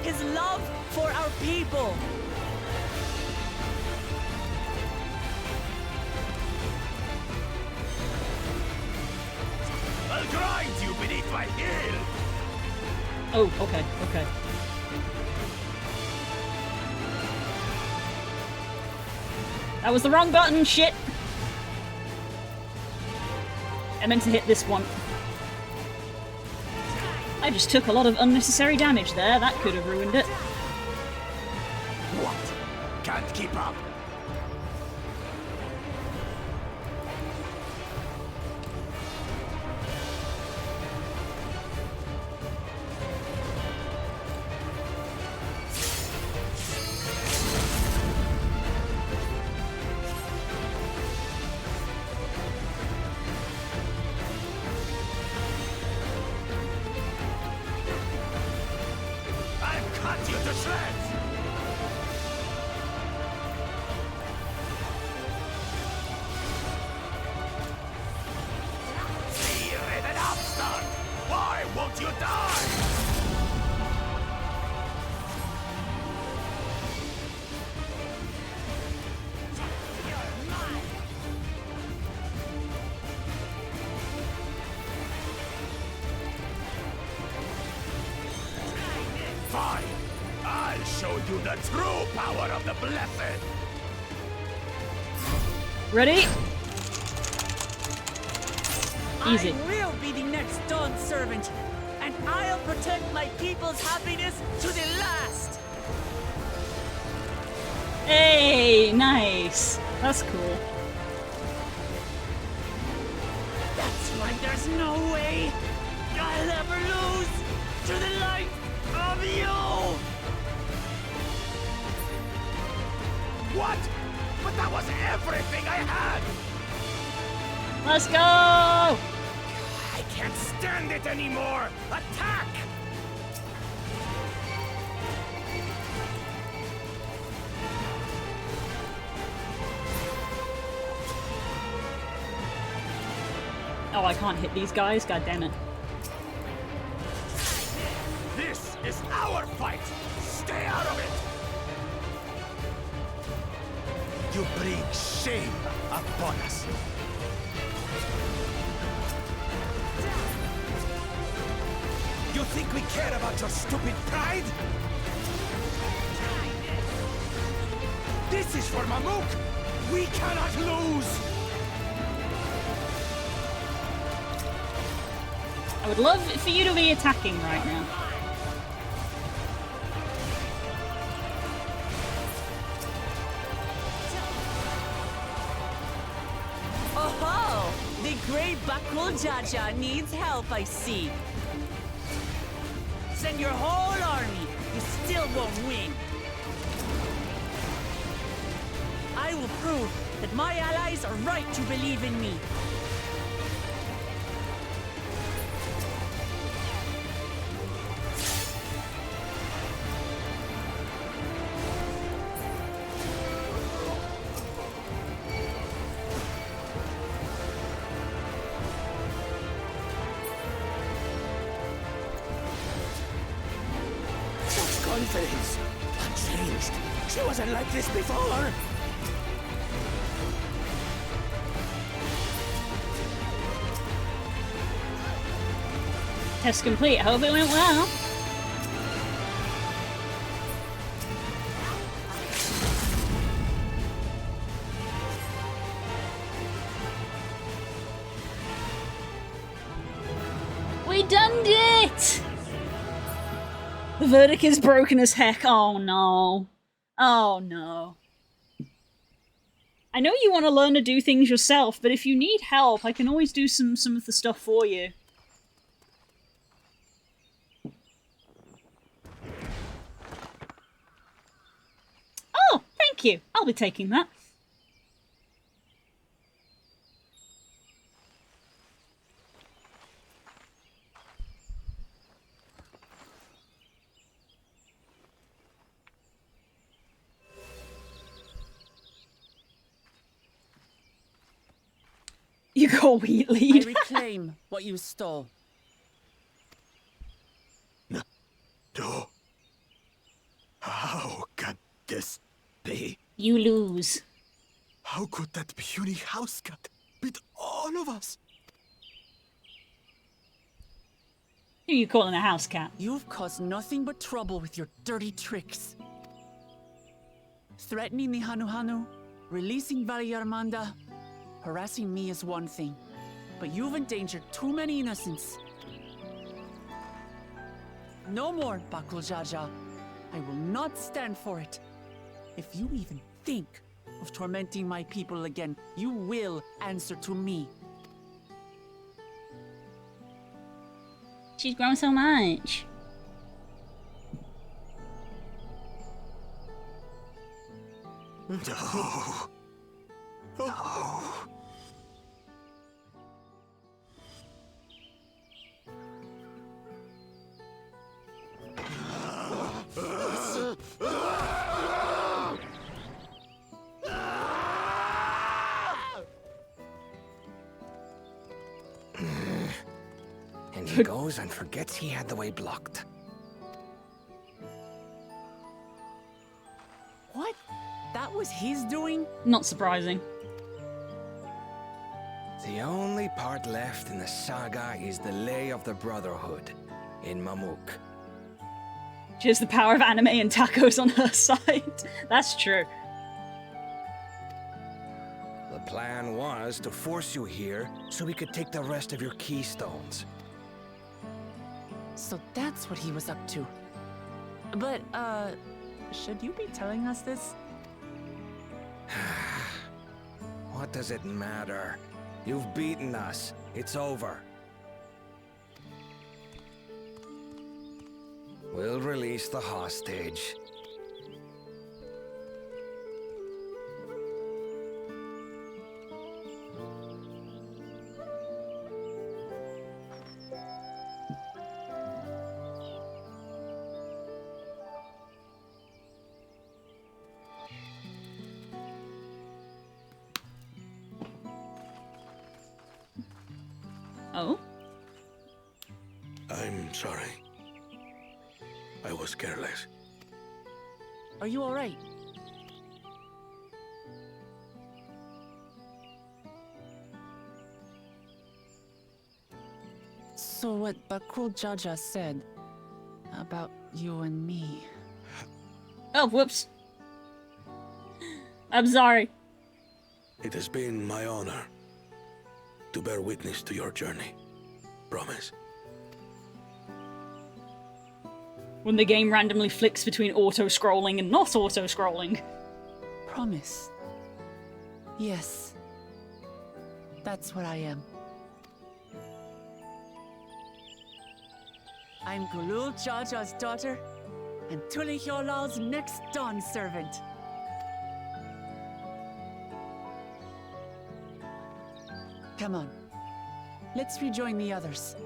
his love for our people. I'll grind you beneath my heel. Oh, okay. That was the wrong button, shit! I meant to hit this one. I just took a lot of unnecessary damage there, that could have ruined it. What? Can't keep up? Fine! I'll show you the true power of the Blessed! Ready? Easy. I will be the next Dawn Servant, and I'll protect my people's happiness to the last! Hey, nice. That's cool. That's why there's no way I'll ever lose to the light of you! What? But that was everything I had! Let's go! I can't stand it anymore! Attack! Oh, I can't hit these guys? God damn it. This is our fight! Stay out of it! You bring shame upon us! You think we care about your stupid pride? This is for Mamuk! We cannot lose! I would love for you to be attacking right now. Oh-ho! The great Bakul Jaja needs help, I see. Send your whole army. You still won't win. I will prove that my allies are right to believe in me. Such confidence! Unchanged! She wasn't like this before! Test complete. I hope it went well. We done it! The verdict is broken as heck. Oh no. Oh no. I know you want to learn to do things yourself, but if you need help, I can always do some of the stuff for you. Oh, thank you. I'll be taking that. You go, Wheatley. I reclaim what you stole. No. How can this be? You lose. How could that puny house cat beat all of us? Who are you calling a house cat? You've caused nothing but trouble with your dirty tricks. Threatening the Hanu, releasing Valyarmanda, harassing me is one thing, but you've endangered too many innocents. No more, Bakul Jaja. I will not stand for it. If you even think of tormenting my people again, you will answer to me. She's grown so much. No. No. And he goes and forgets he had the way blocked. What? That was his doing? Not surprising. The only part left in the saga is the Lay of the Brotherhood in Mamuk. She has the power of anime and tacos on her side. That's true. The plan was to force you here so we could take the rest of your keystones. So that's what he was up to. But, should you be telling us this? What does it matter? You've beaten us. It's over. We'll release the hostage. Oh? I'm sorry. I was careless. Are you alright? So what Bakul Jaja said about you and me... Oh, whoops. I'm sorry. It has been my honor to bear witness to your journey. Promise. When the game randomly flicks between auto-scrolling and not auto-scrolling. Promise. Yes. That's what I am. I'm Gulul Jaja's daughter, and Tuliholal's next Dawn servant. Come on. Let's rejoin the others.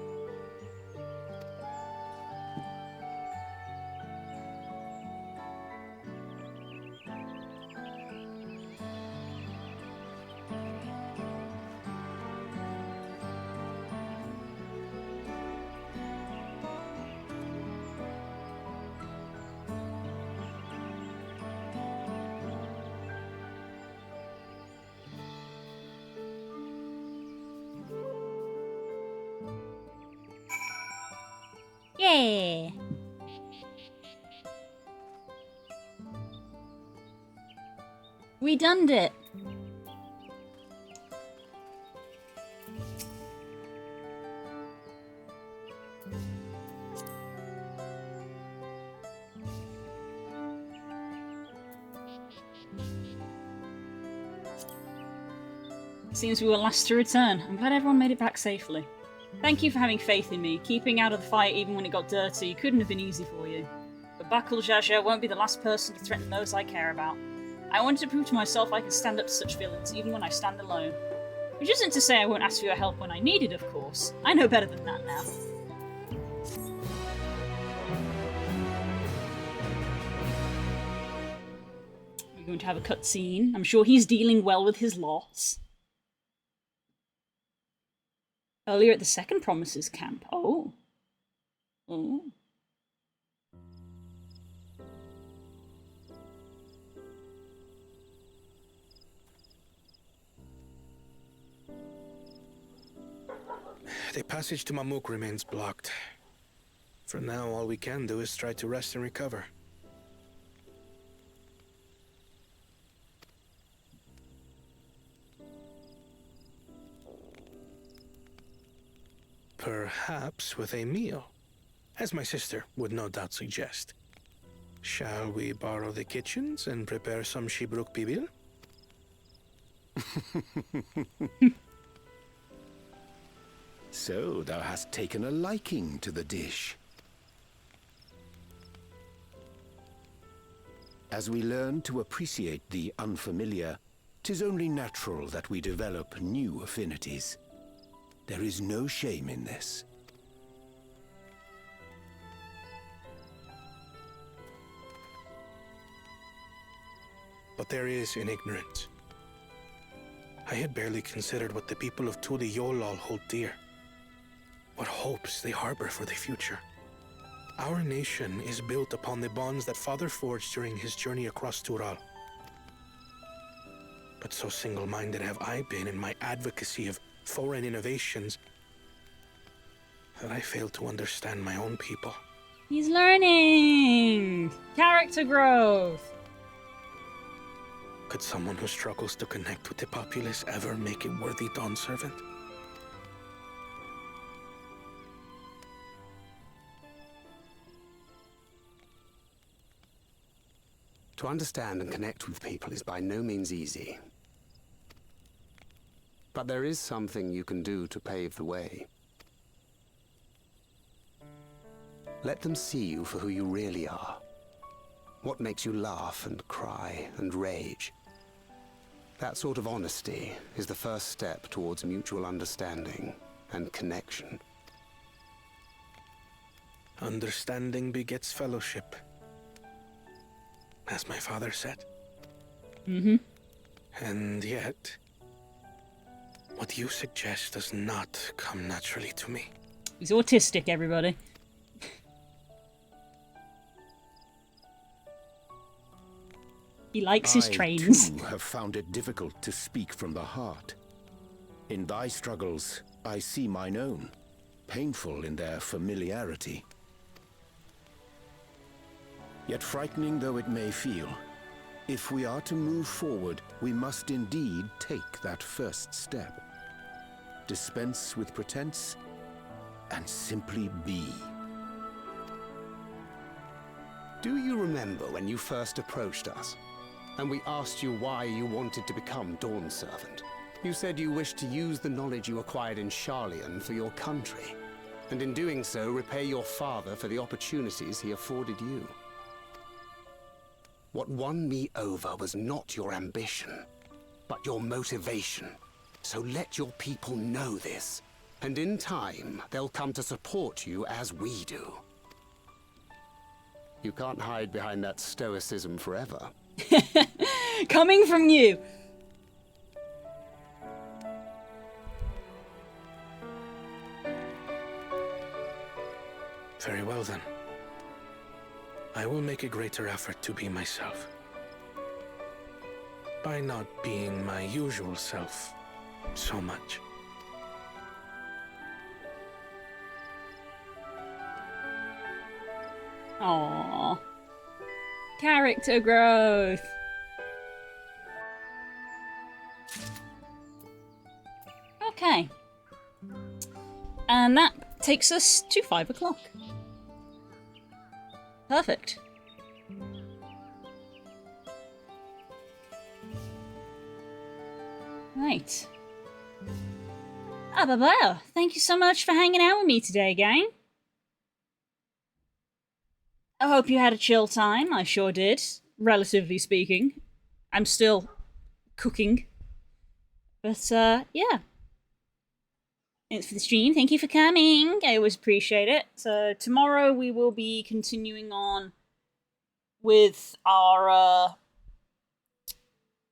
Yeah. We done it. Seems we were last to return. I'm glad everyone made it back safely. Thank you for having faith in me. Keeping out of the fight even when it got dirty couldn't have been easy for you. But Bakul Jaja won't be the last person to threaten those I care about. I wanted to prove to myself I can stand up to such villains even when I stand alone. Which isn't to say I won't ask for your help when I need it, of course. I know better than that now. We're going to have a cutscene. I'm sure he's dealing well with his loss. Earlier at the second Promises camp. Oh. Oh. The passage to Mamuk remains blocked. For now, all we can do is try to rest and recover. Perhaps with a meal, as my sister would no doubt suggest. Shall we borrow the kitchens and prepare some Shibruk Bibil? So thou hast taken a liking to the dish. As we learn to appreciate the unfamiliar, 'tis only natural that we develop new affinities. There is no shame in this. But there is in ignorance. I had barely considered what the people of Tuli Yolal hold dear. What hopes they harbor for the future. Our nation is built upon the bonds that Father forged during his journey across Tural. But so single-minded have I been in my advocacy of foreign innovations that I failed to understand my own people. He's learning! Character growth! Could someone who struggles to connect with the populace ever make a worthy Dawn servant? To understand and connect with people is by no means easy. But there is something you can do to pave the way. Let them see you for who you really are. What makes you laugh and cry and rage. That sort of honesty is the first step towards mutual understanding and connection. Understanding begets fellowship, as my father said. Mm-hmm. And yet, what you suggest does not come naturally to me. He's autistic, everybody. He likes his trains. I, too, have found it difficult to speak from the heart. In thy struggles, I see mine own, painful in their familiarity. Yet frightening though it may feel, if we are to move forward, we must indeed take that first step. Dispense with pretense, and simply be. Do you remember when you first approached us, and we asked you why you wanted to become Dawn Servant? You said you wished to use the knowledge you acquired in Sharlayan for your country. and in doing so repay your father for the opportunities he afforded you. What won me over was not your ambition, but your motivation. So let your people know this, and in time, they'll come to support you as we do. You can't hide behind that stoicism forever. Coming from you. Very well then. I will make a greater effort to be myself. By not being my usual self so much. Aww. Character growth. Okay. And that takes us to 5 o'clock. Perfect. Right. Well, thank you so much for hanging out with me today, gang. I hope you had a chill time. I sure did, relatively speaking. I'm still cooking. But, yeah. Thanks for the stream. Thank you for coming. I always appreciate it. So, tomorrow we will be continuing on with our,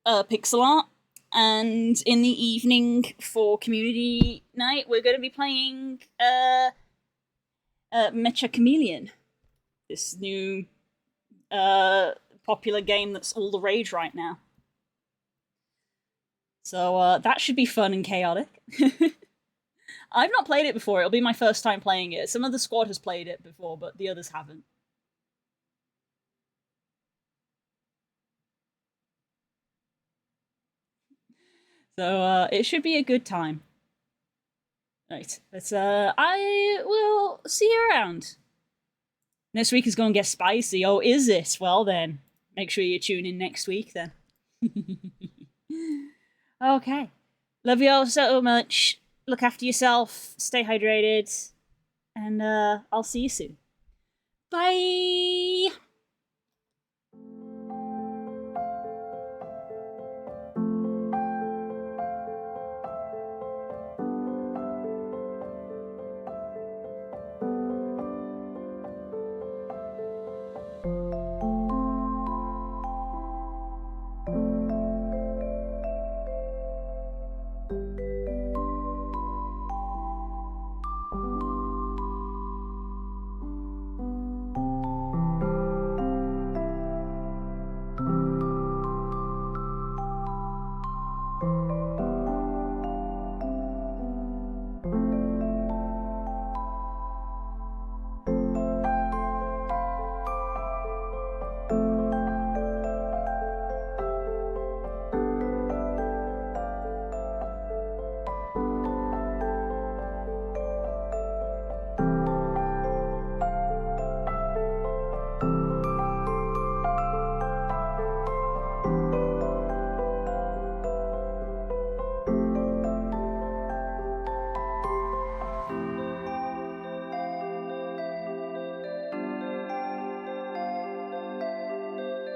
pixel art. And in the evening for community night, we're going to be playing, Mecha Chameleon. This new, popular game that's all the rage right now. So, that should be fun and chaotic. I've not played it before. It'll be my first time playing it. Some of the squad has played it before, but the others haven't. So, it should be a good time. Right, but, I will see you around. Next week is going to get spicy. Oh, is it? Well then, make sure you tune in next week then. Okay. Love you all so much. Look after yourself. Stay hydrated. And, I'll see you soon. Bye!